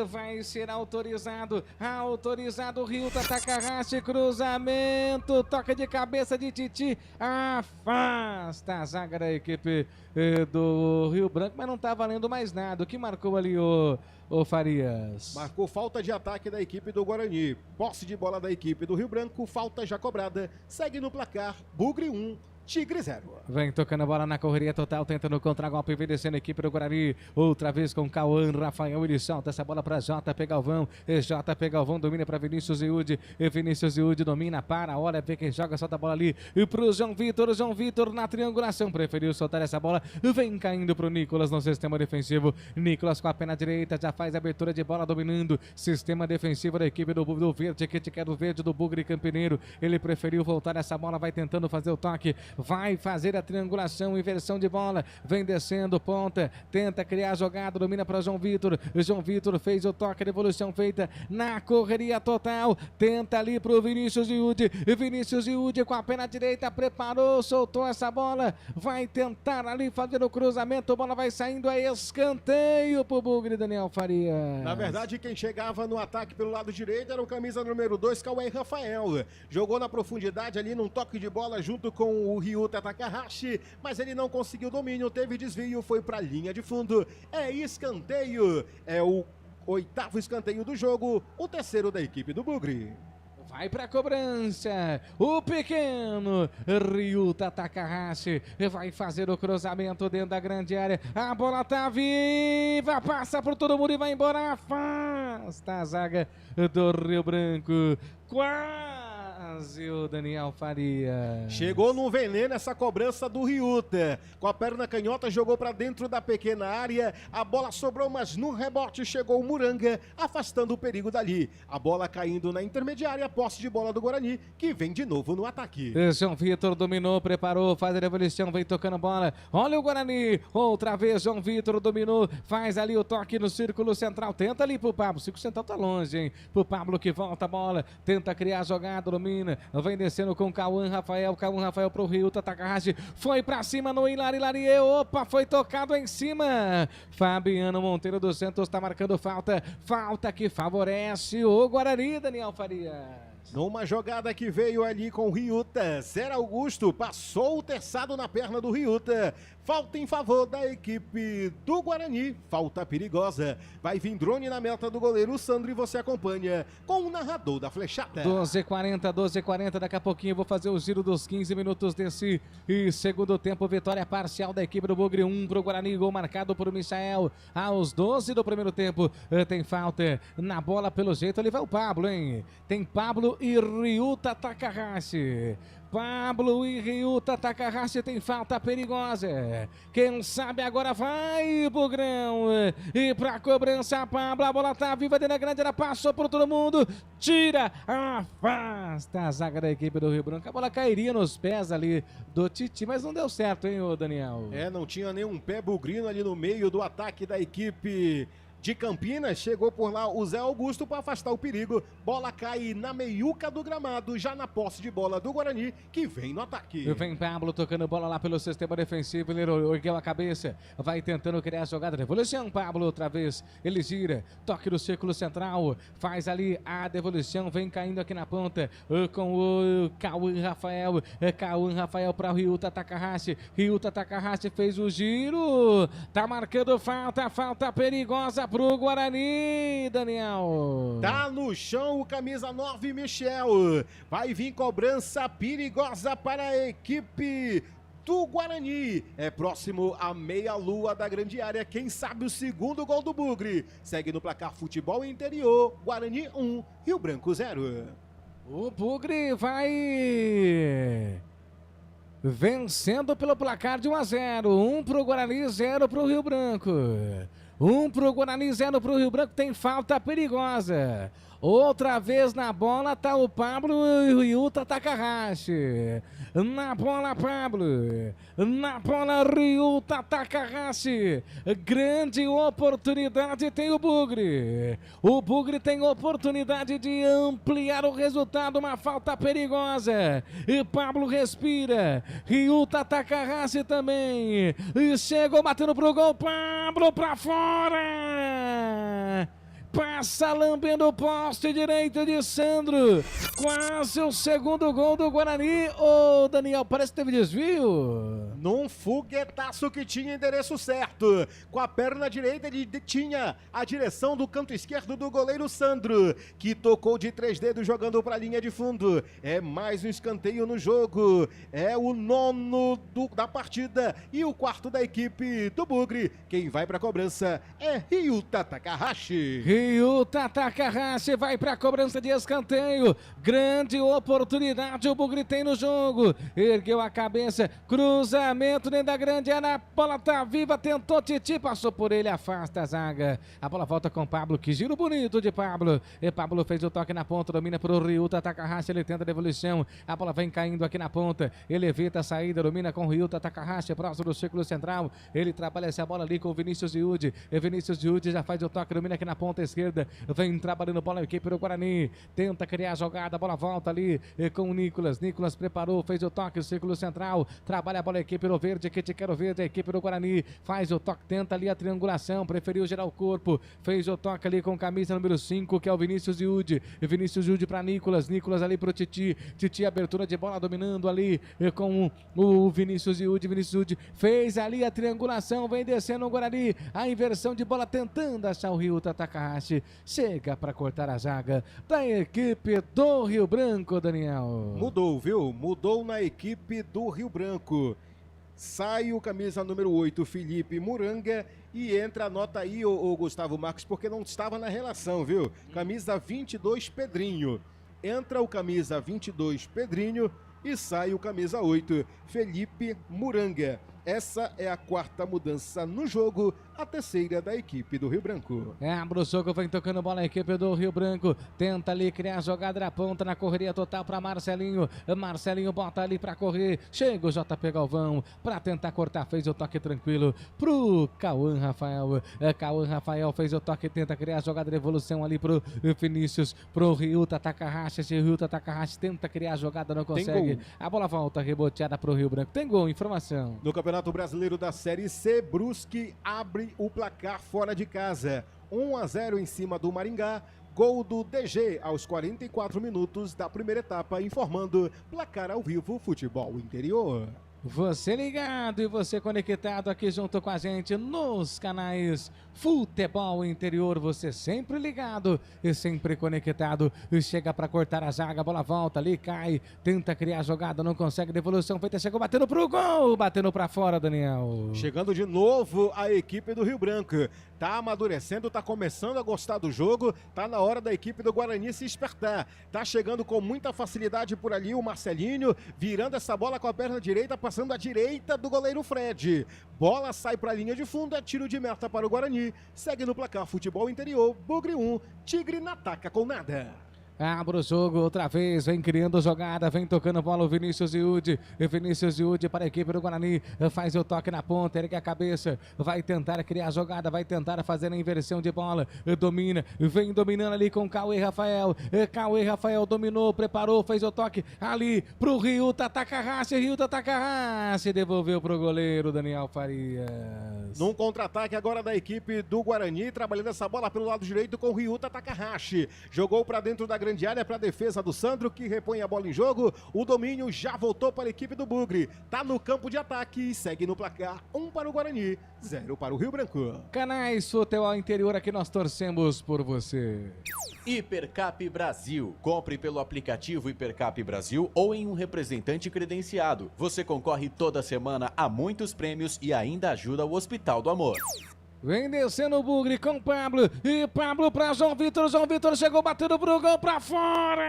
Vai ser autorizado. Autorizado Ryuta Takahashi. Cruzamento. Toca de cabeça de Titi. Afasta a zaga da equipe do Rio Branco, mas não tá valendo mais nada. O que marcou ali o Farias? Marcou falta de ataque da equipe do Guarani. Posse de bola da equipe do Rio Branco, falta já cobrada. Segue no placar, Bugre 1, Tigre 0. Vem tocando a bola na correria total, tentando contra-golpe, vem descendo a equipe do Guarani. Outra vez com Cauã, Rafael, ele solta essa bola para JP Galvão. JP Galvão domina para Vinícius Iude. Vinícius Iude domina, para, olha, vê quem joga, solta a bola ali. E pro João Vitor na triangulação, preferiu soltar essa bola. Vem caindo pro Nicolas no sistema defensivo. Nicolas com a perna direita, já faz a abertura de bola, dominando. Sistema defensivo da equipe do Verde, que quer do Verde do Bugre Campineiro. Ele preferiu voltar essa bola, vai tentando fazer o toque. Vai fazer a triangulação, inversão de bola, vem descendo, ponta, tenta criar a jogada, domina para João Vitor. João Vitor fez o toque, devolução feita na correria total, tenta ali pro Vinícius Iude. Vinícius Iude com a perna direita, preparou, soltou essa bola, vai tentar ali fazer o cruzamento, a bola vai saindo, é escanteio pro Bugre, Daniel Farias. Na verdade, quem chegava no ataque pelo lado direito era o camisa número 2, Cauã Rafael. Jogou na profundidade ali num toque de bola junto com o Ryuta Takahashi, mas ele não conseguiu domínio, teve desvio, foi para a linha de fundo. É escanteio, é o 8º escanteio do jogo, o terceiro da equipe do Bugre. Vai para a cobrança, o pequeno Ryuta Takahashi vai fazer o cruzamento dentro da grande área. A bola tá viva, passa por todo mundo e vai embora. Afasta a zaga do Rio Branco. Quase o Daniel Farias. Chegou no veneno essa cobrança do Ryuta. Com a perna canhota, jogou para dentro da pequena área. A bola sobrou, mas no rebote chegou o Muranga, afastando o perigo dali. A bola caindo na intermediária, posse de bola do Guarani, que vem de novo no ataque. João Vitor dominou, preparou, faz a devolução, vem tocando bola. Olha o Guarani, outra vez João Vitor dominou, faz ali o toque no círculo central. Tenta ali pro Pablo, o círculo central tá longe, hein? Pro Pablo que volta a bola, tenta criar a jogada, domina, vem descendo com Cauã Rafael pro Ryuta Takahashi, foi pra cima no Hilari, opa, foi tocado em cima. Fabiano Monteiro dos Santos tá marcando falta que favorece o Guarani, Daniel Farias. Numa jogada que veio ali com o Ryuta, Zé Augusto passou o terçado na perna do Ryuta. Falta em favor da equipe do Guarani, falta perigosa. Vai vir drone na meta do goleiro Sandro e você acompanha com o narrador da flechada. 12:40, daqui a pouquinho eu vou fazer o giro dos 15 minutos desse segundo tempo. Vitória parcial da equipe do Bugre, 1 pro Guarani, gol marcado por Michael aos 12 do primeiro tempo. Tem falta na bola, pelo jeito ali vai o Pablo, hein? Tem Pablo e Ryuta Takahashi. Pablo e Ryuta Takahashi, tem falta perigosa. Quem sabe agora vai, Bugrão. E pra cobrança, Pablo, a bola tá viva dentro da grande, ela passou por todo mundo. Tira, afasta a zaga da equipe do Rio Branco. A bola cairia nos pés ali do Titi, mas não deu certo, hein, ô Daniel? Não tinha nenhum pé bugrino ali no meio do ataque da equipe de Campinas. Chegou por lá o Zé Augusto para afastar o perigo. Bola cai na meiuca do gramado, já na posse de bola do Guarani, que vem no ataque. Vem Pablo tocando bola lá pelo sistema defensivo. Ele ergueu a cabeça, vai tentando criar a jogada. Devolução, Pablo outra vez. Ele gira, toque no círculo central, faz ali a devolução, vem caindo aqui na ponta com o Cauã Rafael. Cauã Rafael para o Ryuta Takahashi. Ryuta Takahashi fez o giro, tá marcando falta perigosa pro Guarani, Daniel. Tá no chão o camisa 9, Michel. Vai vir cobrança perigosa para a equipe do Guarani. É próximo à meia-lua da grande área. Quem sabe o segundo gol do Bugre. Segue no placar Futebol Interior. Guarani 1, Rio Branco 0. O Bugre vai vencendo pelo placar de 1-0. 1 pro Guarani, 0 pro Rio Branco. 1 pro Guarani, 0 pro Rio Branco. Tem falta perigosa. Outra vez na bola tá o Pablo e o Ryuta Takahashi. Na bola, Pablo. Na bola, Ryuta Takahashi. Grande oportunidade tem o Bugre. O Bugre tem oportunidade de ampliar o resultado. Uma falta perigosa. E Pablo respira. Ryuta Takahashi também. E chegou batendo pro gol. Pablo pra fora. Passa lambendo o poste direito de Sandro. Quase o segundo gol do Guarani. Ô, Daniel, parece que teve desvio. Num foguetaço que tinha endereço certo. Com a perna direita ele tinha a direção do canto esquerdo do goleiro Sandro, que tocou de 3 dedos jogando para a linha de fundo. É mais um escanteio no jogo. É o 9º da partida e o 4º da equipe do Bugre. Quem vai para a cobrança é Ryuta Takahashi. Ryuta Takahashi vai para a cobrança de escanteio. Grande oportunidade o Bugre tem no jogo. Ergueu a cabeça, cruzamento dentro da grande área. A bola tá viva, tentou Titi, passou por ele, afasta a zaga. A bola volta com Pablo, que giro bonito de Pablo. E Pablo fez o toque na ponta, domina pro Ryuta Takahashi, ele tenta a devolução. A bola vem caindo aqui na ponta, ele evita a saída, domina com Ryuta Takahashi, próximo do círculo central. Ele trabalha essa bola ali com o Vinícius Yudi. E Vinícius Yudi já faz o toque, domina aqui na ponta esquerda. Vem trabalhando bola a equipe do Guarani. Tenta criar a jogada, a bola volta ali com o Nicolas. Nicolas preparou, fez o toque, o círculo central. Trabalha a bola a equipe do Verde, que te quero verde, a equipe do Guarani. Faz o toque, tenta ali a triangulação, preferiu gerar o corpo. Fez o toque ali com camisa número 5, que é o Vinícius Yudi. Vinícius Yudi para Nicolas. Nicolas ali pro Titi. Titi, abertura de bola dominando ali com o Vinícius Yudi. Vinícius Yudi fez ali a triangulação, vem descendo o Guarani. A inversão de bola tentando achar o Ryuta Takahashi. Chega para cortar a zaga da equipe do Rio Branco, Daniel. Mudou, viu? Mudou na equipe do Rio Branco. Sai o camisa número 8, Felipe Muranga, e entra, anota aí o Gustavo Marques, porque não estava na relação, viu? Camisa 22, Pedrinho. Entra o camisa 22, Pedrinho, e sai o camisa 8, Felipe Muranga. Essa é a 4ª mudança no jogo, a 3ª da equipe do Rio Branco. Abre o jogo, vem tocando bola a equipe do Rio Branco. Tenta ali criar a jogada na ponta, na correria total para Marcelinho. Marcelinho bota ali para correr. Chega o JP Galvão para tentar cortar. Fez o toque tranquilo pro Cauã Rafael. Cauã Rafael fez o toque, tenta criar a jogada de evolução ali pro Vinícius, pro Ryuta Takahashi. Esse Ryuta Takahashi tenta criar a jogada, não consegue. A bola volta reboteada pro Rio Branco. Tem gol, informação. No Campeonato Brasileiro da Série C, Brusque abre o placar fora de casa. 1-0 em cima do Maringá. Gol do DG aos 44 minutos da primeira etapa, informando placar ao vivo Futebol Interior. Você ligado e você conectado aqui junto com a gente nos canais Futebol Interior, você sempre ligado e sempre conectado. E chega para cortar a zaga, a bola volta ali, cai, tenta criar a jogada, não consegue, devolução feita, chegou batendo pro gol, batendo para fora, Daniel. Chegando de novo a equipe do Rio Branco. Tá amadurecendo, tá começando a gostar do jogo, tá na hora da equipe do Guarani se despertar. Tá chegando com muita facilidade por ali o Marcelinho, virando essa bola com a perna direita, passando à direita do goleiro Fred. Bola sai para a linha de fundo, é tiro de meta para o Guarani. Segue no placar Futebol Interior, Bugre 1, Tigre não ataca com nada. Abre o jogo outra vez, vem criando jogada, vem tocando bola o Vinícius Yudi. Vinícius Yudi para a equipe do Guarani, faz o toque na ponta, ergue a cabeça, vai tentar criar a jogada, vai tentar fazer a inversão de bola, domina, vem dominando ali com Cauê Rafael. Cauê Rafael dominou, preparou, fez o toque ali pro Ryuta Takahashi. Ryuta Takahashi devolveu pro goleiro Daniel Farias. Num contra-ataque agora da equipe do Guarani, trabalhando essa bola pelo lado direito com o Ryuta Takahashi. Jogou para dentro da grande área para a defesa do Sandro, que repõe a bola em jogo. O domínio já voltou para a equipe do Bugre. Tá no campo de ataque e segue no placar. 1 para o Guarani, 0 para o Rio Branco. Canais Futebol Interior, aqui nós torcemos por você. Hipercap Brasil. Compre pelo aplicativo Hipercap Brasil ou em um representante credenciado. Você concorre toda semana a muitos prêmios e ainda ajuda o Hospital do Amor. Vem descendo o Bugre com Pablo. E Pablo para João Vitor. João Vitor chegou batendo pro gol para fora.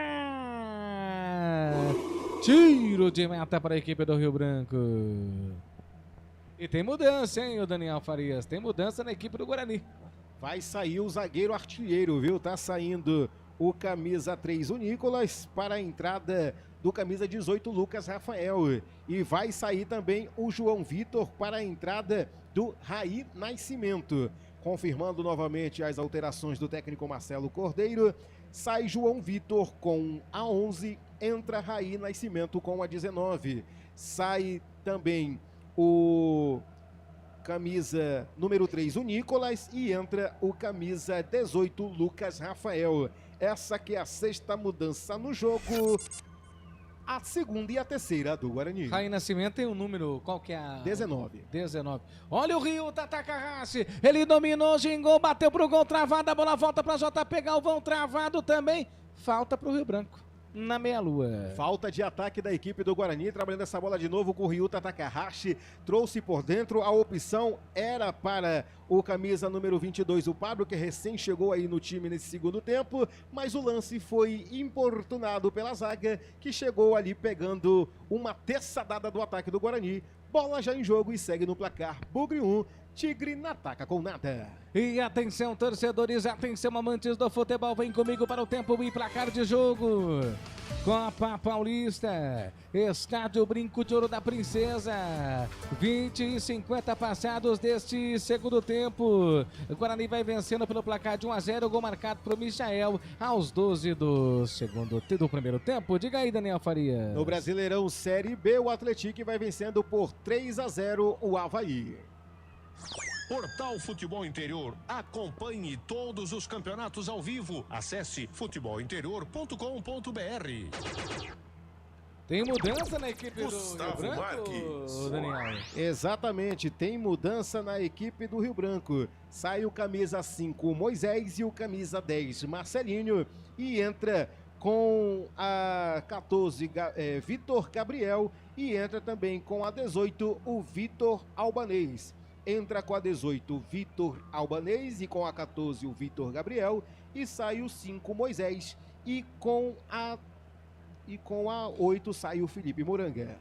Tiro de meta para a equipe do Rio Branco. E tem mudança, hein, o Daniel Farias? Tem mudança na equipe do Guarani. Vai sair o zagueiro artilheiro, viu? Tá saindo o camisa 3, o Nicolas, para a entrada do camisa 18, Lucas Rafael. E vai sair também o João Vitor para a entrada do Raí Nascimento. Confirmando novamente as alterações do técnico Marcelo Cordeiro, sai João Vitor com a 11, entra Raí Nascimento com a 19. Sai também o camisa número 3, o Nicolas, e entra o camisa 18, Lucas Rafael. Essa que é a 6ª mudança no jogo, a 2ª e a 3ª do Guarani. Raí Nascimento tem um número, qual que é a... 19. 19. Olha o Ryuta Takahashi, ele dominou, gingou, bateu pro gol, travado, a bola volta pra JP Galvão, travado também. Falta pro Rio Branco, na meia-lua. Falta de ataque da equipe do Guarani, trabalhando essa bola de novo com o Ryuta Takahashi, trouxe por dentro, a opção era para o camisa número 22, o Pablo, que recém chegou aí no time nesse segundo tempo, mas o lance foi importunado pela zaga, que chegou ali pegando uma terçadada do ataque do Guarani. Bola já em jogo e segue no placar. Bugre 1, Tigre não ataca com nada. E atenção, torcedores, atenção, amantes do futebol, vem comigo para o tempo e placar de jogo. Copa Paulista, Estádio Brinco de Ouro da Princesa, 20 e 50 passados deste segundo tempo. O Guarani vai vencendo pelo placar de 1-0, gol marcado para o Michael aos 12 do primeiro tempo. Diga aí, Daniel Faria. No Brasileirão Série B, o Atlético vai vencendo por 3-0 o Avaí. Portal Futebol Interior. Acompanhe todos os campeonatos ao vivo. Acesse futebolinterior.com.br. Tem mudança na equipe do Rio Branco, Daniel? Exatamente, tem mudança na equipe do Rio Branco. Sai o camisa 5, Moisés, e o camisa 10, Marcelinho. E entra com a 14, Vitor Gabriel. E entra também com a 18, o Vitor Albanês. Entra com a 18, Vitor Albanês, e com a 14, o Vitor Gabriel. E sai o 5, Moisés. E com a 8 sai o Felipe Moranga.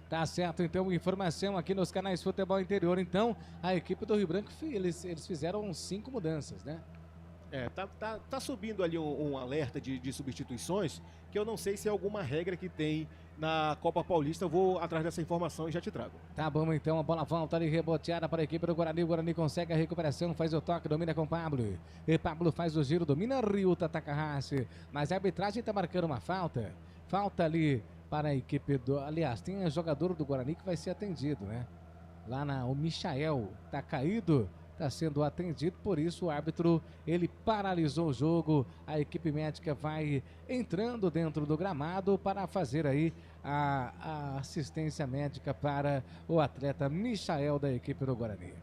Tá certo, então, informação aqui nos canais Futebol Interior. Então, a equipe do Rio Branco, eles fizeram 5 mudanças, né? Tá subindo ali um alerta de substituições, que eu não sei se é alguma regra que tem na Copa Paulista. Eu vou atrás dessa informação e já te trago. Tá bom, então, a bola volta ali, reboteada para a equipe do Guarani. O Guarani consegue a recuperação, faz o toque, domina com o Pablo. E Pablo faz o giro, domina Ryuta Takahashi. Mas a arbitragem tá marcando uma falta. Falta ali para a equipe do... Aliás, tem um jogador do Guarani que vai ser atendido, né? Lá o Michael tá caído, está sendo atendido, por isso o árbitro, ele paralisou o jogo. A equipe médica vai entrando dentro do gramado para fazer aí a assistência médica para o atleta Michael da equipe do Guarani.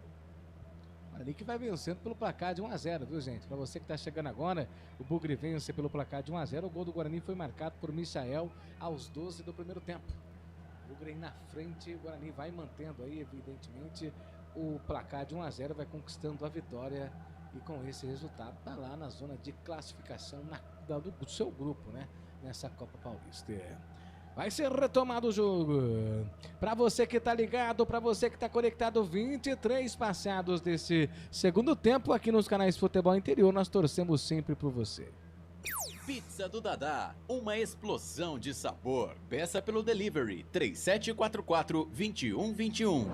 Ali que vai vencendo pelo placar de 1-0, viu, gente? Para você que está chegando agora, o Bugre vence pelo placar de 1-0. O gol do Guarani foi marcado por Michael aos 12 do primeiro tempo. O Bugre na frente, o Guarani vai mantendo aí, evidentemente, o placar de 1-0, vai conquistando a vitória, e com esse resultado tá lá na zona de classificação do seu grupo, né? Nessa Copa Paulista. Vai ser retomado o jogo. Para você que tá ligado, para você que tá conectado, 23 passados desse segundo tempo aqui nos canais Futebol Interior, nós torcemos sempre por você. Pizza do Dadá, uma explosão de sabor. Peça pelo delivery 3744-2121.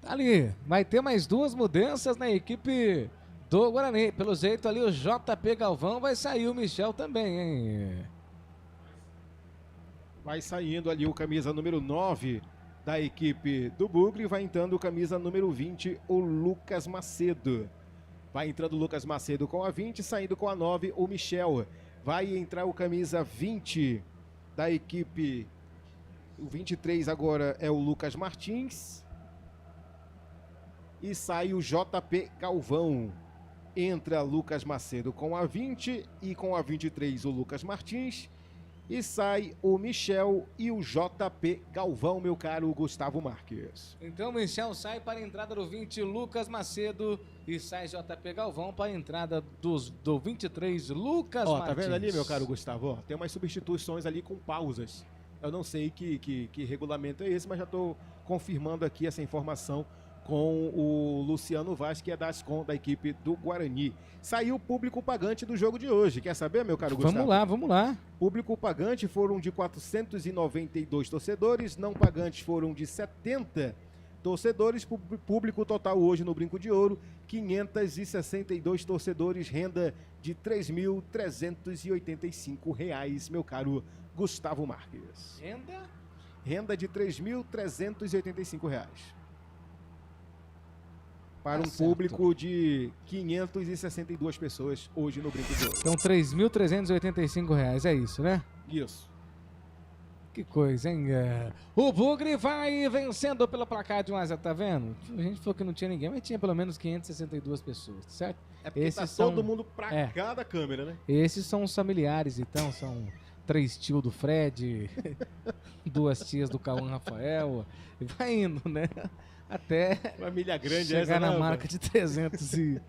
Ali, vai ter mais 2 mudanças na equipe do Guarani. Pelo jeito ali o JP Galvão vai sair, o Michel também, hein? Vai saindo ali o camisa número 9 da equipe do Bugre, vai entrando o camisa número 20, o Lucas Macedo. Vai entrando o Lucas Macedo com a 20, saindo com a 9, o Michel. Vai entrar o camisa 20 da equipe, o 23 agora é o Lucas Martins. E sai o JP Galvão. Entra Lucas Macedo com a 20 e com a 23 o Lucas Martins. E sai o Michel e o JP Galvão, meu caro Gustavo Marques. Então o Michel sai para a entrada do 20, Lucas Macedo. E sai JP Galvão para a entrada do 23, Lucas Martins. Tá vendo ali, meu caro Gustavo? Tem umas substituições ali com pausas. Eu não sei que regulamento é esse, mas já estou confirmando aqui essa informação com o Luciano Vaz, que é da equipe do Guarani. Saiu o público pagante do jogo de hoje. Quer saber, meu caro Gustavo? Vamos lá. Público pagante foram de 492 torcedores, não pagantes foram de 70 torcedores. Público total hoje no Brinco de Ouro, 562 torcedores, renda de R$ 3.385, meu caro Gustavo Marques. Renda de R$ 3.385. Para um público de 562 pessoas hoje no Brinco de Ouro. Então, R$ 3.385, é isso, né? Isso. Que coisa, hein? O Bugre vai vencendo pelo placar de 1-0, tá vendo? A gente falou que não tinha ninguém, mas tinha pelo menos 562 pessoas, certo? É porque todo mundo pra cá da câmera, né? Esses são os familiares, então, são 3 tios do Fred, 2 tias do Cauã Rafael, e vai indo, né? Até família grande chegar essa, na marca de 300 e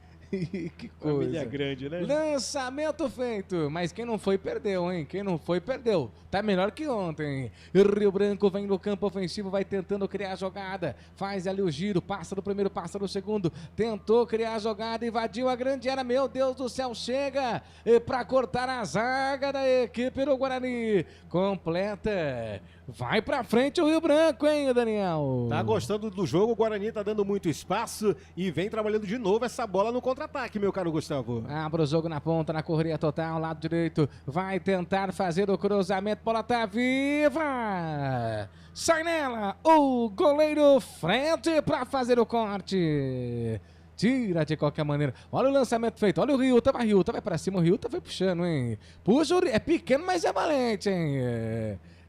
que coisa. Família grande, né? Lançamento feito, mas quem não foi perdeu, hein? Quem não foi perdeu. Tá melhor que ontem. Rio Branco vem no campo ofensivo, vai tentando criar a jogada, faz ali o giro, passa do primeiro, passa do segundo, tentou criar a jogada, invadiu a grande área, meu Deus do céu, chega pra cortar a zaga da equipe do Guarani. Completa. Vai pra frente o Rio Branco, hein, Daniel? Tá gostando do jogo, o Guarani tá dando muito espaço e vem trabalhando de novo essa bola no contra-ataque, meu caro Gustavo. Abre o jogo na ponta, na correria total, lado direito, vai tentar fazer o cruzamento, bola tá viva! Sai nela, o goleiro Fred pra fazer o corte. Tira de qualquer maneira. Olha o lançamento feito. Olha o Riuta. Vai pra cima. O Riuta vai puxando, hein? Puxa, é pequeno, mas é valente, hein?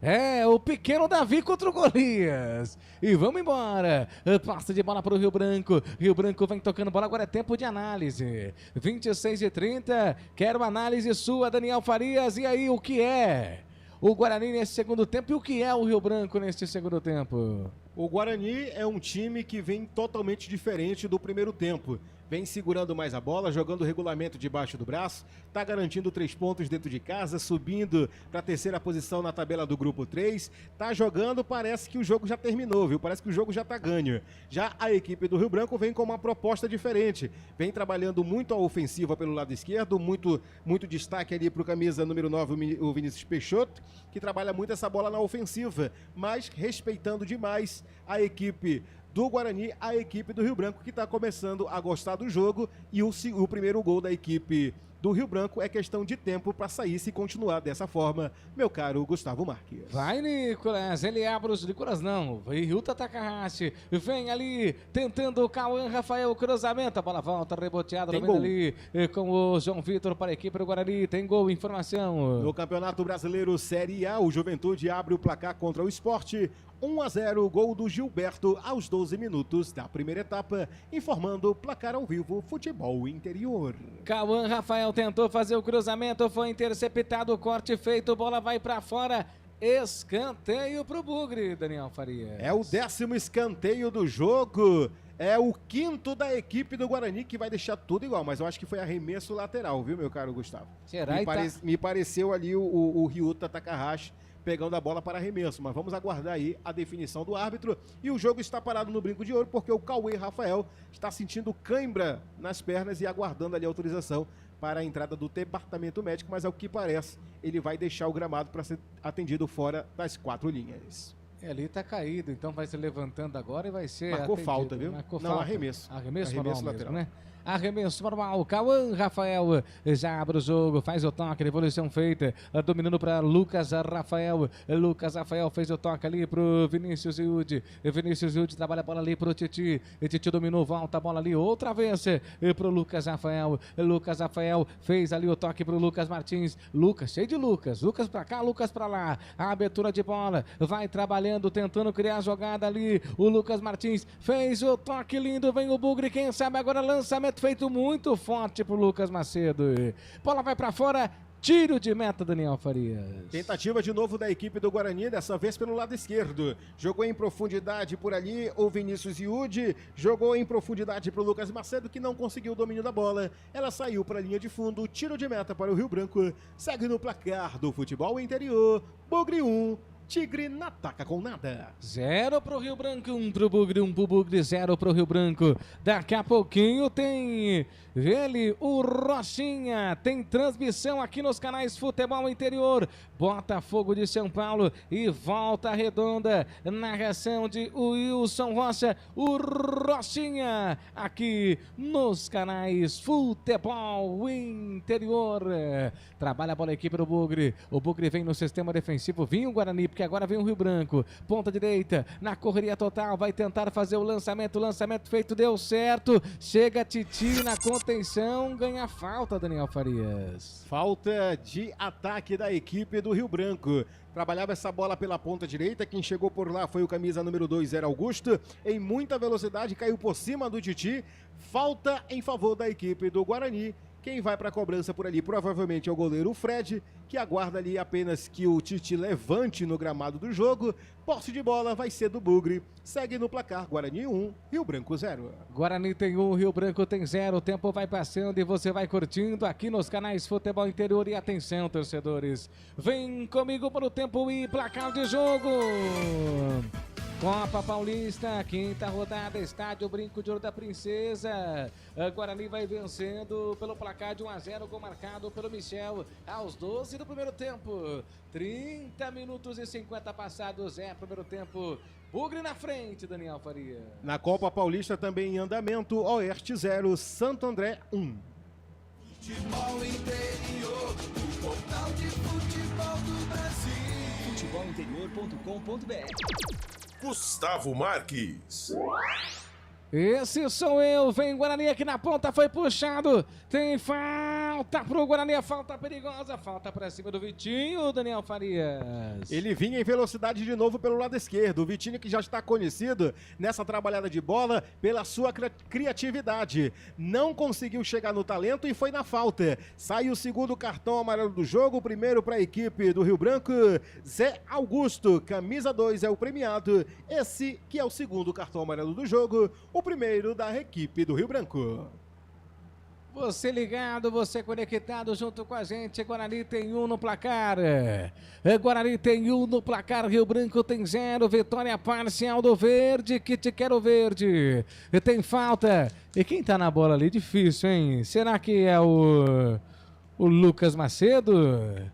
É o pequeno Davi contra o Golias. E vamos embora. Passa de bola para o Rio Branco. Rio Branco vem tocando bola. Agora é tempo de análise. 26h30. Quero análise sua, Daniel Farias. E aí, o que é o Guarani nesse segundo tempo e o que é o Rio Branco neste segundo tempo? O Guarani é um time que vem totalmente diferente do primeiro tempo. Vem segurando mais a bola, jogando o regulamento debaixo do braço, tá garantindo 3 pontos dentro de casa, subindo para a 3ª posição na tabela do grupo 3, tá jogando, parece que o jogo já terminou, viu? Parece que o jogo já tá ganho. Já a equipe do Rio Branco vem com uma proposta diferente, vem trabalhando muito a ofensiva pelo lado esquerdo, muito destaque ali pro camisa número 9, o Vinícius Peixoto, que trabalha muito essa bola na ofensiva, mas respeitando demais a equipe do Guarani, a equipe do Rio Branco, que está começando a gostar do jogo, e o primeiro gol da equipe do Rio Branco é questão de tempo para sair, se continuar dessa forma, meu caro Gustavo Marques. Vai, Nicolas, ele abre os... Nicolas não, Ryuta Takahashi, vem ali, tentando o Cauã Rafael, cruzamento, a bola volta, reboteada, ali, com o João Vitor para a equipe do Guarani, tem gol, informação. No Campeonato Brasileiro Série A, o Juventude abre o placar contra o Sport, 1-0, gol do Gilberto aos 12 minutos da primeira etapa, informando placar ao vivo Futebol Interior. Cauã Rafael tentou fazer o cruzamento, foi interceptado, o corte feito, bola vai para fora, escanteio pro Bugre, Daniel Farias. É o 10º escanteio do jogo, é o 5º da equipe do Guarani, que vai deixar tudo igual, mas eu acho que foi arremesso lateral, viu, meu caro Gustavo? Será? Me pareceu ali o Ryuta Takahashi pegando a bola para arremesso, mas vamos aguardar aí a definição do árbitro, e o jogo está parado no Brinco de Ouro porque o Cauê Rafael está sentindo cãibra nas pernas e aguardando ali a autorização para a entrada do departamento médico, mas ao que parece ele vai deixar o gramado para ser atendido fora das 4 linhas. Ali tá caído, então vai se levantando agora e vai ser Marcou atendido. falta, viu? Marcou não, falta. arremesso. Arremesso lateral. mesmo, né? Arremesso normal, Cauã Rafael já abre o jogo, faz o toque, devolução feita, dominando para Lucas Rafael. Lucas Rafael fez o toque ali pro Vinícius Yudi. Vinícius Yudi trabalha a bola ali pro Titi. Titi dominou, volta a bola ali outra vez pro Lucas Rafael. Lucas Rafael fez ali o toque pro Lucas Martins. Lucas, cheio de Lucas. Lucas pra cá, Lucas pra lá. A abertura de bola, vai trabalhando, tentando criar a jogada ali. O Lucas Martins fez o toque lindo, vem o Bugre, quem sabe agora lançamento feito muito forte pro Lucas Macedo. Bola vai pra fora, tiro de meta, Daniel Farias. Tentativa de novo da equipe do Guarani, dessa vez pelo lado esquerdo. Jogou em profundidade por ali o Vinícius Yudi, jogou em profundidade pro Lucas Macedo, que não conseguiu o domínio da bola. Ela saiu para a linha de fundo, tiro de meta para o Rio Branco. Segue no placar do Futebol Interior, Bugre 1, Tigre não ataca com nada. 0 pro Rio Branco, 1 pro Bugre, 1 pro Bugre, 0 pro Rio Branco. Daqui a pouquinho tem ele, o Rochinha. Tem transmissão aqui nos canais Futebol Interior, Botafogo de São Paulo e Volta Redonda. Narração de Wilson Rocha, o Rochinha, aqui nos canais Futebol Interior. Trabalha a bola a equipe do Bugre. O Bugre vem no sistema defensivo, vinha o Guarani, porque agora vem o Rio Branco. Ponta direita, na correria total, vai tentar fazer o lançamento feito, deu certo. Chega Titi na contenção, ganha falta, Daniel Farias. Falta de ataque da equipe do Rio Branco. Trabalhava essa bola pela ponta direita, quem chegou por lá foi o camisa número 2, era Augusto. Em muita velocidade, caiu por cima do Titi. Falta em favor da equipe do Guarani. Quem vai para a cobrança por ali provavelmente é o goleiro Fred, que aguarda ali apenas que o Titi levante no gramado do jogo. Posse de bola vai ser do Bugre. Segue no placar Guarani 1, Rio Branco 0. Guarani tem 1, Rio Branco tem 0. O tempo vai passando e você vai curtindo aqui nos canais Futebol Interior. E atenção, torcedores, vem comigo para o tempo e placar de jogo. Copa Paulista, quinta rodada, estádio Brinco de Ouro da Princesa. Guarani vai vencendo pelo placar de 1-0, gol marcado pelo Michel aos 12 do primeiro tempo. 30 minutos e 50 passados, primeiro tempo. Bugre na frente, Daniel Faria. Na Copa Paulista também em andamento, Oeste 0, Santo André 1. Futebol Interior, o portal de futebol do Brasil. Futebolinterior.com.br. Gustavo Marques. Esse sou eu, vem Guarani aqui na ponta, foi puxado, tem falta pro Guarani, a falta perigosa, falta pra cima do Vitinho, Daniel Farias. Ele vinha em velocidade de novo pelo lado esquerdo, o Vitinho que já está conhecido nessa trabalhada de bola pela sua criatividade, não conseguiu chegar no talento e foi na falta. Sai o segundo cartão amarelo do jogo, o primeiro para a equipe do Rio Branco, Zé Augusto, camisa 2 é o premiado, esse que é o segundo cartão amarelo do jogo, o primeiro da equipe do Rio Branco. Você ligado, você conectado junto com a gente. Guarani tem 1 no placar. Guarani tem 1 no placar. Rio Branco tem 0. Vitória parcial do Verde. Que te quero Verde. Tem falta. E quem tá na bola ali? Difícil, hein? Será que é o Lucas Macedo?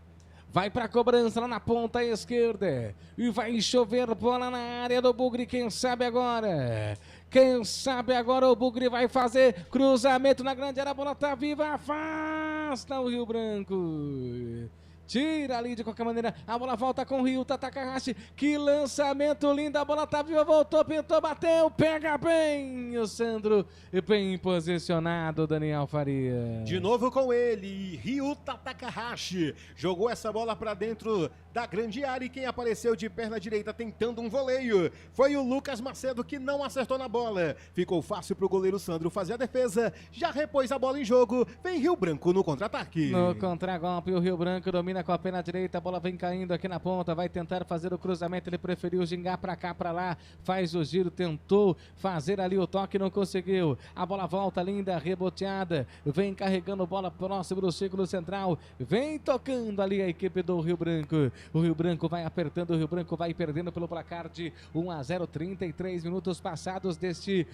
Vai para a cobrança lá na ponta esquerda. E vai chover bola na área do Bugre. Quem sabe agora? Quem sabe agora o Bugre vai fazer cruzamento na grande área. A bola tá viva. Afasta o Rio Branco. Tira ali de qualquer maneira, a bola volta com o Rio Takahashi, que lançamento lindo, a bola tá viva, voltou, pintou, bateu, pega bem o Sandro, bem posicionado, Daniel Faria. De novo com ele, Rio Takahashi, jogou essa bola pra dentro da grande área e quem apareceu de perna direita tentando um voleio foi o Lucas Macedo, que não acertou na bola, ficou fácil pro goleiro Sandro fazer a defesa, já repôs a bola em jogo, vem Rio Branco no contra-ataque. No contra-golpe, o Rio Branco domina com a perna direita, a bola vem caindo aqui na ponta, vai tentar fazer o cruzamento, ele preferiu gingar pra cá, pra lá, faz o giro, tentou fazer ali o toque, não conseguiu, a bola volta linda, reboteada, vem carregando bola próximo do círculo central, vem tocando ali a equipe do Rio Branco, o Rio Branco vai apertando, o Rio Branco vai perdendo pelo placar de 1-0, 33 minutos passados deste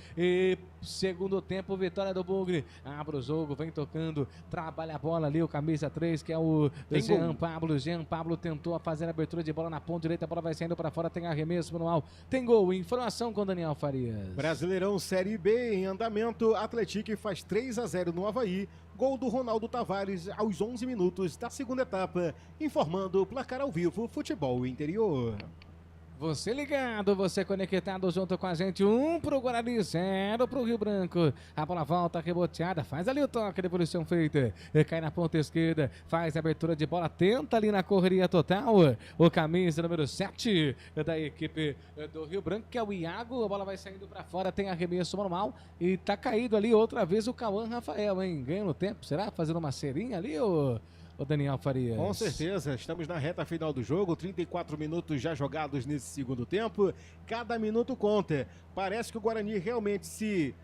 segundo tempo, vitória do Bugre, abre o jogo, vem tocando, trabalha a bola ali, o camisa 3, que é o Jean Pablo tentou fazer a abertura de bola na ponta direita, a bola vai saindo para fora, tem arremesso manual, tem gol, informação com Daniel Farias. Brasileirão Série B em andamento, Atlético faz 3-0 no Avaí, gol do Ronaldo Tavares aos 11 minutos da segunda etapa, informando o placar ao vivo Futebol Interior. Você ligado, você conectado junto com a gente, 1 pro Guarani, 0 pro Rio Branco, a bola volta, reboteada, faz ali o toque, devolução feita, cai na ponta esquerda, faz a abertura de bola, tenta ali na correria total, o camisa número 7 da equipe do Rio Branco, que é o Iago, a bola vai saindo pra fora, tem arremesso normal, e tá caído ali outra vez o Cauã Rafael, hein, ganha no tempo, será? Fazendo uma serinha ali, ou... O Daniel Farias. Com certeza, estamos na reta final do jogo, 34 minutos já jogados nesse segundo tempo, cada minuto conta. Parece que o Guarani realmente se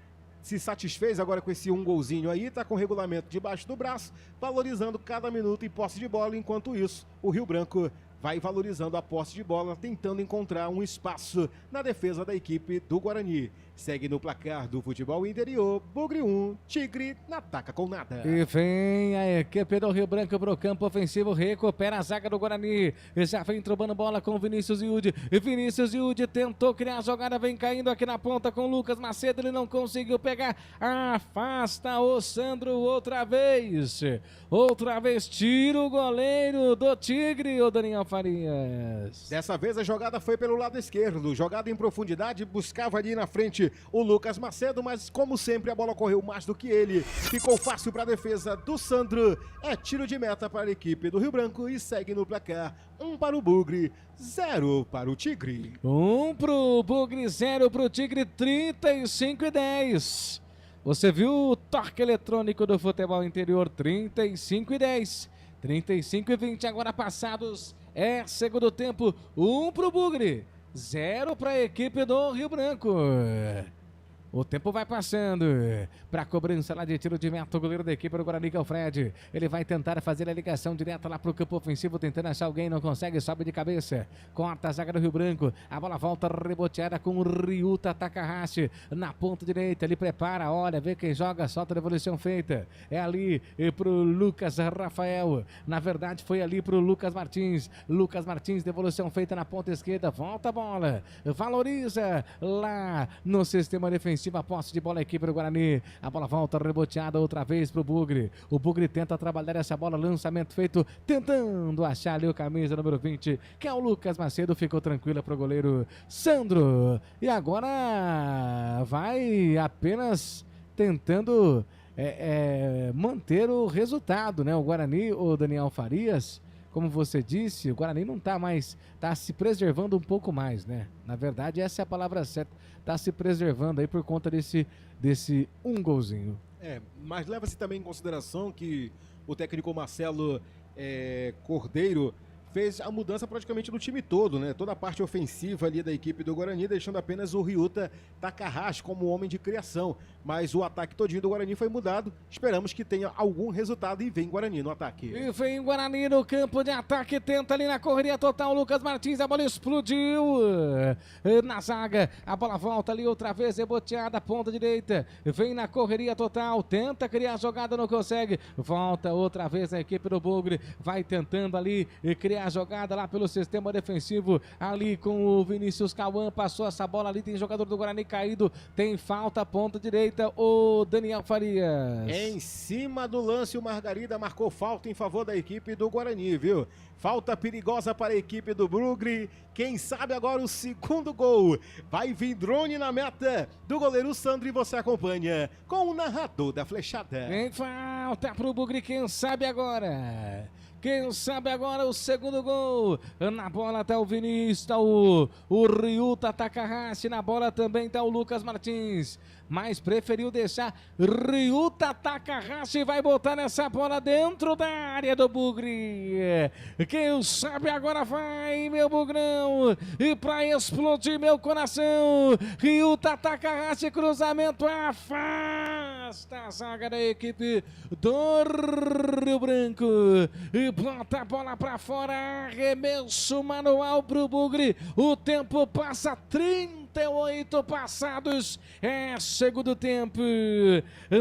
satisfez agora com esse golzinho aí, tá com o regulamento debaixo do braço, valorizando cada minuto em posse de bola, enquanto isso, o Rio Branco vai valorizando a posse de bola, tentando encontrar um espaço na defesa da equipe do Guarani. Segue no placar do futebol interior, Bugre 1, Tigre não ataca com nada. E vem a equipe do Rio Branco pro campo ofensivo, recupera a zaga do Guarani, já vem trombando bola com Vinícius Yudi, Vinícius Yudi tentou criar a jogada, vem caindo aqui na ponta com Lucas Macedo, ele não conseguiu pegar, afasta o Sandro outra vez tira o goleiro do Tigre, o Daniel Farias. Dessa vez a jogada foi pelo lado esquerdo, jogada em profundidade, buscava ali na frente o Lucas Macedo, mas como sempre a bola correu mais do que ele, ficou fácil para a defesa do Sandro, é tiro de meta para a equipe do Rio Branco e segue no placar, 1 para o Bugre, 0 para o Tigre. 1 pro Bugre, 0 pro Tigre, 35-10. Você viu o toque eletrônico do futebol interior, 35-10. 35-20 agora passados, segundo tempo, 1 pro Bugre, 0 para a equipe do Rio Branco. O tempo vai passando para a cobrança lá de tiro de meta, o goleiro da equipe do Guarani, que é o Fred. Ele vai tentar fazer a ligação direta lá para o campo ofensivo, tentando achar alguém, não consegue, sobe de cabeça. Corta a zaga do Rio Branco, a bola volta reboteada com o Ryuta Takahashi na ponta direita. Ele prepara, olha, vê quem joga, solta a devolução feita. É ali para o Lucas Rafael. Na verdade, foi ali para o Lucas Martins. Lucas Martins, devolução feita na ponta esquerda. Volta a bola, valoriza lá no sistema defensivo. A posse de bola, a equipe do Guarani. A bola volta reboteada outra vez pro Bugre. O Bugre tenta trabalhar essa bola, lançamento feito, tentando achar ali o camisa número 20, que é o Lucas Macedo. Ficou tranquila pro goleiro Sandro. E agora vai apenas tentando manter o resultado, né? O Guarani, o Daniel Farias, como você disse, o Guarani não tá mais, tá se preservando um pouco mais, né? Na verdade, essa é a palavra certa, tá se preservando aí por conta desse um golzinho. Mas leva-se também em consideração que o técnico Marcelo Cordeiro fez a mudança praticamente do time todo, né? Toda a parte ofensiva ali da equipe do Guarani, deixando apenas o Ryuta Takahashi como homem de criação. Mas o ataque todinho do Guarani foi mudado. Esperamos que tenha algum resultado e vem Guarani no ataque. E vem Guarani no campo de ataque, tenta ali na correria total, Lucas Martins, a bola explodiu na zaga, a bola volta ali outra vez, reboteada, ponta direita, vem na correria total, tenta criar a jogada, não consegue, volta outra vez a equipe do Bugre, vai tentando ali criar a jogada lá pelo sistema defensivo, ali com o Vinícius Cauã, passou essa bola ali, tem jogador do Guarani caído, tem falta, ponta direita, o Daniel Farias. Em cima do lance, o Margarida marcou falta em favor da equipe do Guarani, viu? Falta perigosa para a equipe do Bugre. Quem sabe agora o segundo gol. Vai vir drone na meta do goleiro Sandro e você acompanha com o narrador da flechada. Tem falta pro Bugre, quem sabe agora. Quem sabe agora o segundo gol. Na bola tá o Vinícius, tá o Ryuta Takahashi. Na bola também tá o Lucas Martins. Mas preferiu deixar Ryuta Takahashi. Vai botar nessa bola dentro da área do Bugre. Quem sabe agora vai, meu Bugrão. E pra explodir meu coração, Ryuta Takahashi, cruzamento, afasta a zaga da equipe do Rio Branco. E bota a bola pra fora, arremesso manual pro Bugre. O tempo passa, 38 passados, segundo tempo.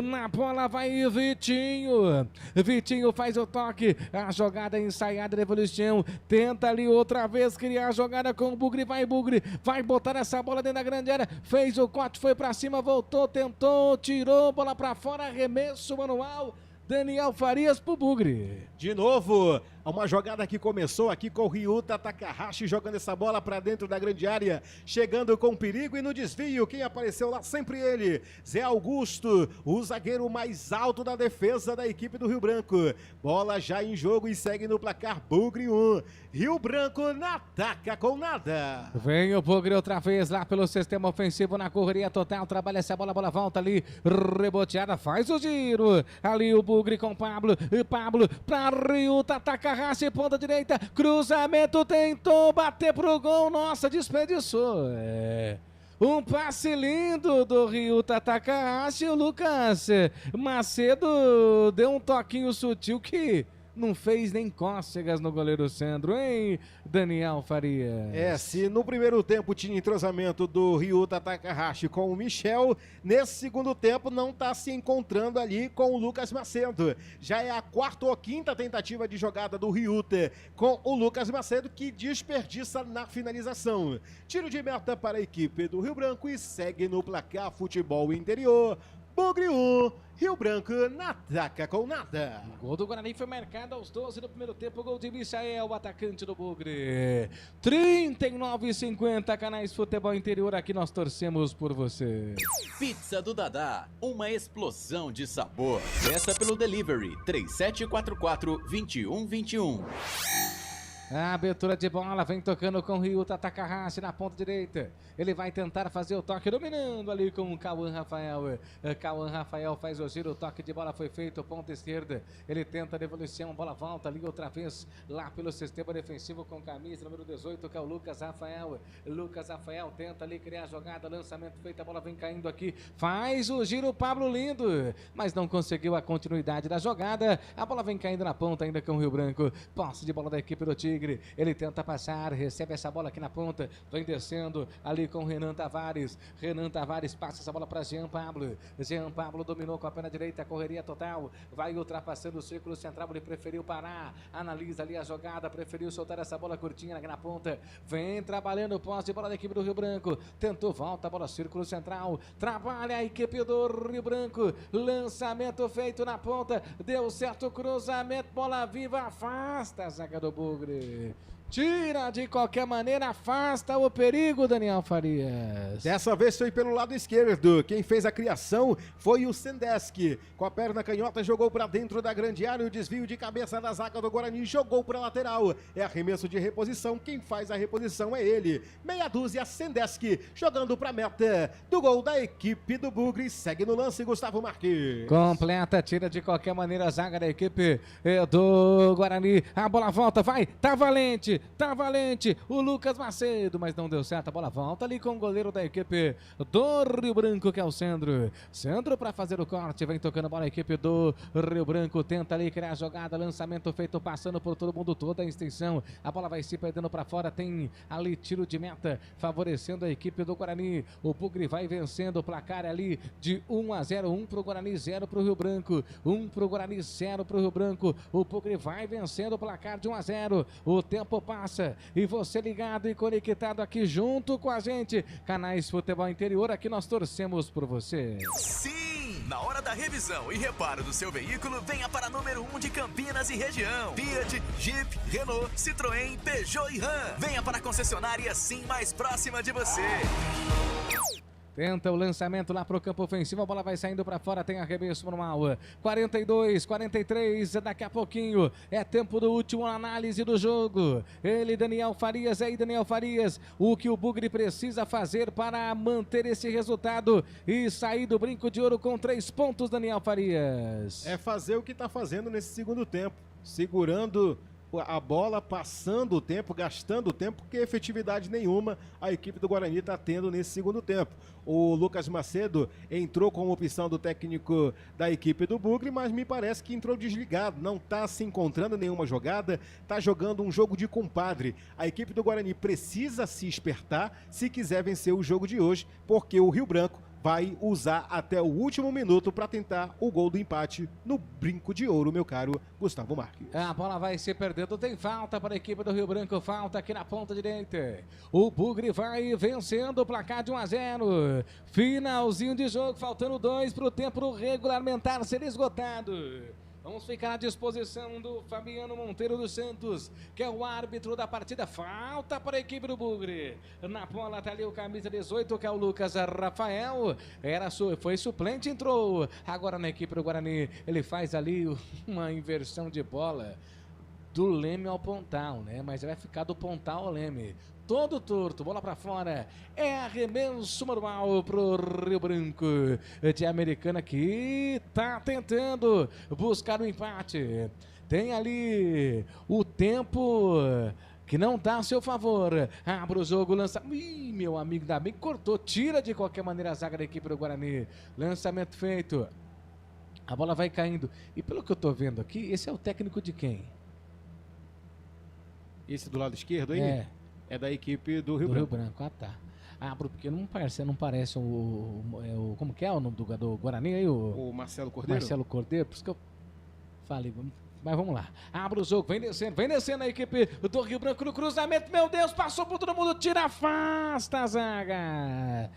Na bola vai Vitinho. Vitinho faz o toque, a jogada ensaiada, devolução. Tenta ali outra vez criar a jogada com o Bugre. Vai Bugre, vai botar essa bola dentro da grande área. Fez o corte, foi pra cima, voltou, tentou, tirou, bola pra fora, arremesso manual. Daniel Farias pro Bugre. De novo, uma jogada que começou aqui com o Ryuta Takahashi jogando essa bola para dentro da grande área, chegando com perigo e no desvio, quem apareceu lá sempre ele, Zé Augusto, o zagueiro mais alto da defesa da equipe do Rio Branco. Bola já em jogo e segue no placar Bugre 1. Rio Branco não ataca com nada. Vem o Bugre outra vez lá pelo sistema ofensivo na correria total, trabalha essa bola, a bola volta ali, reboteada, faz o giro, ali o Bugre com Pablo, e Pablo pra Ryuta Takahashi, ponta direita, cruzamento, tentou bater pro gol, nossa, desperdiçou. Um passe lindo do Ryuta Takahashi, o Lucas Macedo deu um toquinho sutil que não fez nem cócegas no goleiro Sandro, hein, Daniel Farias? Se no primeiro tempo tinha entrosamento do Ryuta Takahashi com o Michel, nesse segundo tempo não está se encontrando ali com o Lucas Macedo. Já é a quarta ou quinta tentativa de jogada do Ryuta com o Lucas Macedo, que desperdiça na finalização. Tiro de meta para a equipe do Rio Branco e segue no placar Futebol Interior. Bugre 1, Rio Branco na ataca com nada. O gol do Guarani foi marcado aos 12 do primeiro tempo. Gol de Michael, atacante do Bugre. 39,50, canais Futebol Interior. Aqui nós torcemos por você. Pizza do Dadá, uma explosão de sabor. Peça pelo delivery 3744-2121. A abertura de bola vem tocando com o Ryuta Takahashi na ponta direita. Ele vai tentar fazer o toque, dominando ali com o Cauã Rafael. Cauã Rafael faz o giro, o toque de bola foi feito, ponta esquerda. Ele tenta a devolução, bola volta ali outra vez, lá pelo sistema defensivo com camisa número 18, que é o Lucas Rafael. Lucas Rafael tenta ali criar a jogada, lançamento feito, a bola vem caindo aqui. Faz o giro Pablo Lindo, mas não conseguiu a continuidade da jogada. A bola vem caindo na ponta ainda com o Rio Branco. Posse de bola da equipe do Tigre. Ele tenta passar, recebe essa bola aqui na ponta, vem descendo ali com o Renan Tavares. Renan Tavares passa essa bola para Jean Pablo. Jean Pablo dominou com a perna direita, correria total, vai ultrapassando o círculo central, ele preferiu parar, analisa ali a jogada, preferiu soltar essa bola curtinha aqui na ponta, vem trabalhando o posse de bola da equipe do Rio Branco, tentou, volta a bola, círculo central, trabalha a equipe do Rio Branco, lançamento feito na ponta, deu certo, cruzamento, bola viva, afasta a zaga do Bugre. Tira de qualquer maneira, afasta o perigo, Daniel Farias. Dessa vez foi pelo lado esquerdo. Quem fez a criação foi o Sendeski. Com a perna canhota, jogou para dentro da grande área. O desvio de cabeça da zaga do Guarani, jogou para lateral. É arremesso de reposição. Quem faz a reposição é ele. Meia dúzia, Sendeski, jogando para a meta do gol da equipe do Bugre. Segue no lance, Gustavo Marques. Completa, tira de qualquer maneira a zaga da equipe do Guarani. A bola volta, vai, tá valente, o Lucas Macedo, mas não deu certo, a bola volta ali com o goleiro da equipe do Rio Branco, que é o Sandro. Sandro para fazer o corte, vem tocando a bola a equipe do Rio Branco, tenta ali criar a jogada, lançamento feito, passando por todo mundo, toda a extensão, a bola vai se perdendo para fora, tem ali tiro de meta, favorecendo a equipe do Guarani. O Bugre vai vencendo o placar ali de 1-0, 1 pro Guarani, 0 pro Rio Branco, 1 pro Guarani, 0 pro Rio Branco. O Bugre vai vencendo o placar de 1-0, o tempo passa e você ligado e conectado aqui junto com a gente, canais Futebol Interior, aqui nós torcemos por você. Sim, na hora da revisão e reparo do seu veículo, venha para número 1 de Campinas e região. Fiat, Jeep, Renault, Citroën, Peugeot e Ram. Venha para a concessionária Sim mais próxima de você. Tenta o lançamento lá pro campo ofensivo, a bola vai saindo para fora, tem arremesso normal. 42, 43, daqui a pouquinho é tempo do último análise do jogo. Ele, Daniel Farias, aí Daniel Farias, o que o Bugre precisa fazer para manter esse resultado e sair do brinco de ouro com 3 pontos, Daniel Farias. É fazer o que está fazendo nesse segundo tempo, segurando a bola, passando o tempo, gastando o tempo, porque efetividade nenhuma a equipe do Guarani está tendo nesse segundo tempo. O Lucas Macedo entrou como opção do técnico da equipe do Bugre, mas me parece que entrou desligado, não está se encontrando nenhuma jogada, está jogando um jogo de compadre. A equipe do Guarani precisa se espertar se quiser vencer o jogo de hoje, porque o Rio Branco vai usar até o último minuto para tentar o gol do empate no brinco de ouro, meu caro Gustavo Marques. A bola vai se perdendo, tem falta para a equipe do Rio Branco, falta aqui na ponta direita. O Bugre vai vencendo o placar de 1-0. Finalzinho de jogo, faltando 2 para o tempo regulamentar ser esgotado. Vamos ficar à disposição do Fabiano Monteiro dos Santos, que é o árbitro da partida. Falta para a equipe do Bugre. Na bola está ali o camisa 18, que é o Lucas Rafael. Foi suplente, entrou. Agora na equipe do Guarani, ele faz ali uma inversão de bola do Leme ao Pontal, né? Mas vai ficar do Pontal ao Leme. Todo torto, bola para fora, é arremesso normal pro Rio Branco de Americana, que tá tentando buscar o empate. Tem ali o tempo que não tá a seu favor. Abre o jogo, lança. Ih, meu amigo, ainda bem que cortou, tira de qualquer maneira a zaga da equipe do Guarani. Lançamento feito. A bola vai caindo. E pelo que eu tô vendo aqui, esse é o técnico de quem? Esse do lado esquerdo aí? É. É da equipe do Rio Branco. Ah, tá. Porque não parece como que é o nome do Guarani aí? O Marcelo Cordeiro? Marcelo Cordeiro, por isso que eu falei, mas vamos lá. Abre o jogo, vem descendo a equipe do Rio Branco no cruzamento, meu Deus, passou por todo mundo, tira, afasta a zaga.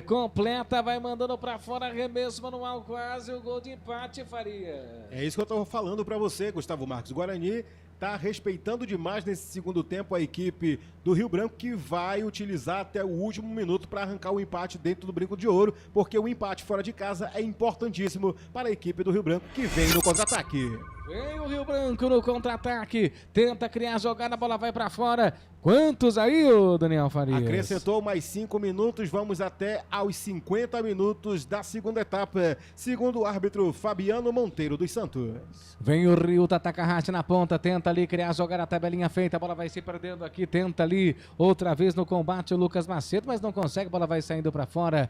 Completa, vai mandando pra fora, arremesso manual, quase o gol de empate, Faria. É isso que eu tô falando pra você, Gustavo Marques. O Guarani tá respeitando demais nesse segundo tempo a equipe do Rio Branco, que vai utilizar até o último minuto para arrancar o empate dentro do Brinco de Ouro, porque o empate fora de casa é importantíssimo para a equipe do Rio Branco, que vem no contra-ataque. Vem o Rio Branco no contra-ataque, tenta criar a jogada, a bola vai para fora. Quantos aí, ô Daniel Farias? Acrescentou mais 5 minutos, vamos até aos 50 minutos da segunda etapa, segundo o árbitro Fabiano Monteiro dos Santos. Vem o Rio Takahashi na ponta, tenta ali criar a jogada, a tabelinha feita, a bola vai se perdendo aqui, tenta ali outra vez no combate o Lucas Macedo, mas não consegue, a bola vai saindo para fora,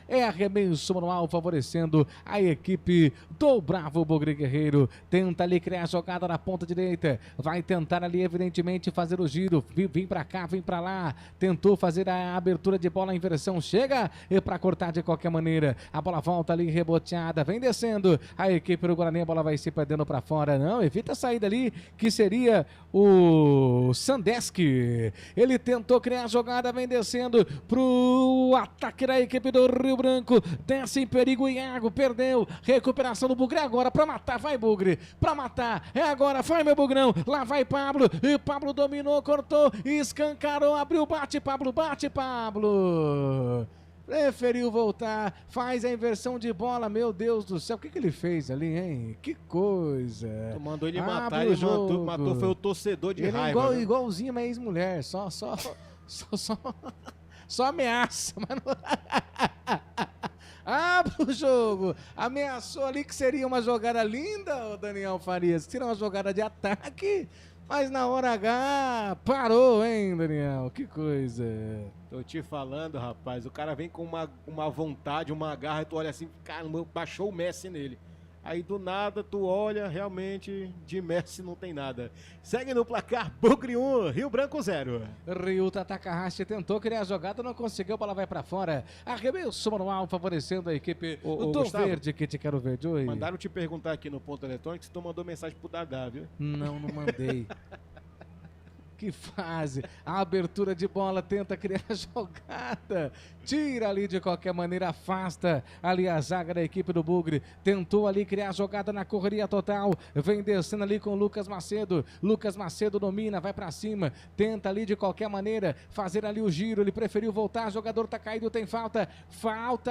é arremesso manual favorecendo a equipe do Bravo Bugre Guerreiro, tenta ali criar a jogada na ponta direita, vai tentar ali evidentemente fazer o giro, vem pra cá, vem pra lá, tentou fazer a abertura de bola em inversão, chega pra cortar de qualquer maneira, a bola volta ali reboteada, vem descendo, a equipe do Guarani, a bola vai se perdendo pra fora, não, evita a saída ali, que seria o Sandeski, ele tentou criar a jogada, vem descendo pro ataque da equipe do Rio Branco, desce em perigo, Iago, perdeu, recuperação do Bugre, agora pra matar, vai Bugre, pra matar, é agora, vai meu Bugrão, lá vai Pablo, e Pablo dominou, cortou, escancarou, abriu, bate Pablo, preferiu voltar, faz a inversão de bola, meu Deus do céu, o que ele fez ali, hein? Que coisa. Tu mandou ele matar, ele matou, foi o torcedor de raiva. Ele igualzinho uma ex-mulher, só ameaça, mas não... Abre o jogo, ameaçou ali que seria uma jogada linda, o Daniel Farias, que seria uma jogada de ataque, mas na hora H parou, hein, Daniel? Que coisa. Tô te falando, rapaz, o cara vem com uma vontade, uma garra, e tu olha assim, caramba, baixou o Messi nele. Aí do nada tu olha, realmente de Messi não tem nada. Segue no placar, Bugre 1, Rio Branco 0. Rio Takahashi tentou criar a jogada, não conseguiu, a bola vai pra fora. Arremesso manual favorecendo a equipe do Gustavo, Verde, que te quero verde. Oi. Mandaram te perguntar aqui no ponto eletrônico se tu mandou mensagem pro Dadá, viu? Não mandei. Que fase, a abertura de bola, tenta criar a jogada, tira ali de qualquer maneira, afasta ali a zaga da equipe do Bugre, tentou ali criar a jogada na correria total, vem descendo ali com o Lucas Macedo domina, vai pra cima, tenta ali de qualquer maneira fazer ali o giro, ele preferiu voltar, o jogador tá caído, tem falta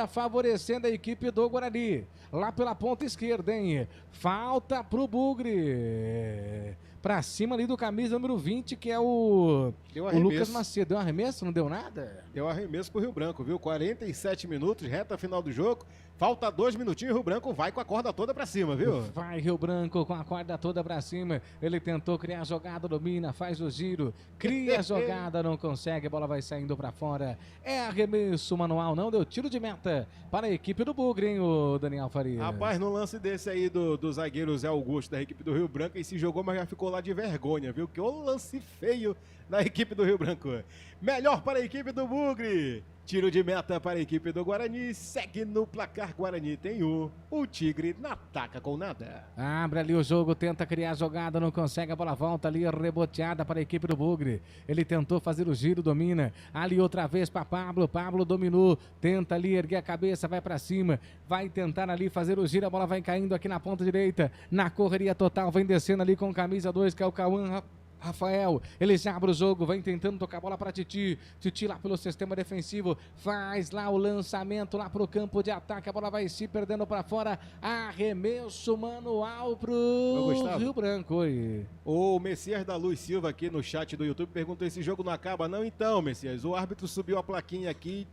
favorecendo a equipe do Guarani, lá pela ponta esquerda, hein, falta pro Bugre. Pra cima ali do camisa número 20, que é o Lucas Macedo. Deu um arremesso? Não deu nada? Deu arremesso pro Rio Branco, viu? 47 minutos, reta final do jogo. Falta 2 minutinhos, o Rio Branco vai com a corda toda pra cima, viu? Vai Rio Branco com a corda toda pra cima. Ele tentou criar a jogada, domina, faz o giro, cria a jogada, não consegue, a bola vai saindo pra fora. É arremesso manual, não deu tiro de meta para a equipe do Bugre, hein, o Daniel Farias? Rapaz, no lance desse aí do zagueiro Zé Augusto, da equipe do Rio Branco, ele se jogou, mas já ficou lá de vergonha, viu? Que o lance feio da equipe do Rio Branco. Melhor para a equipe do Bugre. Tiro de meta para a equipe do Guarani, segue no placar Guarani, tem o Tigre na ataca com nada. Abre ali o jogo, tenta criar a jogada, não consegue, a bola volta ali, reboteada para a equipe do Bugre. Ele tentou fazer o giro, domina, ali outra vez para Pablo dominou, tenta ali erguer a cabeça, vai para cima, vai tentar ali fazer o giro, a bola vai caindo aqui na ponta direita, na correria total, vem descendo ali com camisa 2, que é o Cauã Rafael, ele já abre o jogo, vem tentando tocar a bola para Titi lá pelo sistema defensivo, faz lá o lançamento lá pro campo de ataque, a bola vai se perdendo para fora, arremesso manual pro Rio Branco. Oi. O Messias da Luz Silva aqui no chat do YouTube perguntou: esse jogo não acaba não? Então, Messias, o árbitro subiu a plaquinha aqui,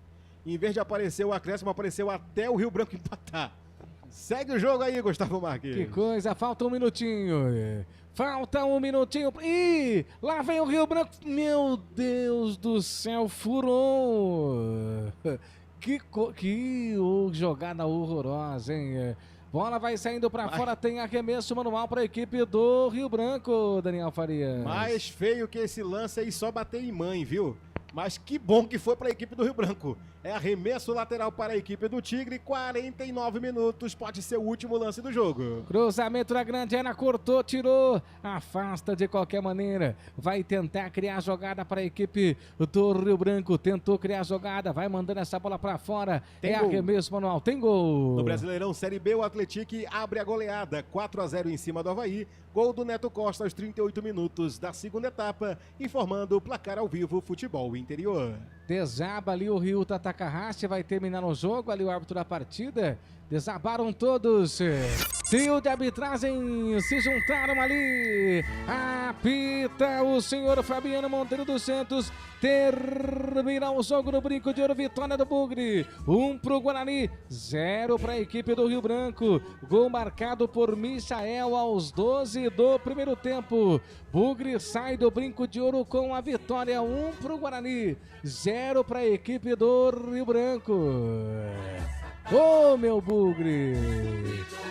em vez de aparecer o acréscimo, apareceu até o Rio Branco empatar. Segue o jogo aí, Gustavo Marques. Que coisa, falta um minutinho. Falta um minutinho. Ih, lá vem o Rio Branco. Meu Deus do céu, furou. Que jogada horrorosa, hein? Bola vai saindo para fora, tem arremesso manual para a equipe do Rio Branco, Daniel Farias. Mais feio que esse lance aí, só bater em mãe, viu? Mas que bom que foi para a equipe do Rio Branco. É arremesso lateral para a equipe do Tigre, 49 minutos, pode ser o último lance do jogo. Cruzamento na grande área, cortou, tirou, afasta de qualquer maneira. Vai tentar criar jogada para a equipe do Rio Branco, tentou criar jogada, vai mandando essa bola para fora. Tem gol. Arremesso manual, tem gol. No Brasileirão Série B, o Atlético abre a goleada, 4-0 em cima do Avaí. Gol do Neto Costa aos 38 minutos da segunda etapa, informando o placar ao vivo Futebol Interior. Desaba ali o Rio Tatacahashi, vai terminar o jogo, ali o árbitro da partida. Desabaram todos. Trio de arbitragem se juntaram ali. Apita o senhor Fabiano Monteiro dos Santos. Termina o jogo no Brinco de Ouro. Vitória do Bugre. 1 pro Guarani, 0 para a equipe do Rio Branco. Gol marcado por Michael aos 12 do primeiro tempo. Bugre sai do Brinco de Ouro com a vitória. 1 pro Guarani, 0 para a equipe do Rio Branco. Ô, meu Bugre!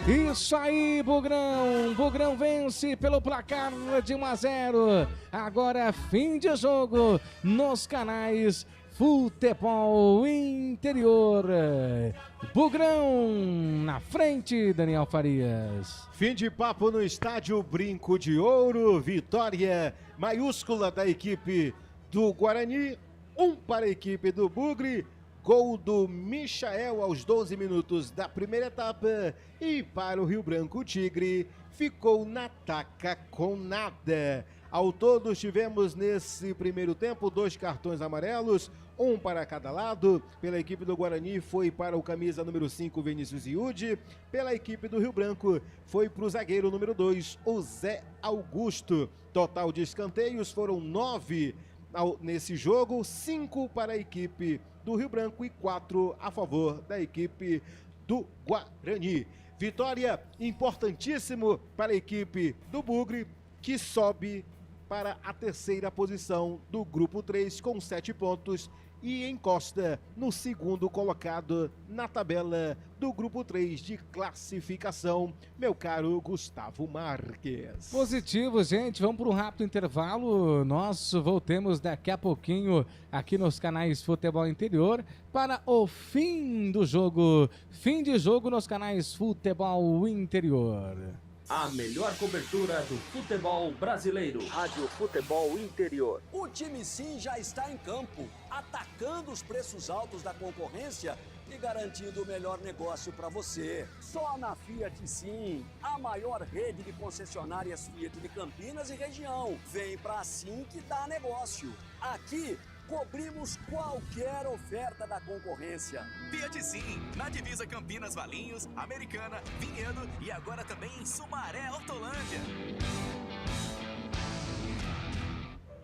Isso aí, Bugrão! Bugrão vence pelo placar de 1-0. Agora fim de jogo nos canais Futebol Interior. Bugrão na frente, Daniel Farias. Fim de papo no estádio Brinco de Ouro. Vitória maiúscula da equipe do Guarani. 1 para a equipe do Bugre. Gol do Michael aos 12 minutos da primeira etapa. E para o Rio Branco Tigre, ficou na taca com nada. Ao todo, tivemos nesse primeiro tempo 2 cartões amarelos, 1 para cada lado. Pela equipe do Guarani foi para o camisa número 5, Vinícius Iude. Pela equipe do Rio Branco foi para o zagueiro número 2, o Zé Augusto. Total de escanteios foram 9 nesse jogo, 5 para a equipe do Rio Branco e 4 a favor da equipe do Guarani. Vitória importantíssimo para a equipe do Bugre, que sobe para a terceira posição do grupo 3 com 7 pontos e encosta no segundo colocado na tabela do grupo 3 de classificação, meu caro Gustavo Marques. Positivo, gente. Vamos para um rápido intervalo. Nós voltemos daqui a pouquinho aqui nos canais Futebol Interior para o fim do jogo. Fim de jogo nos canais Futebol Interior. A melhor cobertura do futebol brasileiro. Rádio Futebol Interior. O time Sim já está em campo, atacando os preços altos da concorrência e garantindo o melhor negócio para você. Só na Fiat Sim, a maior rede de concessionárias Fiat de Campinas e região. Vem pra Sim que dá negócio. Aqui cobrimos qualquer oferta da concorrência. Fiat Sim, na divisa Campinas, Valinhos, Americana, Vinhedo e agora também em Sumaré, Hortolândia.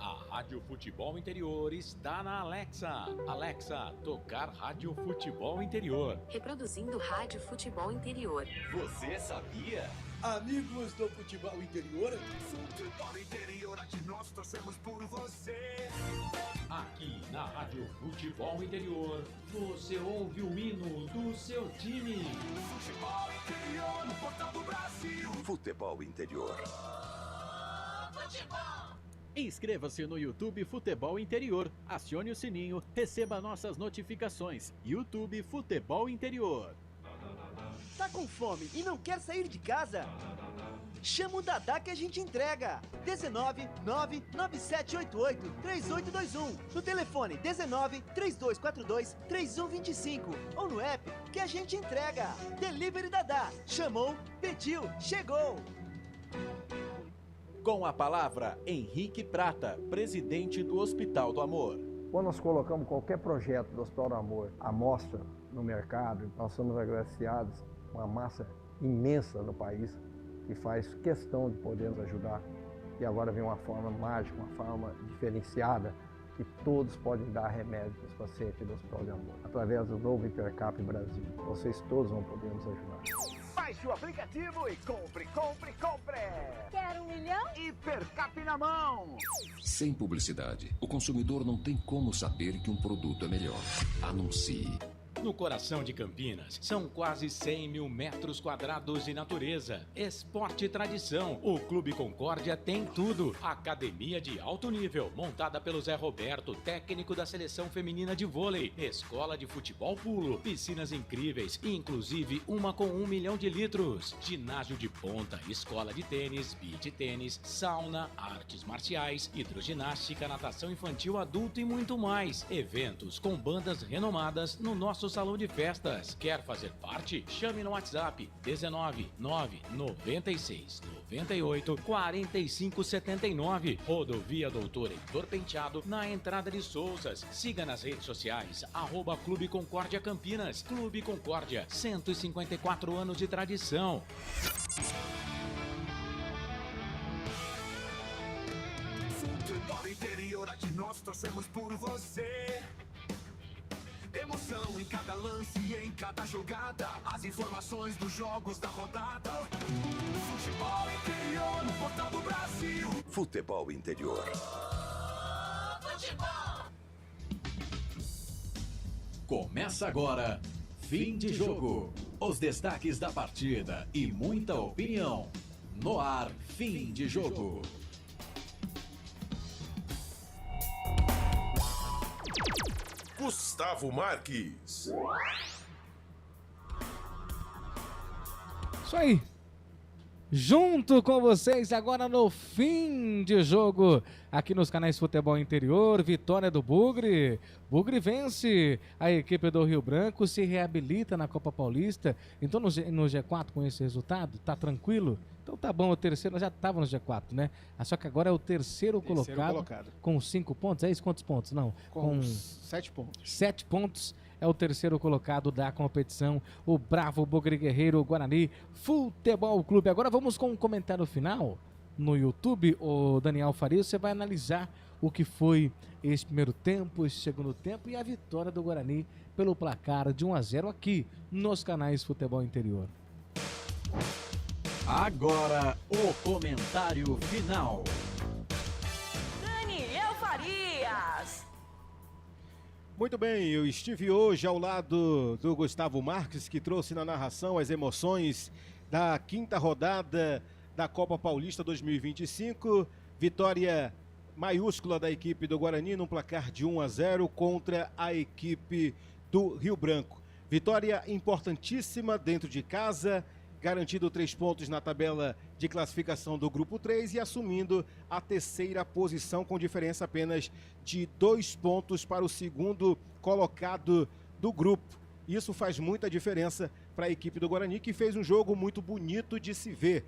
A Rádio Futebol Interior está na Alexa. Alexa, tocar Rádio Futebol Interior. Reproduzindo Rádio Futebol Interior. Você sabia? Amigos do Futebol Interior. Futebol Interior, aqui nós torcemos por você. Aqui na Rádio Futebol Interior, você ouve o hino do seu time. Futebol Interior, no portal do Brasil. Futebol Interior. Inscreva-se no YouTube Futebol Interior, acione o sininho, receba nossas notificações. YouTube Futebol Interior. Tá com fome e não quer sair de casa? Chama o Dadá que a gente entrega. 19 99788 3821. No telefone 19 3242 3125. Ou no app que a gente entrega. Delivery Dadá. Chamou, pediu, chegou. Com a palavra, Henrique Prata, presidente do Hospital do Amor. Quando nós colocamos qualquer projeto do Hospital do Amor à mostra no mercado, nós somos agraciados com uma massa imensa no país que faz questão de poder nos ajudar. E agora vem uma forma mágica, uma forma diferenciada, que todos podem dar remédio para os pacientes do Hospital do Amor. Através do novo Hipercap Brasil. Vocês todos vão poder nos ajudar. Baixe o aplicativo e compre. Quer 1 milhão? Hipercap na mão. Sem publicidade, o consumidor não tem como saber que um produto é melhor. Anuncie. No coração de Campinas, são quase 100 mil metros quadrados de natureza, esporte e tradição. O Clube Concórdia tem tudo. Academia de alto nível, montada pelo Zé Roberto, técnico da seleção feminina de vôlei. Escola de futebol pulo, piscinas incríveis, inclusive uma com 1 milhão de litros. Ginásio de ponta, escola de tênis, beach tênis, sauna, artes marciais, hidroginástica, natação infantil, adulto e muito mais. Eventos com bandas renomadas no nosso salão de festas. Quer fazer parte? Chame no WhatsApp 19 996 98 45 79. Rodovia Doutor Heitor Penteado, na entrada de Souzas. Siga nas redes sociais @Clube Concórdia Campinas. Clube Concórdia, 154 anos de tradição. Futebol interior, aqui nós torcemos por você. Emoção em cada lance e em cada jogada. As informações dos jogos da rodada. Futebol interior no Portal do Brasil. Futebol interior. Começa agora, fim de jogo. Os destaques da partida e muita opinião. No ar, fim de jogo. Gustavo Marques. Isso aí. Junto com vocês agora no fim de jogo, aqui nos canais Futebol Interior, vitória do Bugre. Bugre vence a equipe do Rio Branco, se reabilita na Copa Paulista. Então no G4 com esse resultado, tá tranquilo? Então tá bom, o terceiro, já estava no G4, né? Só que agora é o terceiro colocado com 5 pontos. É isso? Quantos pontos? Não. Com 7 pontos. 7 pontos. É o terceiro colocado da competição, o Bravo Bugre Guerreiro Guarani Futebol Clube. Agora vamos com um comentário final no YouTube. O Daniel Farias, você vai analisar o que foi esse primeiro tempo, esse segundo tempo e a vitória do Guarani pelo placar de 1-0 aqui nos canais Futebol Interior. Agora, o comentário final. Daniel Farias. Muito bem, eu estive hoje ao lado do Gustavo Marques, que trouxe na narração as emoções da quinta rodada da Copa Paulista 2025. Vitória maiúscula da equipe do Guarani num placar de 1-0 contra a equipe do Rio Branco. Vitória importantíssima dentro de casa, garantindo 3 pontos na tabela de classificação do Grupo 3 e assumindo a terceira posição com diferença apenas de 2 pontos para o segundo colocado do grupo. Isso faz muita diferença para a equipe do Guarani, que fez um jogo muito bonito de se ver.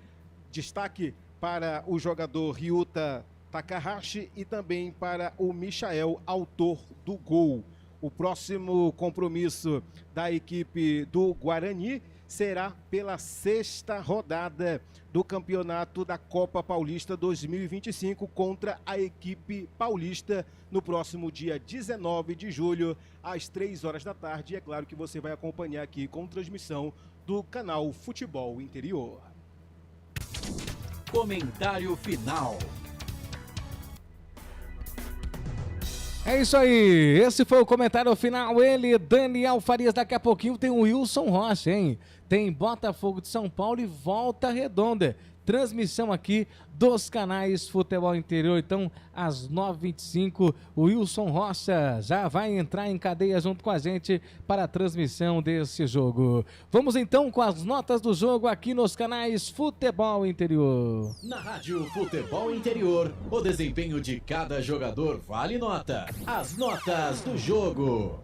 Destaque para o jogador Ryuta Takahashi e também para o Michael, autor do gol. O próximo compromisso da equipe do Guarani será pela 6ª rodada do campeonato da Copa Paulista 2025 contra a equipe paulista no próximo dia 19 de julho, às 3 horas da tarde. E é claro que você vai acompanhar aqui com transmissão do canal Futebol Interior. Comentário final. É isso aí, esse foi o comentário final, ele, Daniel Farias. Daqui a pouquinho tem o Wilson Rocha, hein? Tem Botafogo de São Paulo e Volta Redonda. Transmissão aqui dos canais Futebol Interior. Então, às 9h25, o Wilson Rocha já vai entrar em cadeia junto com a gente para a transmissão desse jogo. Vamos então com as notas do jogo aqui nos canais Futebol Interior. Na Rádio Futebol Interior, o desempenho de cada jogador vale nota. As notas do jogo.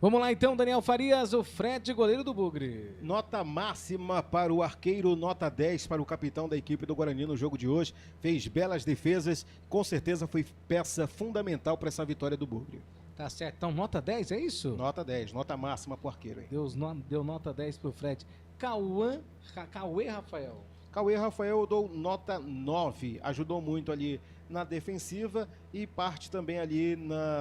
Vamos lá então, Daniel Farias, o Fred, goleiro do Bugre. Nota máxima para o arqueiro, nota 10 para o capitão da equipe do Guarani no jogo de hoje. Fez belas defesas, com certeza foi peça fundamental para essa vitória do Bugre. Tá certo, então nota 10, é isso? Nota 10, nota máxima para o arqueiro. Hein? Deu nota 10 para o Fred. Cauê Rafael. Cauê Rafael eu dou nota 9, ajudou muito ali na defensiva e parte também ali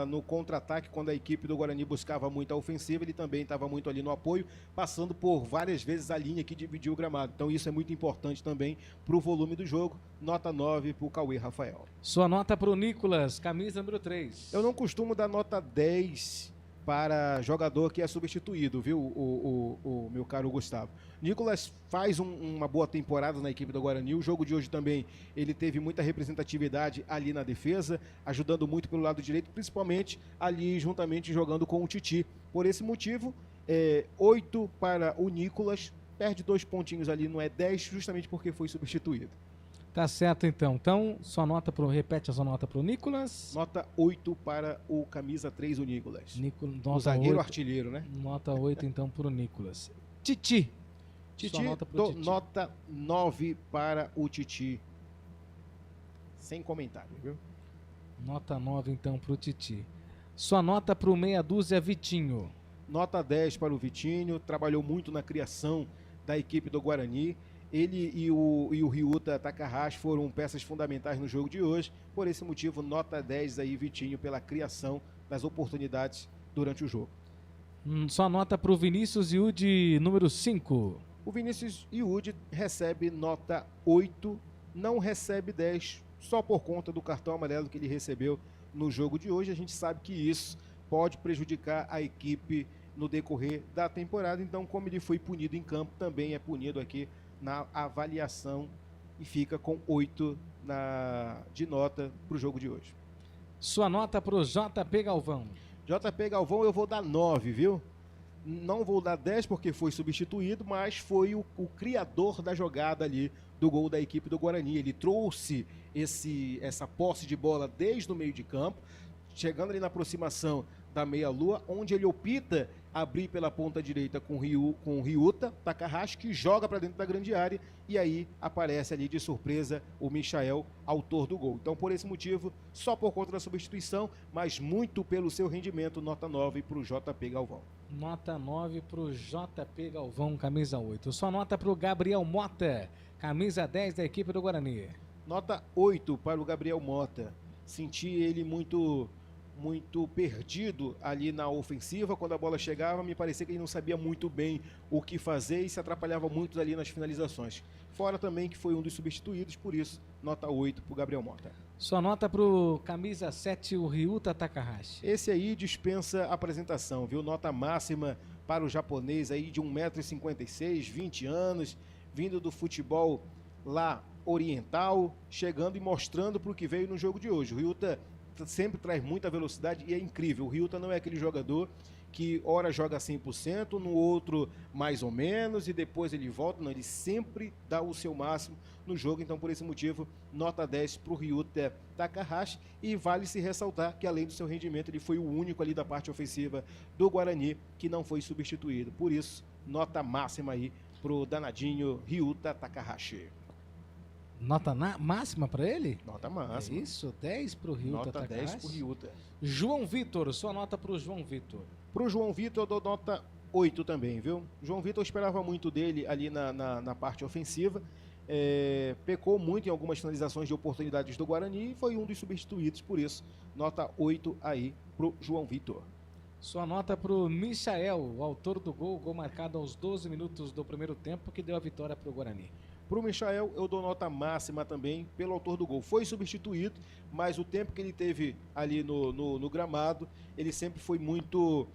no contra-ataque, quando a equipe do Guarani buscava muito a ofensiva, ele também estava muito ali no apoio, passando por várias vezes a linha que dividiu o gramado. Então isso é muito importante também para o volume do jogo. Nota 9 para o Cauê Rafael. Sua nota para o Nicolas, camisa número 3. Eu não costumo dar nota 10 para jogador que é substituído, viu, o meu caro Gustavo. Nicolas faz uma boa temporada na equipe do Guarani. O jogo de hoje também, ele teve muita representatividade ali na defesa, ajudando muito pelo lado direito, principalmente ali juntamente jogando com o Titi. Por esse motivo, 8 para o Nicolas, perde 2 pontinhos ali, não é 10, justamente porque foi substituído. Tá certo, então. Então, repete a sua nota pro Nicolas. Nota 8 para o camisa 3, o Nicolas. O zagueiro 8, artilheiro, né? Nota 8, então, pro Nicolas. Titi. Titi, nota 9 para o Titi. Sem comentário, viu? Nota 9, então, pro Titi. Sua nota pro meia dúzia Vitinho. Nota 10 para o Vitinho. Trabalhou muito na criação da equipe do Guarani. Ele e o Ryuta Takahashi foram peças fundamentais no jogo de hoje. Por esse motivo, nota 10 aí, Vitinho, pela criação das oportunidades durante o jogo. Só nota para o Vinícius Iude, número 5. O Vinícius Iude recebe nota 8, não recebe 10, só por conta do cartão amarelo que ele recebeu no jogo de hoje. A gente sabe que isso pode prejudicar a equipe no decorrer da temporada. Então, como ele foi punido em campo, também é punido aqui na avaliação e fica com 8 de nota para o jogo de hoje. Sua nota para o JP Galvão. JP Galvão eu vou dar 9, viu? Não vou dar 10 porque foi substituído, mas foi o criador da jogada ali do gol da equipe do Guarani. Ele trouxe essa posse de bola desde o meio de campo, chegando ali na aproximação da meia-lua, onde ele opta abrir pela ponta direita com o Ryuta Takahashi, que joga para dentro da grande área, e aí aparece ali de surpresa o Michael, autor do gol. Então, por esse motivo, só por conta da substituição, mas muito pelo seu rendimento, nota 9 para o JP Galvão. Nota 9 para o JP Galvão, camisa 8. Só nota para o Gabriel Mota, camisa 10 da equipe do Guarani. Nota 8 para o Gabriel Mota. Senti ele muito perdido ali na ofensiva. Quando a bola chegava, me parecia que ele não sabia muito bem o que fazer e se atrapalhava muito ali nas finalizações. Fora também que foi um dos substituídos, por isso, nota 8 para o Gabriel Mota. Sua nota para o camisa 7, o Ryuta Takahashi. Esse aí dispensa apresentação, viu? Nota máxima para o japonês aí de 1,56 m, 20 anos, vindo do futebol lá oriental, chegando e mostrando para o que veio no jogo de hoje. O Ryuta sempre traz muita velocidade e é incrível. O Ryuta não é aquele jogador que ora joga 100%, no outro mais ou menos e depois ele volta. Não, ele sempre dá o seu máximo no jogo. Então, por esse motivo, nota 10 para o Ryuta Takahashi. E vale se ressaltar que, além do seu rendimento, ele foi o único ali da parte ofensiva do Guarani que não foi substituído. Por isso, nota máxima aí para o danadinho Ryuta Takahashi. Nota máxima para ele? Nota máxima. É isso, 10 para o Ryuta Nota Takahashi. 10 para o Ryuta. João Vitor, sua nota para o João Vitor. Para o João Vitor eu dou nota 8 também, viu? João Vitor eu esperava muito dele ali na parte ofensiva. Pecou muito em algumas finalizações de oportunidades do Guarani e foi um dos substituídos, por isso, nota 8 aí para o João Vitor. Sua nota para o Michael, o autor do gol marcado aos 12 minutos do primeiro tempo, que deu a vitória para o Guarani. Para o Michael, eu dou nota máxima também pelo autor do gol. Foi substituído, mas o tempo que ele teve ali no gramado, ele sempre foi muito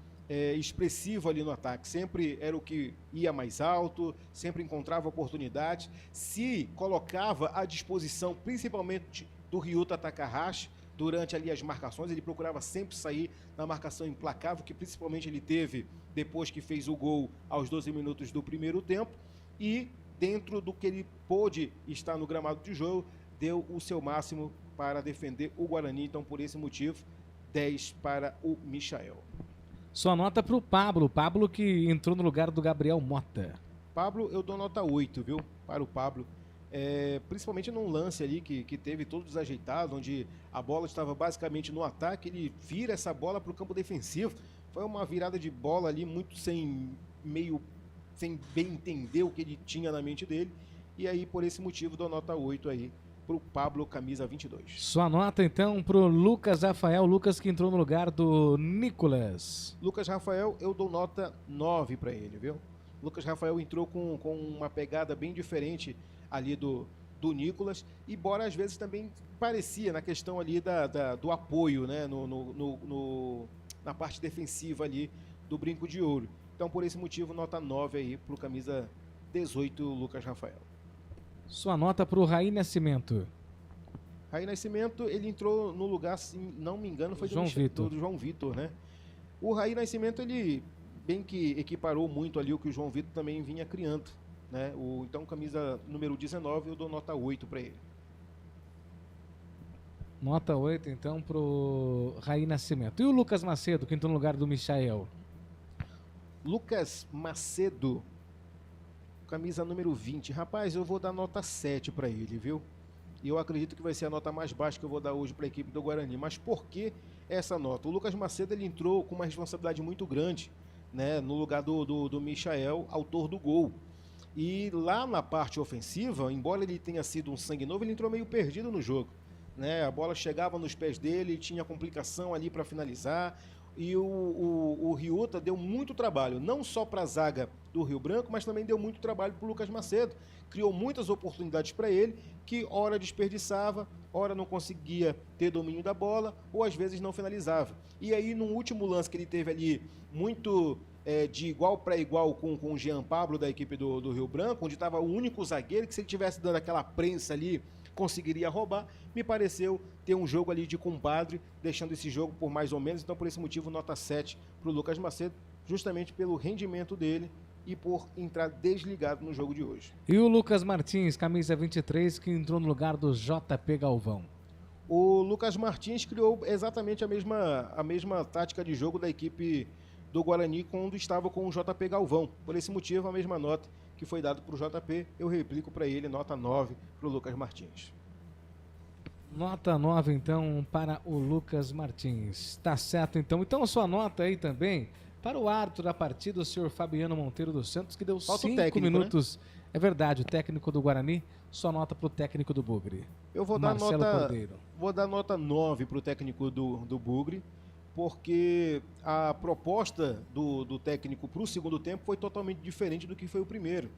expressivo ali no ataque. Sempre era o que ia mais alto, sempre encontrava oportunidades. Se colocava à disposição, principalmente do Ryuta Takahashi, durante ali as marcações, ele procurava sempre sair na marcação implacável, que principalmente ele teve depois que fez o gol aos 12 minutos do primeiro tempo. E dentro do que ele pôde estar no gramado de jogo, deu o seu máximo para defender o Guarani. Então, por esse motivo, 10 para o Michael. Sua nota para o Pablo. Pablo que entrou no lugar do Gabriel Mota. Pablo, eu dou nota 8, viu? Para o Pablo. Principalmente num lance ali que teve todo desajeitado, onde a bola estava basicamente no ataque, ele vira essa bola para o campo defensivo. Foi uma virada de bola ali muito sem bem entender o que ele tinha na mente dele. E aí, por esse motivo, dou nota 8 aí pro Pablo, camisa 22. Sua nota, então, pro Lucas Rafael. Lucas que entrou no lugar do Nicolas. Lucas Rafael, eu dou nota 9 para ele, viu? Lucas Rafael entrou com uma pegada bem diferente ali do Nicolas. Embora, às vezes, também parecia na questão ali do apoio, né? na parte defensiva ali do Brinco de Ouro. Então, por esse motivo, nota 9 aí pro camisa 18, Lucas Rafael. Sua nota pro Raí Nascimento. Raí Nascimento, ele entrou no lugar, se não me engano, foi do João Vitor, né? O Raí Nascimento, ele bem que equiparou muito ali o que o João Vitor também vinha criando, né? Então, camisa número 19, eu dou nota 8 para ele. Nota 8, então, pro Raí Nascimento. E o Lucas Macedo, que entrou no lugar do Michael? Lucas Macedo, camisa número 20. Rapaz, eu vou dar nota 7 para ele, viu? E eu acredito que vai ser a nota mais baixa que eu vou dar hoje para a equipe do Guarani. Mas por que essa nota? O Lucas Macedo, ele entrou com uma responsabilidade muito grande, né, no lugar do Michael, autor do gol. E lá na parte ofensiva, embora ele tenha sido um sangue novo, ele entrou meio perdido no jogo, né? A bola chegava nos pés dele, tinha complicação ali para finalizar. E o Ryuta deu muito trabalho, não só para a zaga do Rio Branco, mas também deu muito trabalho para o Lucas Macedo. Criou muitas oportunidades para ele, que ora desperdiçava, ora não conseguia ter domínio da bola, ou às vezes não finalizava. E aí, no último lance que ele teve ali, muito de igual para igual com o Jean Pablo da equipe do Rio Branco, onde estava o único zagueiro, que se ele tivesse dando aquela prensa ali, conseguiria roubar, me pareceu ter um jogo ali de compadre, deixando esse jogo por mais ou menos. Então, por esse motivo, nota 7 para o Lucas Macedo, justamente pelo rendimento dele e por entrar desligado no jogo de hoje. E o Lucas Martins, camisa 23, que entrou no lugar do JP Galvão? O Lucas Martins criou exatamente a mesma tática de jogo da equipe do Guarani quando estava com o JP Galvão. Por esse motivo, a mesma nota que foi dado para o JP, eu replico para ele, nota 9 para o Lucas Martins. Nota 9, então, para o Lucas Martins. Tá certo, então. Então, sua nota aí também para o árbitro da partida, o senhor Fabiano Monteiro dos Santos, que deu 5 minutos. Né? É verdade, o técnico do Guarani, só nota para o técnico do Bugre. Eu vou dar nota 9 para o técnico do Bugre, porque a proposta do técnico para o segundo tempo foi totalmente diferente do que foi o primeiro.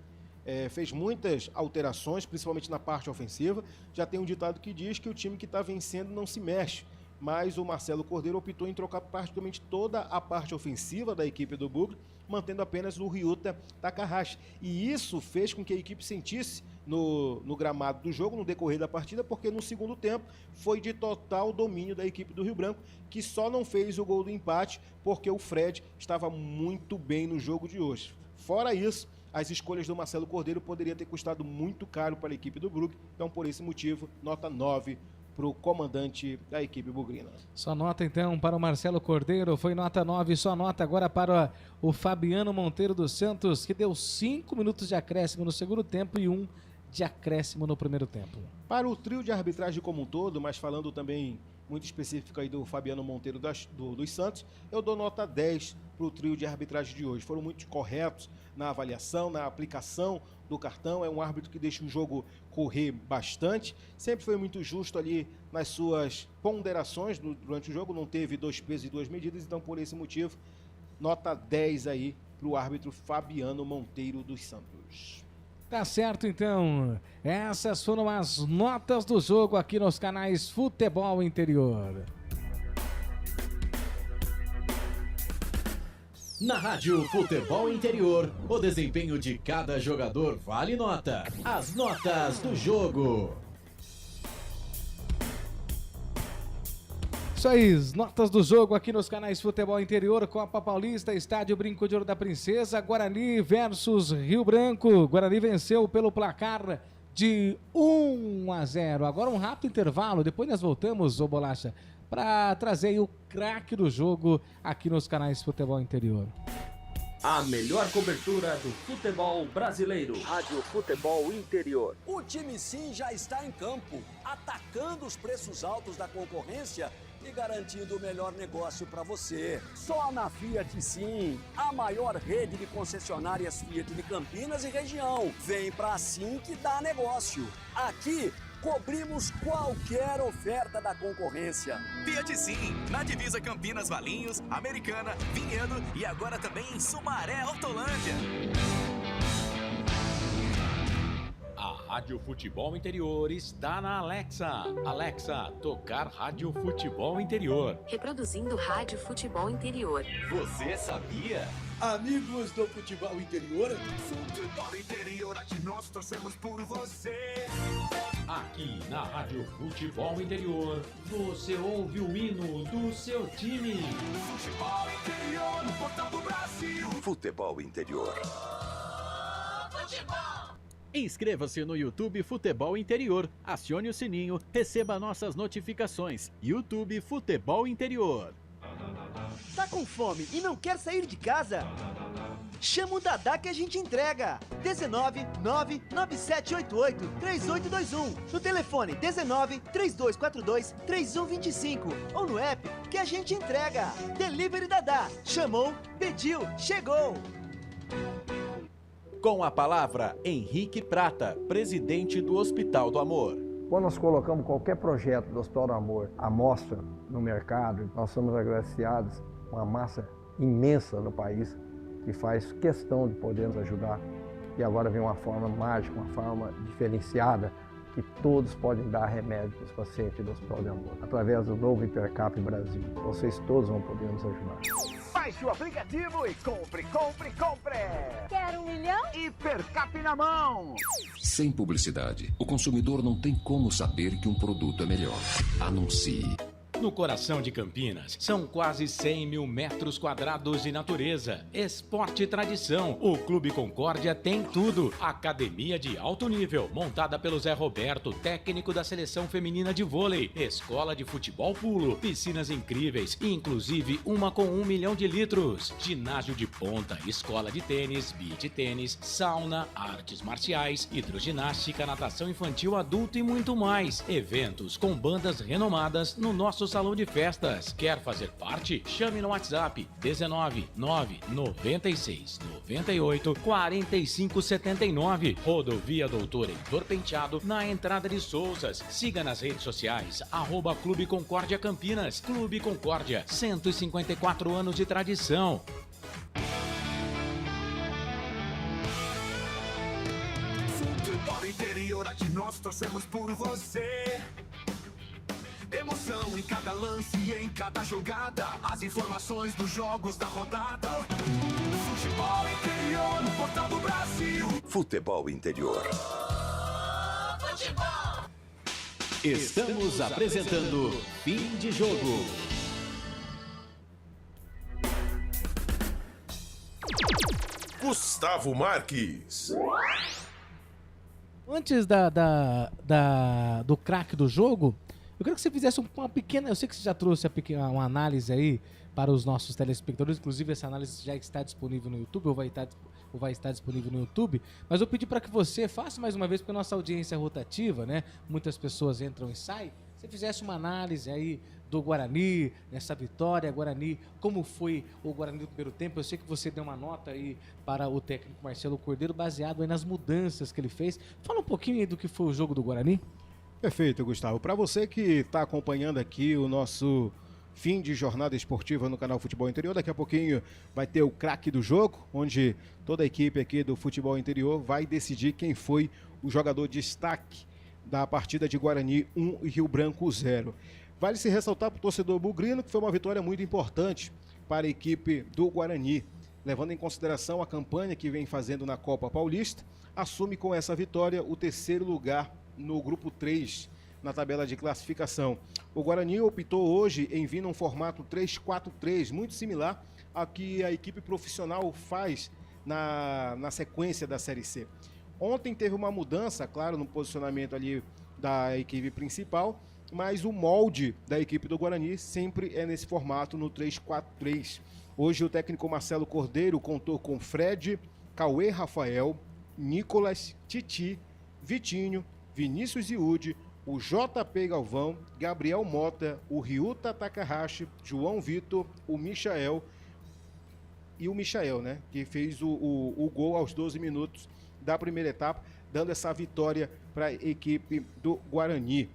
Fez muitas alterações, principalmente na parte ofensiva. Já tem um ditado que diz que o time que está vencendo não se mexe, mas o Marcelo Cordeiro optou em trocar praticamente toda a parte ofensiva da equipe do Bugre, mantendo apenas o Ryuta Takahashi. E isso fez com que a equipe sentisse no gramado do jogo, no decorrer da partida, porque no segundo tempo foi de total domínio da equipe do Rio Branco, que só não fez o gol do empate porque o Fred estava muito bem no jogo de hoje. Fora isso, as escolhas do Marcelo Cordeiro poderiam ter custado muito caro para a equipe do Bugre, então por esse motivo, nota 9 para o comandante da equipe bugrina. Sua nota então para o Marcelo Cordeiro foi nota 9, sua nota agora para o Fabiano Monteiro dos Santos, que deu 5 minutos de acréscimo no segundo tempo e 1 de acréscimo no primeiro tempo. Para o trio de arbitragem como um todo, mas falando também muito específico aí do Fabiano Monteiro dos Santos, eu dou nota 10 para o trio de arbitragem de hoje. Foram muito corretos na avaliação, na aplicação do cartão. É um árbitro que deixa o jogo correr bastante. Sempre foi muito justo ali nas suas ponderações durante o jogo. Não teve 2 pesos e 2 medidas. Então, por esse motivo, nota 10 aí para o árbitro Fabiano Monteiro dos Santos. Tá certo, então. Essas foram as notas do jogo aqui nos canais Futebol Interior. Na Rádio Futebol Interior, o desempenho de cada jogador vale nota. As notas do jogo. Isso aí, notas do jogo aqui nos canais Futebol Interior, Copa Paulista, Estádio Brinco de Ouro da Princesa, Guarani versus Rio Branco. Guarani venceu pelo placar de 1-0. Agora um rápido intervalo, depois nós voltamos, ô Bolacha, para trazer aí o craque do jogo aqui nos canais Futebol Interior. A melhor cobertura do futebol brasileiro. Rádio Futebol Interior. O time Sim já está em campo, atacando os preços altos da concorrência e garantindo o melhor negócio para você. Só na Fiat Sim, a maior rede de concessionárias Fiat de Campinas e região. Vem pra Sim que dá negócio. Aqui cobrimos qualquer oferta da concorrência. Fiat Sim, na divisa Campinas, Valinhos, Americana, Vinhedo e agora também em Sumaré, Hortolândia. A Rádio Futebol Interior está na Alexa. Alexa, tocar Rádio Futebol Interior. Reproduzindo Rádio Futebol Interior. Você sabia? Amigos do futebol interior. Futebol interior, aqui nós torcemos por você. Aqui na Rádio Futebol Interior, você ouve o hino do seu time. Futebol interior, no portão do Brasil. Futebol interior. Inscreva-se no YouTube Futebol Interior, acione o sininho, receba nossas notificações. YouTube Futebol Interior. Tá com fome e não quer sair de casa? Chama o Dadá que a gente entrega. 19 99788 3821. No telefone 19 3242 3125. Ou no app que a gente entrega. Delivery Dadá. Chamou, pediu, chegou. Com a palavra, Henrique Prata, presidente do Hospital do Amor. Quando nós colocamos qualquer projeto do Hospital do Amor à mostra no mercado, nós somos agraciados com uma massa imensa no país que faz questão de poder nos ajudar. E agora vem uma forma mágica, uma forma diferenciada, que todos podem dar remédio para os pacientes do Hospital do Amor, através do novo Hipercap Brasil. Vocês todos vão poder nos ajudar. Baixe o aplicativo e compre, compre, compre! Quer 1 milhão? Hipercap na mão! Sem publicidade, o consumidor não tem como saber que um produto é melhor. Anuncie. No coração de Campinas, são quase 100 mil metros quadrados de natureza, esporte e tradição. O Clube Concórdia tem tudo. Academia de alto nível, montada pelo Zé Roberto, técnico da seleção feminina de vôlei. Escola de futebol pulo, piscinas incríveis, inclusive uma com 1 milhão de litros. Ginásio de ponta, escola de tênis, beach tênis, sauna, artes marciais, hidroginástica, natação infantil, adulto e muito mais. Eventos com bandas renomadas no nosso salão de festas. Quer fazer parte? Chame no WhatsApp 19 996 98 45 79. Rodovia Doutor Heitor Penteado, na entrada de Souzas. Siga nas redes sociais @Clube Concórdia Campinas. Clube Concórdia, 154 anos de tradição. Futebol interior, aqui nós torcemos por você. Emoção em cada lance e em cada jogada. As informações dos jogos da rodada. Futebol interior, no portão do Brasil. Futebol interior. Estamos apresentando Fim de Jogo. Gustavo Marques. Antes do craque do jogo, eu queria que você fizesse uma pequena... Eu sei que você já trouxe uma análise aí para os nossos telespectadores. Inclusive, essa análise já está disponível no YouTube, ou vai estar disponível no YouTube. Mas eu pedi para que você faça mais uma vez, porque a nossa audiência é rotativa, né? Muitas pessoas entram e saem. Você fizesse uma análise aí do Guarani, nessa vitória, Guarani, como foi o Guarani no primeiro tempo. Eu sei que você deu uma nota aí para o técnico Marcelo Cordeiro, baseado aí nas mudanças que ele fez. Fala um pouquinho aí do que foi o jogo do Guarani. Perfeito, Gustavo. Para você que está acompanhando aqui o nosso fim de jornada esportiva no canal Futebol Interior, daqui a pouquinho vai ter o craque do jogo, onde toda a equipe aqui do Futebol Interior vai decidir quem foi o jogador de destaque da partida de Guarani 1 e Rio Branco 0. Vale se ressaltar para o torcedor bugrino que foi uma vitória muito importante para a equipe do Guarani, levando em consideração a campanha que vem fazendo na Copa Paulista, assume com essa vitória o 3º lugar no grupo 3 na tabela de classificação. O Guarani optou hoje em vir num formato 3-4-3, muito similar ao que a equipe profissional faz na sequência da Série C. Ontem teve uma mudança, claro, no posicionamento ali da equipe principal, mas o molde da equipe do Guarani sempre é nesse formato, no 3-4-3. Hoje o técnico Marcelo Cordeiro contou com Fred, Cauê Rafael, Nicolas, Titi, Vitinho, Vinícius Iude, o JP Galvão, Gabriel Mota, o Ryuta Takahashi, João Vitor, o Michael e o Michael, né, que fez o gol aos 12 minutos da primeira etapa, dando essa vitória para a equipe do Guarani.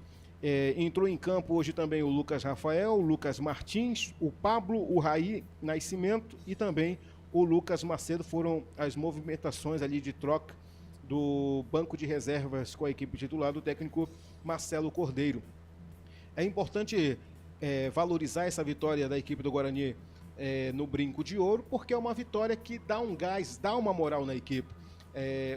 Entrou em campo hoje também o Lucas Rafael, o Lucas Martins, o Pablo, o Raí Nascimento e também o Lucas Macedo. Foram as movimentações ali de troca do banco de reservas com a equipe titular do técnico Marcelo Cordeiro. É importante valorizar essa vitória da equipe do Guarani no Brinco de Ouro, porque é uma vitória que dá um gás, dá uma moral na equipe.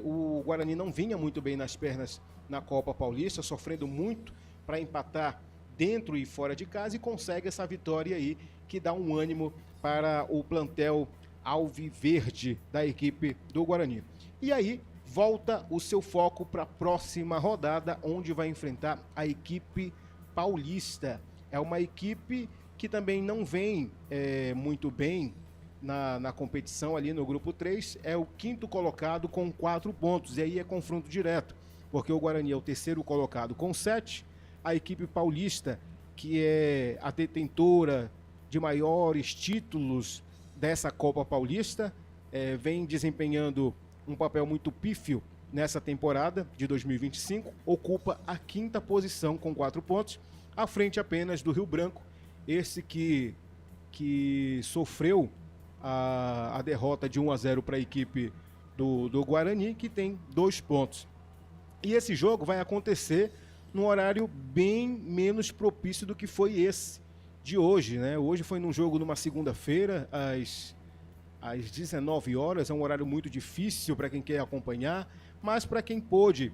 O Guarani não vinha muito bem nas pernas na Copa Paulista, sofrendo muito para empatar dentro e fora de casa, e consegue essa vitória aí que dá um ânimo para o plantel alviverde da equipe do Guarani. E aí volta o seu foco para a próxima rodada, onde vai enfrentar a equipe paulista. É uma equipe que também não vem muito bem na competição ali no grupo 3, é o 5º colocado com 4 pontos, e aí é confronto direto, porque o Guarani é o 3º colocado com 7, a equipe paulista, que é a detentora de maiores títulos dessa Copa Paulista, vem desempenhando um papel muito pífio nessa temporada de 2025, ocupa a 5ª posição com 4 pontos, à frente apenas do Rio Branco, esse que sofreu a derrota de 1-0 para a equipe do Guarani, que tem 2 pontos. E esse jogo vai acontecer num horário bem menos propício do que foi esse de hoje, né? Hoje foi num jogo numa segunda-feira, às 19 horas, é um horário muito difícil para quem quer acompanhar, mas para quem pôde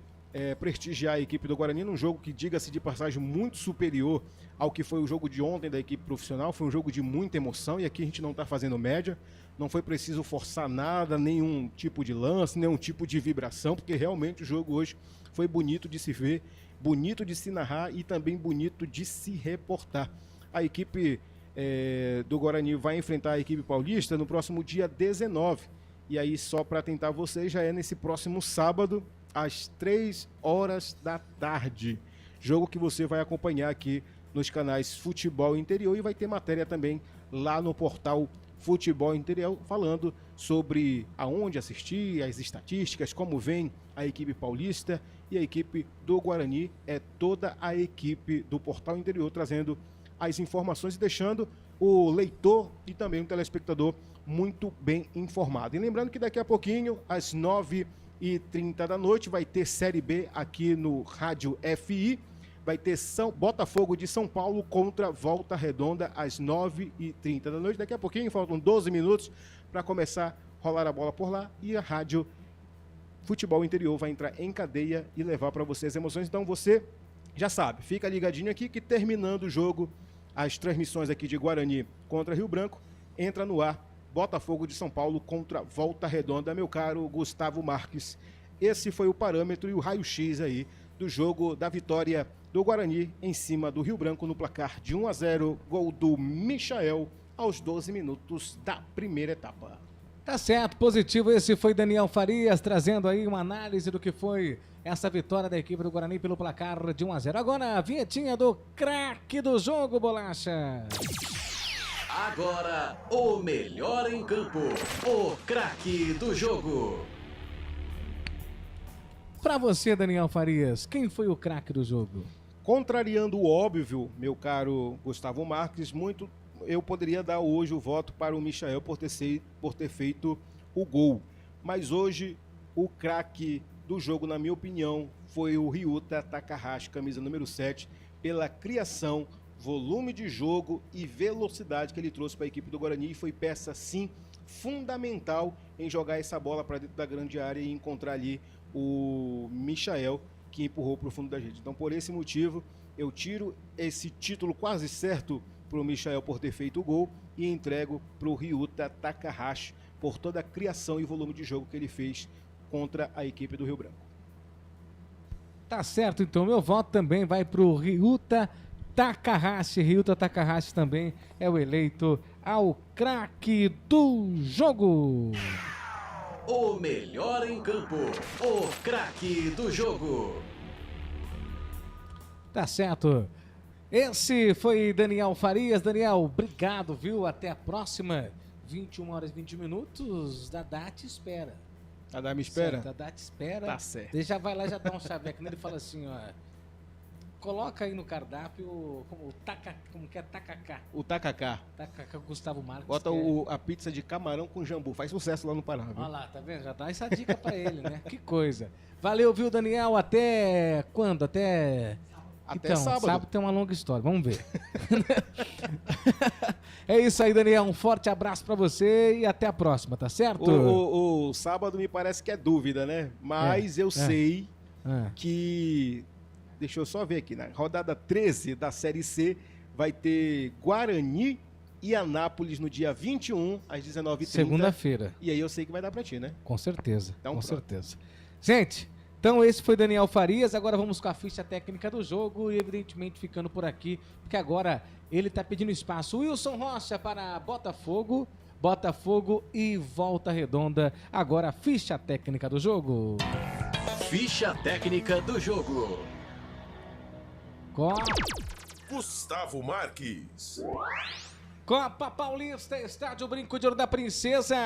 prestigiar a equipe do Guarani num jogo que, diga-se de passagem, muito superior ao que foi o jogo de ontem da equipe profissional, foi um jogo de muita emoção, e aqui a gente não está fazendo média, não foi preciso forçar nada, nenhum tipo de lance, nenhum tipo de vibração, porque realmente o jogo hoje foi bonito de se ver, bonito de se narrar e também bonito de se reportar. A equipe do Guarani vai enfrentar a equipe paulista no próximo dia 19, e aí só para tentar vocês, já é nesse próximo sábado, às 3 horas da tarde. Jogo que você vai acompanhar aqui nos canais Futebol Interior, e vai ter matéria também lá no portal Futebol Interior, falando sobre aonde assistir, as estatísticas, como vem a equipe paulista e a equipe do Guarani. É toda a equipe do portal Interior trazendo as informações e deixando o leitor e também o telespectador muito bem informado. E lembrando que daqui a pouquinho, às 9h30 da noite, vai ter Série B aqui no Rádio FI. Vai ter Botafogo de São Paulo contra Volta Redonda às 9h30 da noite. Daqui a pouquinho, faltam 12 minutos para começar a rolar a bola por lá. E a Rádio Futebol Interior vai entrar em cadeia e levar para você as emoções. Então você já sabe, fica ligadinho aqui que terminando o jogo, as transmissões aqui de Guarani contra Rio Branco, entra no ar Botafogo de São Paulo contra Volta Redonda. Meu caro Gustavo Marques, esse foi o parâmetro e o raio-x aí do jogo da vitória do Guarani em cima do Rio Branco no placar de 1-0, gol do Michael aos 12 minutos da primeira etapa. Tá certo, positivo. Esse foi Daniel Farias trazendo aí uma análise do que foi essa vitória da equipe do Guarani pelo placar de 1-0. Agora a vinhetinha do craque do jogo, Bolacha. Agora, o melhor em campo, o craque do jogo. Para você, Daniel Farias, quem foi o craque do jogo? Contrariando o óbvio, meu caro Gustavo Marques, eu poderia dar hoje o voto para o Michael por ter feito o gol. Mas hoje, o craque do jogo, na minha opinião, foi o Ryuta Takahashi, camisa número 7, pela criação, volume de jogo e velocidade que ele trouxe para a equipe do Guarani, e foi peça, sim, fundamental em jogar essa bola para dentro da grande área e encontrar ali o Michael, que empurrou para o fundo da rede. Então, por esse motivo, eu tiro esse título quase certo para o Michael por ter feito o gol e entrego para o Ryuta Takahashi por toda a criação e volume de jogo que ele fez contra a equipe do Rio Branco. Tá certo, então meu voto também vai para o Ryuta Takahashi. Ryuta Takahashi também é o eleito ao craque do jogo. O melhor em campo, o craque do jogo. Tá certo. Esse foi Daniel Farias. Daniel, obrigado, viu? Até a próxima. 21h20. Dadá te espera. Dadá me espera? Dadá te espera. Tá certo. Ele já vai lá, já dá um chaveco nele e fala assim, ó. Coloca aí no cardápio o tacacá. O tacacá. Tacacá Gustavo Marques. Bota a pizza de camarão com jambu. Faz sucesso lá no Pará. Viu? Olha lá, tá vendo? Já dá essa dica pra ele, né? Que coisa. Valeu, viu, Daniel? Até quando? Até sábado. Sábado tem uma longa história. Vamos ver. É isso aí, Daniel. Um forte abraço pra você e até a próxima, tá certo? O sábado me parece que é dúvida, né? Mas eu sei que... Deixa eu só ver aqui, na rodada 13 da Série C vai ter Guarani e Anápolis no dia 21, às 19h30. Segunda-feira. E aí eu sei que vai dar pra ti, né? Com certeza, então, com pronto. certeza. Gente, então esse foi Daniel Farias, agora vamos com a ficha técnica do jogo e evidentemente ficando por aqui, porque agora ele tá pedindo espaço. Wilson Rocha para Botafogo e Volta Redonda. Agora a ficha técnica do jogo. Ficha técnica do jogo. Gustavo Marques. Copa Paulista, Estádio Brinco de Ouro da Princesa.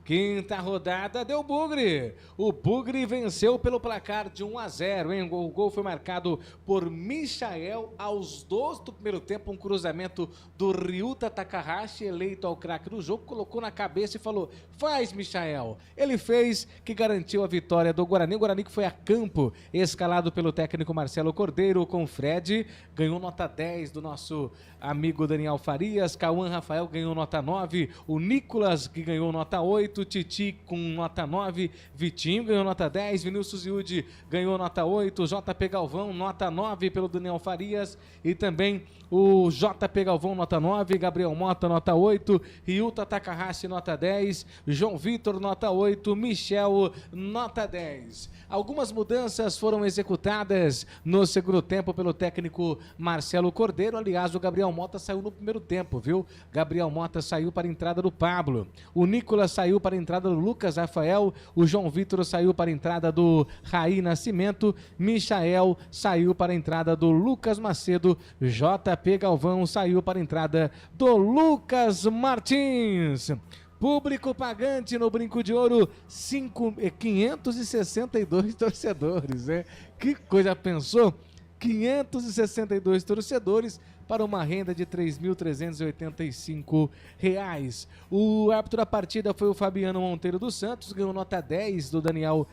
Quinta rodada deu Bugre. O Bugre venceu pelo placar de 1-0, hein? O gol foi marcado por Michael aos 12 do primeiro tempo. Um cruzamento do Ryuta Takahashi, eleito ao craque do jogo, colocou na cabeça e falou: faz, Michael. Ele fez, que garantiu a vitória do Guarani. O Guarani que foi a campo, escalado pelo técnico Marcelo Cordeiro com Fred. Ganhou nota 10 do nosso amigo Daniel Farias. Cauã Rafael ganhou nota 9, o Nicolas que ganhou nota 8, Titi com nota 9, Vitinho ganhou nota 10, Vinícius Yudi ganhou nota 8, JP Galvão nota 9 pelo Daniel Farias e também o JP Galvão nota 9, Gabriel Mota nota 8, Ryuta Takahashi nota 10, João Vitor nota 8, Michel nota 10. Algumas mudanças foram executadas no segundo tempo pelo técnico Marcelo Cordeiro. Aliás, o Gabriel Mota saiu no primeiro tempo, viu? Gabriel Mota saiu para a entrada do Pablo. O Nicolas saiu para a entrada do Lucas Rafael. O João Vitor saiu para a entrada do Raí Nascimento. Michael saiu para a entrada do Lucas Macedo. JP Galvão saiu para a entrada do Lucas Martins. Público pagante no Brinco de Ouro, 562 torcedores, né? Que coisa, pensou? 562 torcedores para uma renda de R$ 3.385. O árbitro da partida foi o Fabiano Monteiro dos Santos, ganhou nota 10 do Daniel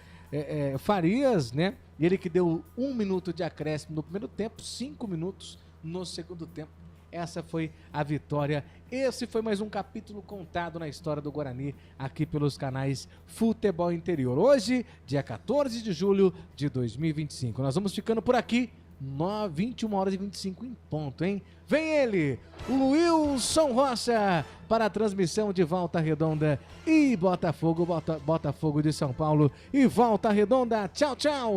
Farias, né? E ele que deu 1 minuto de acréscimo no primeiro tempo, 5 minutos no segundo tempo. Essa foi a vitória. Esse foi mais um capítulo contado na história do Guarani aqui pelos canais Futebol Interior. Hoje, dia 14 de julho de 2025. Nós vamos ficando por aqui, 21h25 em ponto, hein? Vem ele, o Wilson Rocha, para a transmissão de Volta Redonda e Botafogo de São Paulo e Volta Redonda. Tchau, tchau!